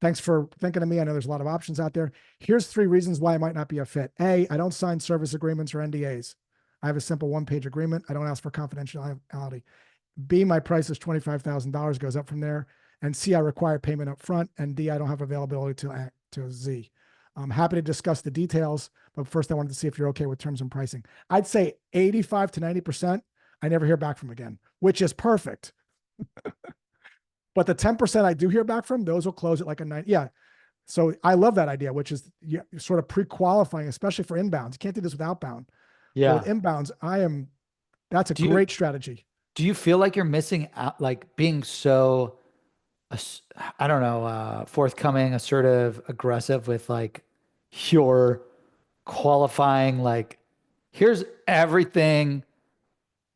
Thanks for thinking of me. I know there's a lot of options out there. Here's 3 reasons why I might not be a fit. A, I don't sign service agreements or NDAs. I have a simple 1-page agreement. I don't ask for confidentiality. B, my price is $25,000, goes up from there. And C, I require payment up front. And D, I don't have availability to Z. I'm happy to discuss the details, but first I wanted to see if you're okay with terms and pricing. I'd say 85 to 90%, I never hear back from again, which is perfect. But the 10% I do hear back from, those will close at like a 9. Yeah. So I love that idea, which is sort of pre-qualifying, especially for inbounds. You can't do this with outbound, but with Yeah. inbounds, that's a Do you great strategy. do you feel like you're missing out, like being so, I don't know, forthcoming, assertive, aggressive with like your qualifying, like, here's everything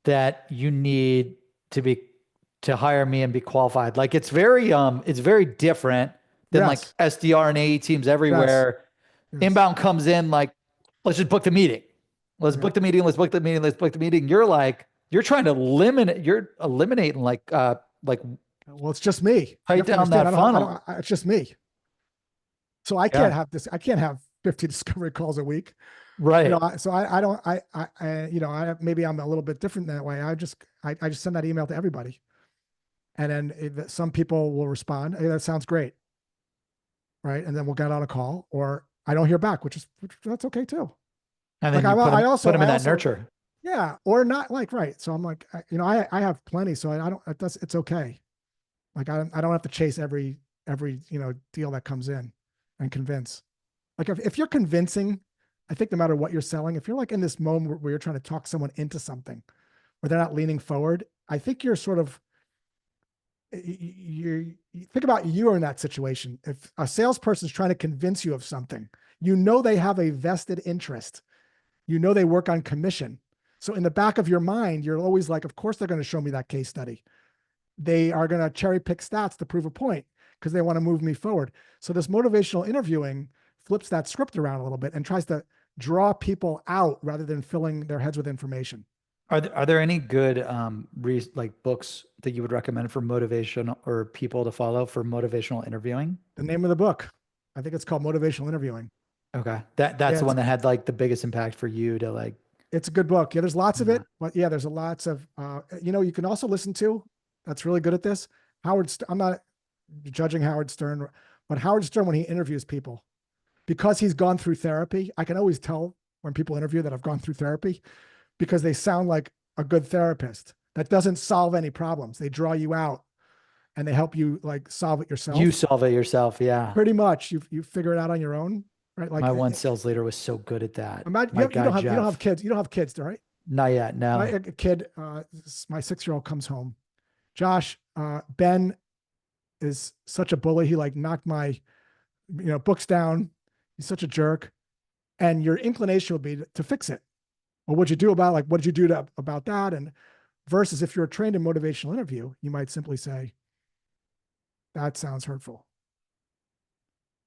that you need to be to hire me and be qualified. Like it's very different than like Yes. SDR and AE teams Yes. everywhere. Yes. Inbound comes in like, let's just book the meeting. Let's Yeah. book the meeting. Let's book the meeting. Let's book the meeting. You're like, you're trying to eliminate, you're eliminating like Well, it's just me. You tight have to down understand. that funnel. It's just me. So I can't Yeah. have this. I can't have 50 discovery calls a week. Right. So I don't, maybe I'm a little bit different that way. I just send that email to everybody. And then some people will respond. Hey, that sounds great. Right. And then we'll get on a call or I don't hear back, which that's okay too. And Like then you put them in I that also, nurture. yeah, or not like, right. So I'm like, I have plenty. So I don't, it's okay. Like I don't have to chase every, deal that comes in and convince. Like if you're convincing, I think no matter what you're selling, if you're like in this moment where you're trying to talk someone into something where they're not leaning forward, I think you're sort of you think about you are in that situation. If a salesperson is trying to convince you of something, you know they have a vested interest. You know they work on commission. So in the back of your mind, you're always like, of course they're going to show me that case study. They are going to cherry pick stats to prove a point because they want to move me forward. So this motivational interviewing flips that script around a little bit and tries to draw people out rather than filling their heads with information. Are there any good like books that you would recommend for motivation or people to follow for motivational interviewing? The name of the book, I think it's called Motivational Interviewing. Okay. That's Yeah, the one that had like the biggest impact for you to like, it's a good book. Yeah, there's lots of yeah. it, but yeah, there's a lots of, you can also listen to, that's really good at this. I'm not judging Howard Stern, but Howard Stern, when he interviews people, because he's gone through therapy, I can always tell when people interview that I've gone through therapy because they sound like a good therapist that doesn't solve any problems. They draw you out and they help you like solve it yourself. You solve it yourself. Yeah. Pretty much you figure it out on your own, right? Like My one sales leader was so good at that. imagine My guy, you don't have Jeff. kids. You don't have kids, right? Not yet. My No. kid, my 6-year-old comes home. Josh, Ben is such a bully. He like knocked my, books down. He's such a jerk. And your inclination would be to fix it. Well, what'd you do about what did you do about that? And versus if you're trained in motivational interview, you might simply say, that sounds hurtful.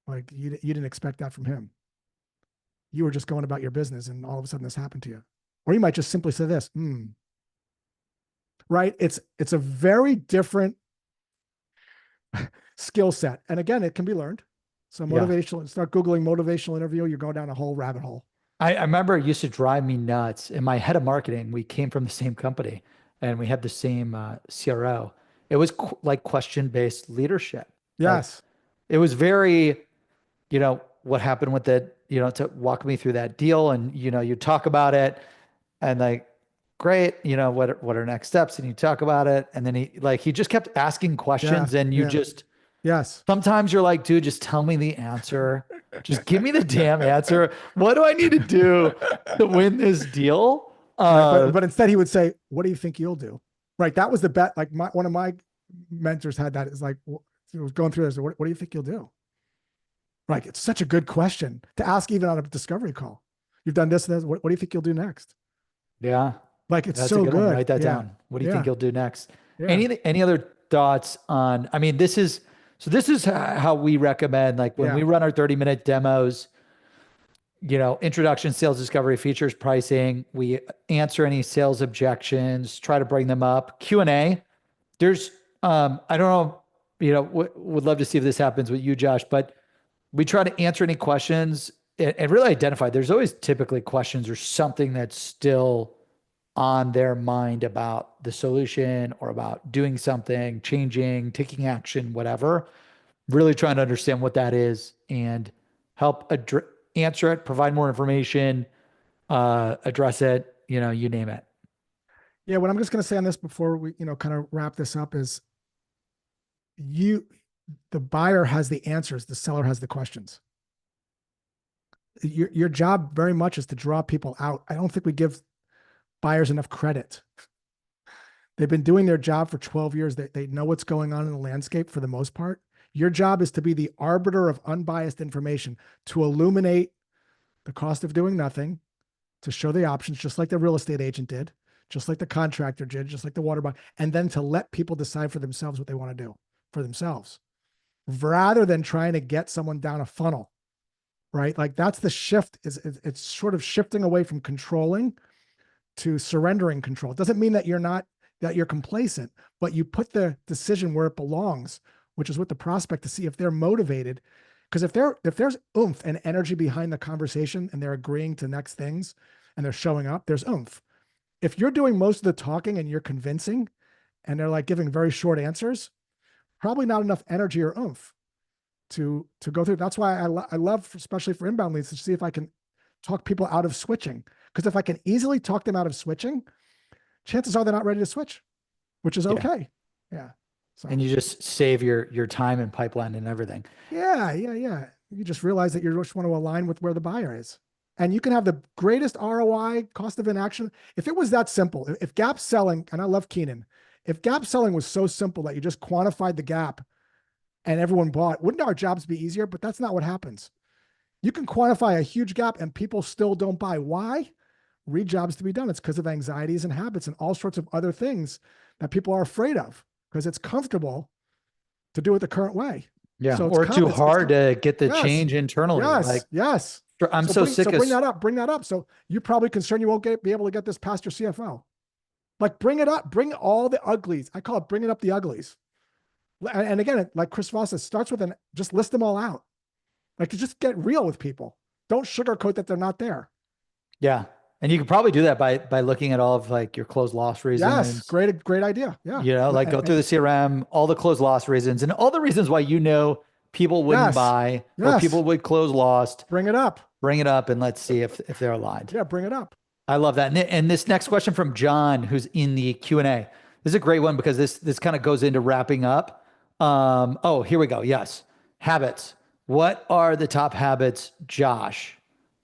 Like you didn't expect that from him. You were just going about your business and all of a sudden this happened to you. Or you might just simply say this, right? It's a very different skill set. And again, it can be learned. So Yeah. motivational, start Googling motivational interview, you're going down a whole rabbit hole. I remember it used to drive me nuts. In my head of marketing, we came from the same company and we had the same CRO. It was like question-based leadership. Like Yes. it was very, what happened with it, to walk me through that deal and, you talk about it and like, great, what are next steps? And you talk about it. And then he just kept asking Yeah. questions and you Yeah. just, Yes. sometimes you're like, dude, just tell me the answer. Just give me the damn answer. What do I need to do to win this deal? Right. But instead he would say, what do you think you'll do? Right. That was the bet. Like one of my mentors had that. It's like, he was going through this. What do you think you'll do? Right. It's such a good question to ask even on a discovery call. You've done this and this. What do you think you'll do next? Yeah, Like it's that's a so good one. good. Write that Yeah. down. What do you Yeah. think you'll do next? Yeah. Any other thoughts on, I mean, this is how we recommend, like when Yeah. we run our 30-minute demos, introduction, sales discovery, features, pricing, we answer any sales objections, try to bring them up. Q&A. There's, I don't know, would love to see if this happens with you, Josh, but we try to answer any questions and really identify. There's always typically questions or something that's still on their mind about the solution or about doing something, changing, taking action, whatever. Really trying to understand what that is and help answer it, provide more information, address it, you name it. Yeah. What I'm just going to say on this before we, kind of wrap this up is the buyer has the answers. The seller has the questions. Your job very much is to draw people out. I don't think we give buyers enough credit. They've been doing their job for 12 years. They know what's going on in the landscape for the most part. Your job is to be the arbiter of unbiased information, to illuminate the cost of doing nothing, to show the options, just like the real estate agent did, just like the contractor did, just like the water buyer, and then to let people decide for themselves what they want to do for themselves, rather than trying to get someone down a funnel, right? Like that's the shift. It's sort of shifting away from controlling to surrendering control. It doesn't mean that you're complacent, but you put the decision where it belongs, which is with the prospect to see if they're motivated. Because if there's oomph and energy behind the conversation and they're agreeing to next things and they're showing up, there's oomph. If you're doing most of the talking and you're convincing and they're like giving very short answers, probably not enough energy or oomph to go through. That's why I love, especially for inbound leads, to see if I can talk people out of switching. Because if I can easily talk them out of switching, chances are they're not ready to switch, which is okay. Yeah. So, And you just save your time and pipeline and everything. yeah. You just realize that you just want to align with where the buyer is. And you can have the greatest ROI, cost of inaction. If it was that simple, if gap selling, and I love Keenan, If gap selling was so simple that you just quantified the gap and everyone bought, wouldn't our jobs be easier? But that's not what happens. You can quantify a huge gap and people still don't buy. Why? Read jobs to be done. It's because of anxieties and habits and all sorts of other things that people are afraid of because it's comfortable to do it the current way. Yeah. So Or too hard to get the yes, change internally. Like yes. I'm So so bring sick so of bring that up. Bring that up. So you're probably concerned you won't be able to get this past your CFO. Like bring it up. Bring all the uglies. I call it bringing up the uglies. And again, like Chris Voss says, starts with just list them all out. Like to just get real with people. Don't sugarcoat that they're not there. yeah. And you could probably do that by looking at all of like your closed loss Yes, reasons, great idea. Yeah. like go through the CRM, all the closed loss reasons and all the reasons why people wouldn't Yes, buy or yes. people would close lost. Bring it up. Bring it up and let's see if they're aligned. Yeah, bring it up. I love that. And this next question from John, who's in the Q&A. This is a great one because this kind of goes into wrapping up. Oh, here we go. Yes. Habits. What are the top habits, Josh,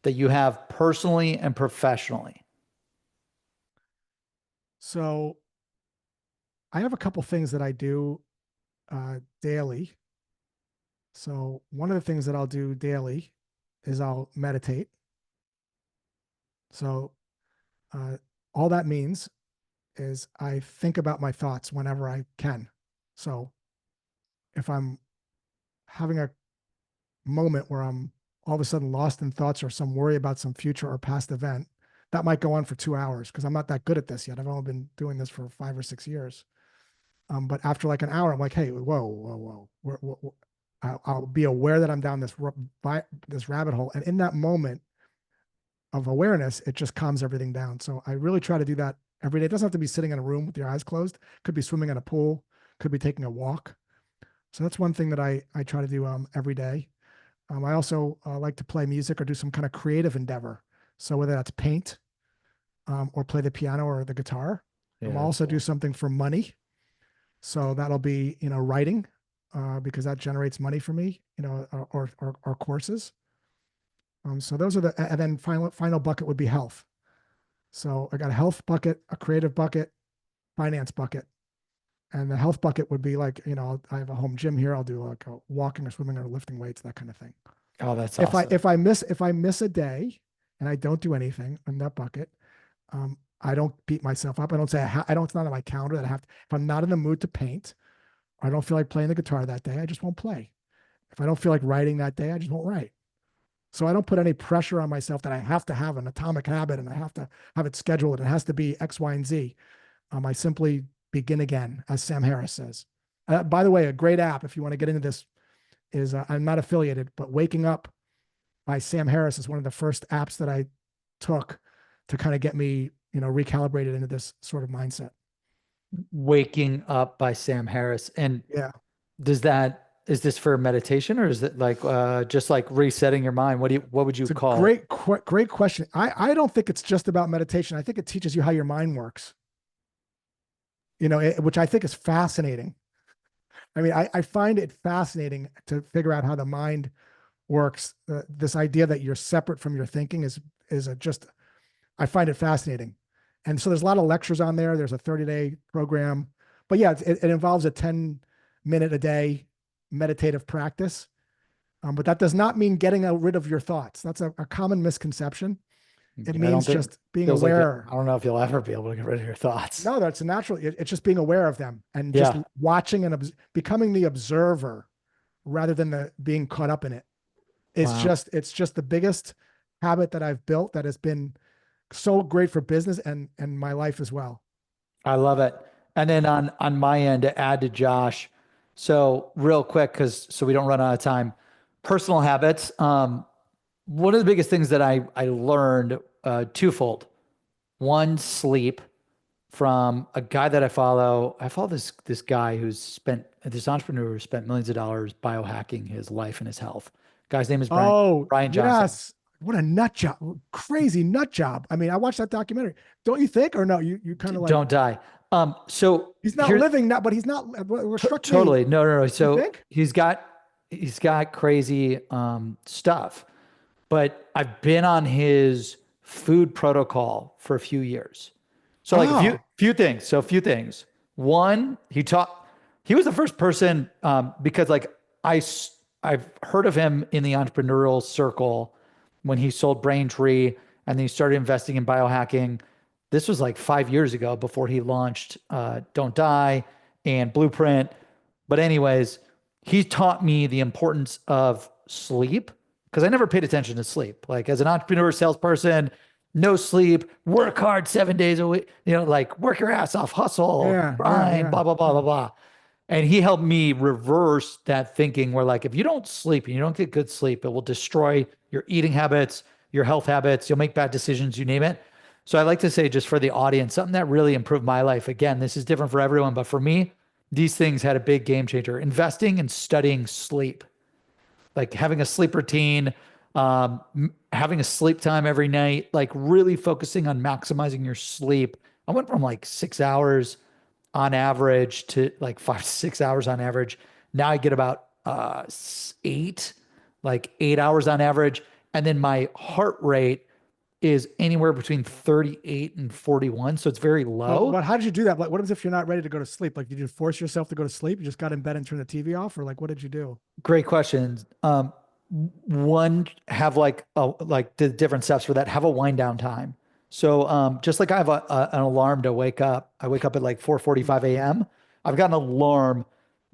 that you have personally and professionally? So I have a couple things that I do daily. So one of the things that I'll do daily is I'll meditate. So uh, all that means is I think about my thoughts whenever I can. So if I'm having a moment where I'm all of a sudden lost in thoughts or some worry about some future or past event, that might go on for 2 hours because I'm not that good at this yet. I've only been doing this for 5 or 6 years. But after like an hour, I'm like, hey, whoa. I'll be aware that I'm down this rabbit hole. And in that moment of awareness, it just calms everything down. So I really try to do that every day. It doesn't have to be sitting in a room with your eyes closed. Could be swimming in a pool, could be taking a walk. So that's one thing that I try to do every day. I also like to play music or do some kind of creative endeavor. So whether that's paint or play the piano or the guitar. Yeah, I'll also do something for money. So that'll be, writing because that generates money for me, or courses. So those are and then final bucket would be health. So I got a health bucket, a creative bucket, finance bucket. And the health bucket would be like, I have a home gym here. I'll do like a walking or swimming or lifting weights, that kind of thing. Oh, that's If awesome. I miss a day and I don't do anything in that bucket, I don't beat myself up. I don't say I don't. It's not on my calendar that I have to. If I'm not in the mood to paint, or I don't feel like playing the guitar that day, I just won't play. If I don't feel like writing that day, I just won't write. So I don't put any pressure on myself that I have to have an atomic habit and I have to have it scheduled. It has to be X, Y, and Z. I simply begin again, as Sam Harris says. By the way, a great app if you want to get into this is I'm not affiliated, but Waking Up by Sam Harris is one of the first apps that I took to kind of get me, recalibrated into this sort of mindset. Waking Up by Sam Harris. And Yeah. is this for meditation or is it like just like resetting your mind? What would you It's a call it? great question. I don't think it's just about meditation. I think it teaches you how your mind works, which I think is fascinating. I mean, I find it fascinating to figure out how the mind works. This idea that you're separate from your thinking I find it fascinating. And so there's a lot of lectures on there. There's a 30-day program, but yeah, it involves a 10-minute a day meditative practice. But that does not mean getting rid of your thoughts. That's a common misconception. It I don't means think just being feels like aware. I don't know if you'll ever be able to get rid of your thoughts. No, that's a natural. It's just being aware of them and just Yeah. watching and becoming the observer rather than being caught up in it. Wow. It's just the biggest habit that I've built that has been so great for business and my life as well. I love it. And then on my end to add to Josh, so real quick, so we don't run out of time, personal habits. One of the biggest things that I learned twofold. One, sleep from a guy that I follow. I follow this guy this entrepreneur who spent millions of dollars biohacking his life and his health. Guy's name is Oh, Brian Johnson. yes. What a nut job. Crazy nut job. I mean, I watched that documentary. Don't you think? Or no, you kind of like, Don't die. So he's not here's living now, but he's not what struck me. totally no. You So think? he's got crazy stuff, but I've been on his food protocol for a few years. So like a few Oh, few things. So a few things. One, he was the first person, because like I've heard of him in the entrepreneurial circle when he sold Braintree and then he started investing in biohacking. This was like 5 years ago before he launched Don't Die and Blueprint. But anyways, he taught me the importance of sleep because I never paid attention to sleep. Like as an entrepreneur, salesperson, no sleep, work hard 7 days a week, like work your ass off, hustle, Yeah, yeah, grind, yeah. blah, blah, blah, blah, blah. And he helped me reverse that thinking where like if you don't sleep and you don't get good sleep, it will destroy your eating habits, your health habits, you'll make bad decisions, you name it. So I like to say just for the audience, something that really improved my life. Again, this is different for everyone, but for me, these things had a big game changer. Investing and studying sleep, like having a sleep routine, having a sleep time every night, like really focusing on maximizing your sleep. I went from like 6 hours on average to like 5 to 6 hours on average. Now I get about eight, like 8 hours on average. And then my heart rate is anywhere between 38 and 41. So it's very low. But how did you do that? Like, what happens if you're not ready to go to sleep? Like, did you force yourself to go to sleep? You just got in bed and turned the TV off, or like, what did you do? Great questions. One, have like the different steps for that. Have a wind down time. So just like I have an alarm to wake up, I wake up at like 4:45 a.m. I've got an alarm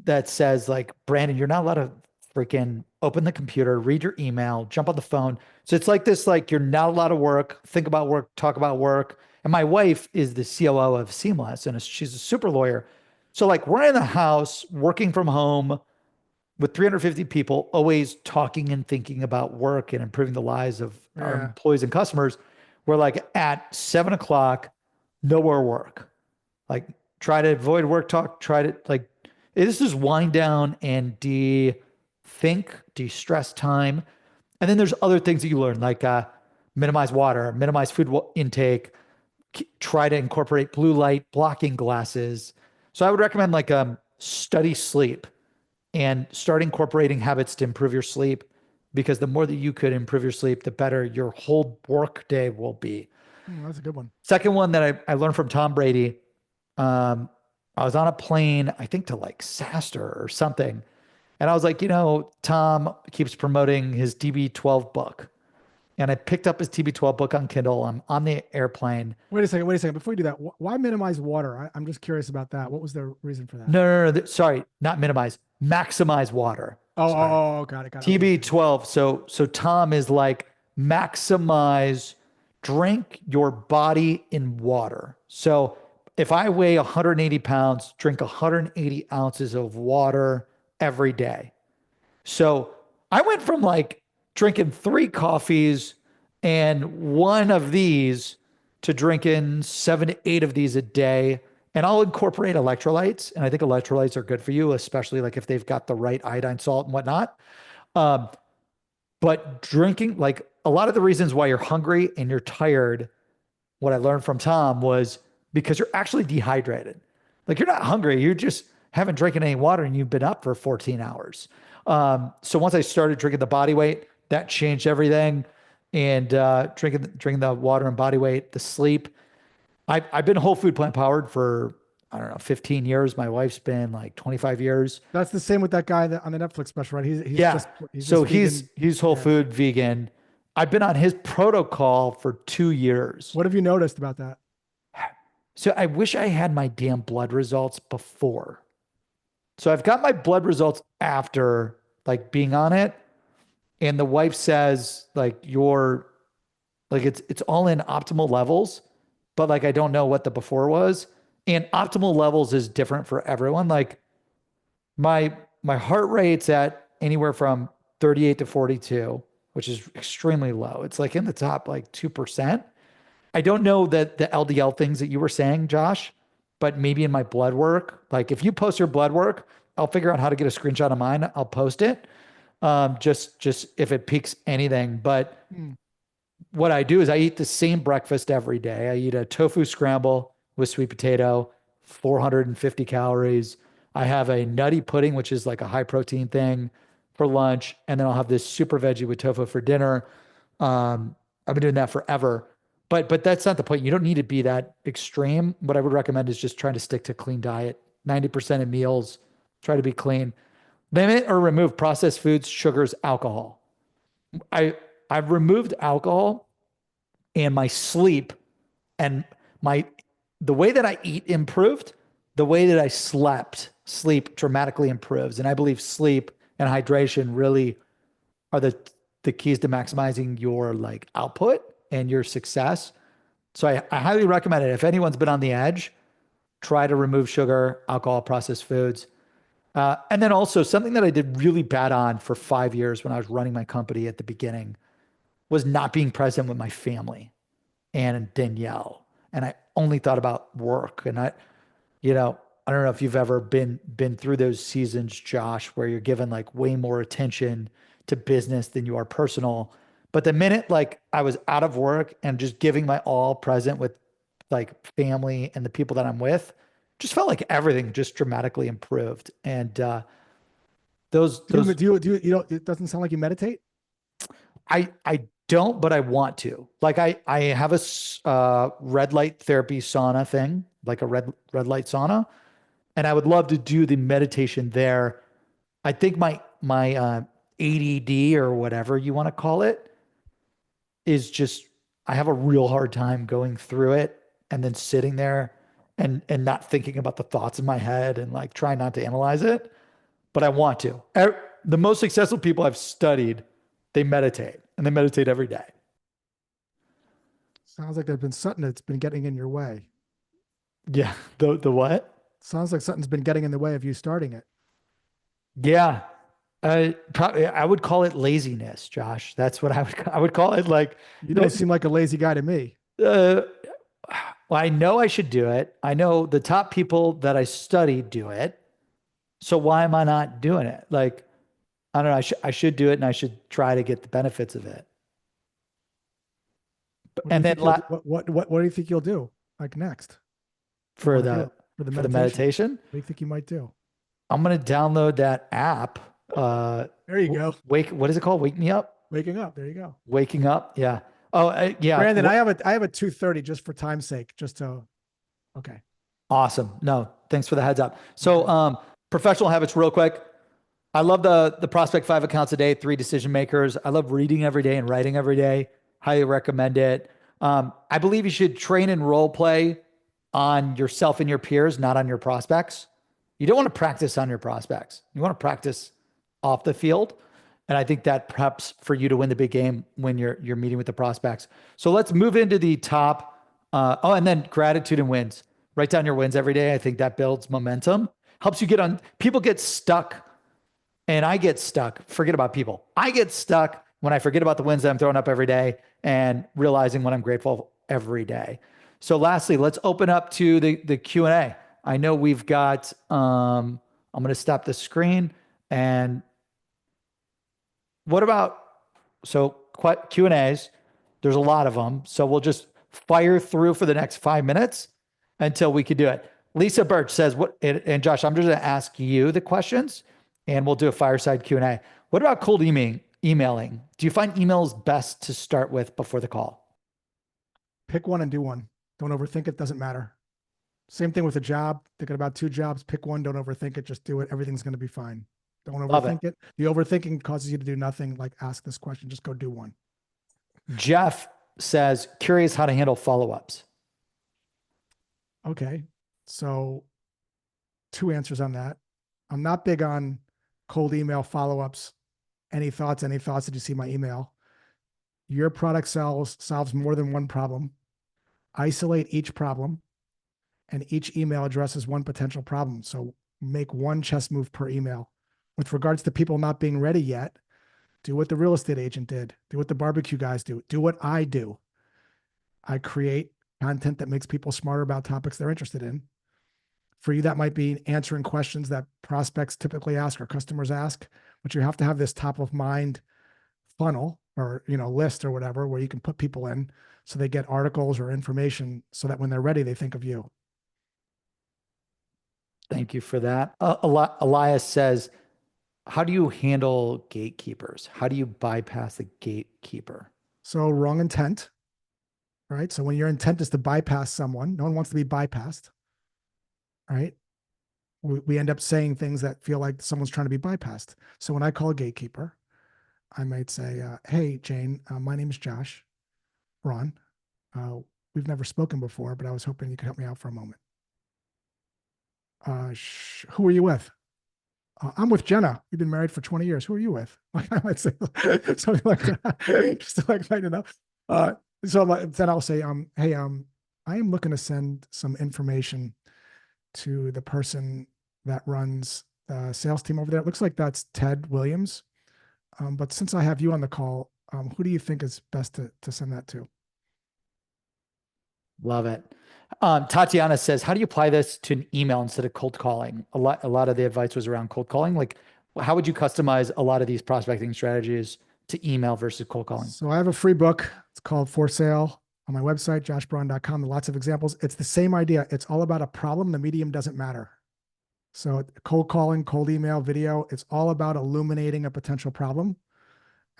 that says like, Brandon, you're not allowed to freaking open the computer, read your email, jump on the phone. So it's like this, like you're not allowed to work, think about work, talk about work. And my wife is the COO of Seamless and she's a super lawyer. So like we're in the house working from home with 350 people, always talking and thinking about work and improving the lives of our Yeah. employees and customers. We're like at 7 o'clock, no more work. Like try to avoid work talk, try to like, this is wind down and de-think, de-stress time. And then there's other things that you learn, like minimize water, minimize food intake, try to incorporate blue light blocking glasses. So I would recommend like study sleep and start incorporating habits to improve your sleep because the more that you could improve your sleep, the better your whole work day will be. That's a good one. Second one that I learned from Tom Brady, I was on a plane, I think to like SaaStr or something. And I was like, Tom keeps promoting his TB12 book. And I picked up his TB12 book on Kindle. I'm on the airplane. Wait a second. Wait a second. Before you do that, why minimize water? I'm just curious about that. What was the reason for that? No, no, no. Sorry, not minimize, maximize water. Sorry. Got it. Got it. Okay. TB12. So Tom is like maximize, drink your body in water. So if I weigh 180 pounds, drink 180 ounces of water every day. So I went from like drinking 3 coffees and one of these to drinking 7 to 8 of these a day. And I'll incorporate electrolytes. And I think electrolytes are good for you, especially like if they've got the right iodine, salt, and whatnot. Um, but drinking, like a lot of the reasons why you're hungry and you're tired, what I learned from Tom was because you're actually dehydrated. Like you're not hungry, you just haven't drinking any water and you've been up for 14 hours. So once I started drinking the body weight, that changed everything. And drinking the water and body weight, the sleep. I've been whole food plant powered for, I don't know, 15 years. My wife's been like 25 years. That's the same with that guy on the Netflix special, right? Yeah. So just vegan. he's whole food vegan. I've been on his protocol for 2 years. What have you noticed about that? So I wish I had my damn blood results before. So I've got my blood results after like being on it. And the wife says like it's all in optimal levels, but like I don't know what the before was. And optimal levels is different for everyone. Like my heart rate's at anywhere from 38 to 42, which is extremely low. It's like in the top like 2%. I don't know that the LDL things that you were saying, Josh, but maybe in my blood work, like if you post your blood work, I'll figure out how to get a screenshot of mine. I'll post it. Just if it piques anything. But what I do is I eat the same breakfast every day. I eat a tofu scramble with sweet potato, 450 calories. I have a nutty pudding, which is like a high protein thing for lunch. And then I'll have this super veggie with tofu for dinner. I've been doing that forever. but that's not the point. You don't need to be that extreme. What I would recommend is just trying to stick to clean diet. 90% of meals, try to be clean. Limit or remove processed foods, sugars, alcohol. I I've removed alcohol and my sleep and my the way that I eat improved, the way that I sleep dramatically improves. And I believe sleep and hydration really are the keys to maximizing your like output and your success. So I highly recommend it. If anyone's been on the edge, try to remove sugar, alcohol, processed foods. And then also something that I did really bad on for 5 years when I was running my company at the beginning was not being present with my family and Danielle. And I only thought about work. And you know, I don't know if you've ever been through those seasons, Josh, where you're given like way more attention to business than you are personal. But the minute like I was out of work and just giving my all present with like family and the people that I'm with, just felt like everything just dramatically improved. And You don't, it doesn't sound like you meditate. I don't, but I want to. Like I have a red light therapy sauna thing, like a red light sauna, and I would love to do the meditation there. I think my ADD or whatever you want to call it is just I have a real hard time going through it and then sitting there and not thinking about the thoughts in my head and like trying not to analyze it, but I want to. The most successful people I've studied, they meditate and they meditate every day. Sounds like there's been something that's been getting in your way. Yeah. The what? Sounds like something's been getting in the way of you starting it. Yeah. Probably I would call it laziness, Josh. That's what I would call it. Like, You don't seem like a lazy guy to me. uh, well, I know I should do it. I know the top people that I study do it. So why am I not doing it? Like, I don't know. I should do it and I should try to get the benefits of it. What do you And then think you'll do? What do you think you'll do? Like next? What do you for want to do for the the meditation? meditation, What do you think you might do? I'm gonna download that app. There you go. What is it called? Wake me up. Waking up. There you go. Waking up. Yeah. Oh, yeah. Brandon, I have a 2:30 just for time's sake, just to okay. Awesome. No, thanks for the heads up. So, Okay. professional habits, real quick. I love the prospect 5 accounts a day, 3 decision makers. I love reading every day and writing every day. Highly recommend it. I believe you should train and role play on yourself and your peers, not on your prospects. You don't want to practice on your prospects. You want to practice off the field. And I think that perhaps for you to win the big game when you're meeting with the prospects. So let's move into the top. And then gratitude and wins. Write down your wins every day. I think that builds momentum. Helps you get on. People get stuck, and I get stuck. Forget about people. I get stuck when I forget about the wins that I'm throwing up every day and realizing what I'm grateful every day. So lastly, let's open up to the Q&A. I know we've got. I'm going to stop the screen and what about, so Q&As, there's a lot of them. So we'll just fire through for the next 5 minutes until we can do it. Lisa Birch says, and Josh, I'm just going to ask you the questions and we'll do a fireside Q&A. What about cold emailing? Do you find emails best to start with before the call? Pick one and do one. Don't overthink it. Doesn't matter. Same thing with a job. Thinking about 2 jobs. Pick one. Don't overthink it. Just do it. Everything's going to be fine. Don't Love it. overthink it. The overthinking causes you to do nothing. Like ask this question. Just go do one. Jeff says, curious how to handle follow-ups. Okay. So 2 answers on that. I'm not big on cold email follow-ups. Any thoughts? Any thoughts? Did you see my email? Your product solves more than one problem. Isolate each problem, and each email addresses one potential problem. So make one chess move per email. With regards to people not being ready yet, do what the real estate agent did. Do what the barbecue guys do. Do what I do. I create content that makes people smarter about topics they're interested in. For you, that might be answering questions that prospects typically ask or customers ask, but you have to have this top of mind funnel or list or whatever where you can put people in so they get articles or information so that when they're ready, they think of you. Thank you for that. Elias says, how do you handle gatekeepers? How do you bypass the gatekeeper? So wrong intent. right? So when your intent is to bypass someone, no one wants to be bypassed, right? We end up saying things that feel like someone's trying to be bypassed. So when I call a gatekeeper, I might say, hey, Jane, my name is Josh Braun. We've never spoken before, but I was hoping you could help me out for a moment. Who are you with? I'm with Jenna. We've been married for 20 years. Who are you with? Like I might say something like that, just to like lighten it up. So then I'll say, hey, I am looking to send some information to the person that runs the sales team over there. It looks like that's Ted Williams. But since I have you on the call, who do you think is best to send that to? Love it. Tatiana says, how do you apply this to an email instead of cold calling? A lot of the advice was around cold calling. Like, how would you customize a lot of these prospecting strategies to email versus cold calling? So I have a free book. It's called For Sale on my website, joshbraun.com. Lots of examples. It's the same idea. It's all about a problem. The medium doesn't matter. So cold calling, cold email, video, it's all about illuminating a potential problem.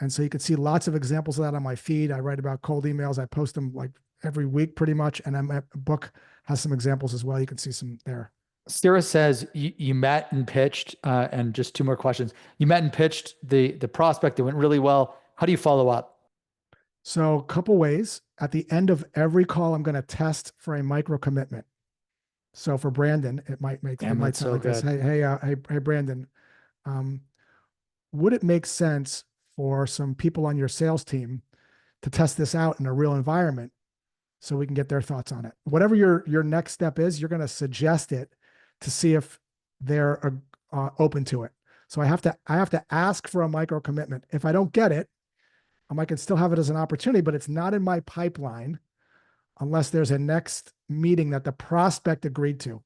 And so you can see lots of examples of that on my feed. I write about cold emails. I post them like every week pretty much. And then my book has some examples as well. You can see some there. Sarah says you met and pitched, and just two more questions. You met and pitched the prospect. It went really well. How do you follow up? So a couple ways. At the end of every call, I'm going to test for a micro commitment. So for Brandon, it might sound so like this. good. Hey, Brandon, would it make sense for some people on your sales team to test this out in a real environment so we can get their thoughts on it? Whatever your next step is, you're going to suggest it to see if they're open to it. So I have to ask for a micro commitment. If I don't get it, I can still have it as an opportunity, but it's not in my pipeline unless there's a next meeting that the prospect agreed to.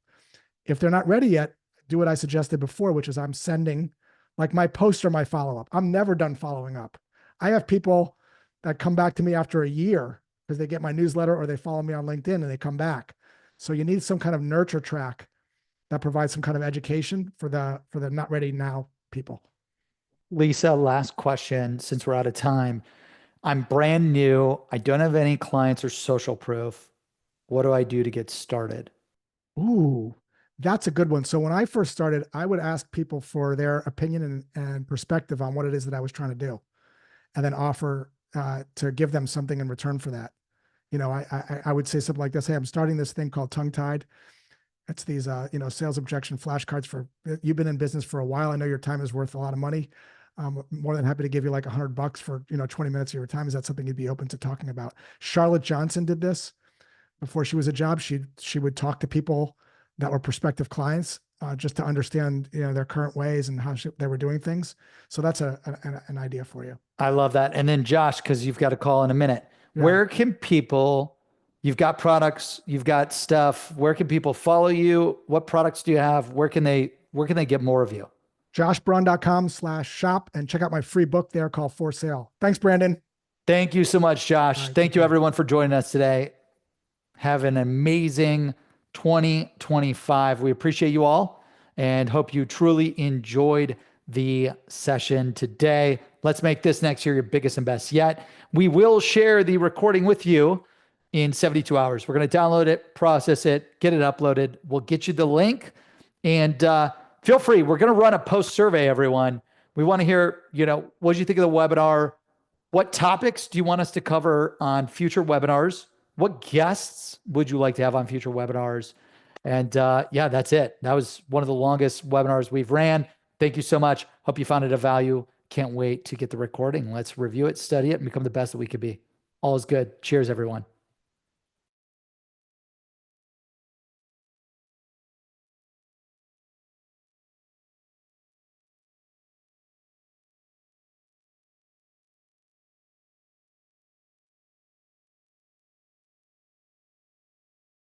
If they're not ready yet, do what I suggested before, which is I'm sending like my post or my follow-up. I'm never done following up. I have people that come back to me after a year because they get my newsletter or they follow me on LinkedIn and they come back. So you need some kind of nurture track that provides some kind of education for the not ready now people. Lisa, last question, since we're out of time. I'm brand new. I don't have any clients or social proof. What do I do to get started? Ooh, that's a good one. So when I first started, I would ask people for their opinion and perspective on what it is that I was trying to do, and then offer to give them something in return for that. You know, I would say something like this: hey, I'm starting this thing called Tongue Tied. It's these sales objection flashcards for you've been in business for a while. I know your time is worth a lot of money. I'm more than happy to give you like $100 for 20 minutes of your time. Is that something you'd be open to talking about? Charlotte Johnson did this before she was a job. She would talk to people that were prospective clients just to understand their current ways and how they were doing things. So that's an idea for you. I love that. And then Josh, because you've got a call in a minute, Yeah. where can people, you've got products, you've got stuff, where can people follow you? What products do you have? Where can they get more of you? joshbraun.com/shop and check out my free book there called For Sale. Thanks, Brandon. Thank you so much, Josh. Right, Thank you everyone for joining us today. Have an amazing 2025. We appreciate you all and hope you truly enjoyed the session today. Let's make this next year your biggest and best yet. We will share the recording with you in 72 hours. We're going to download it, process it, get it uploaded. We'll get you the link and feel free. We're going to run a post survey, everyone. We want to hear, what did you think of the webinar? What topics do you want us to cover on future webinars? What guests would you like to have on future webinars? And that's it. That was one of the longest webinars we've ran. Thank you so much. Hope you found it of value. Can't wait to get the recording. Let's review it, study it, and become the best that we could be. All is good. Cheers, everyone.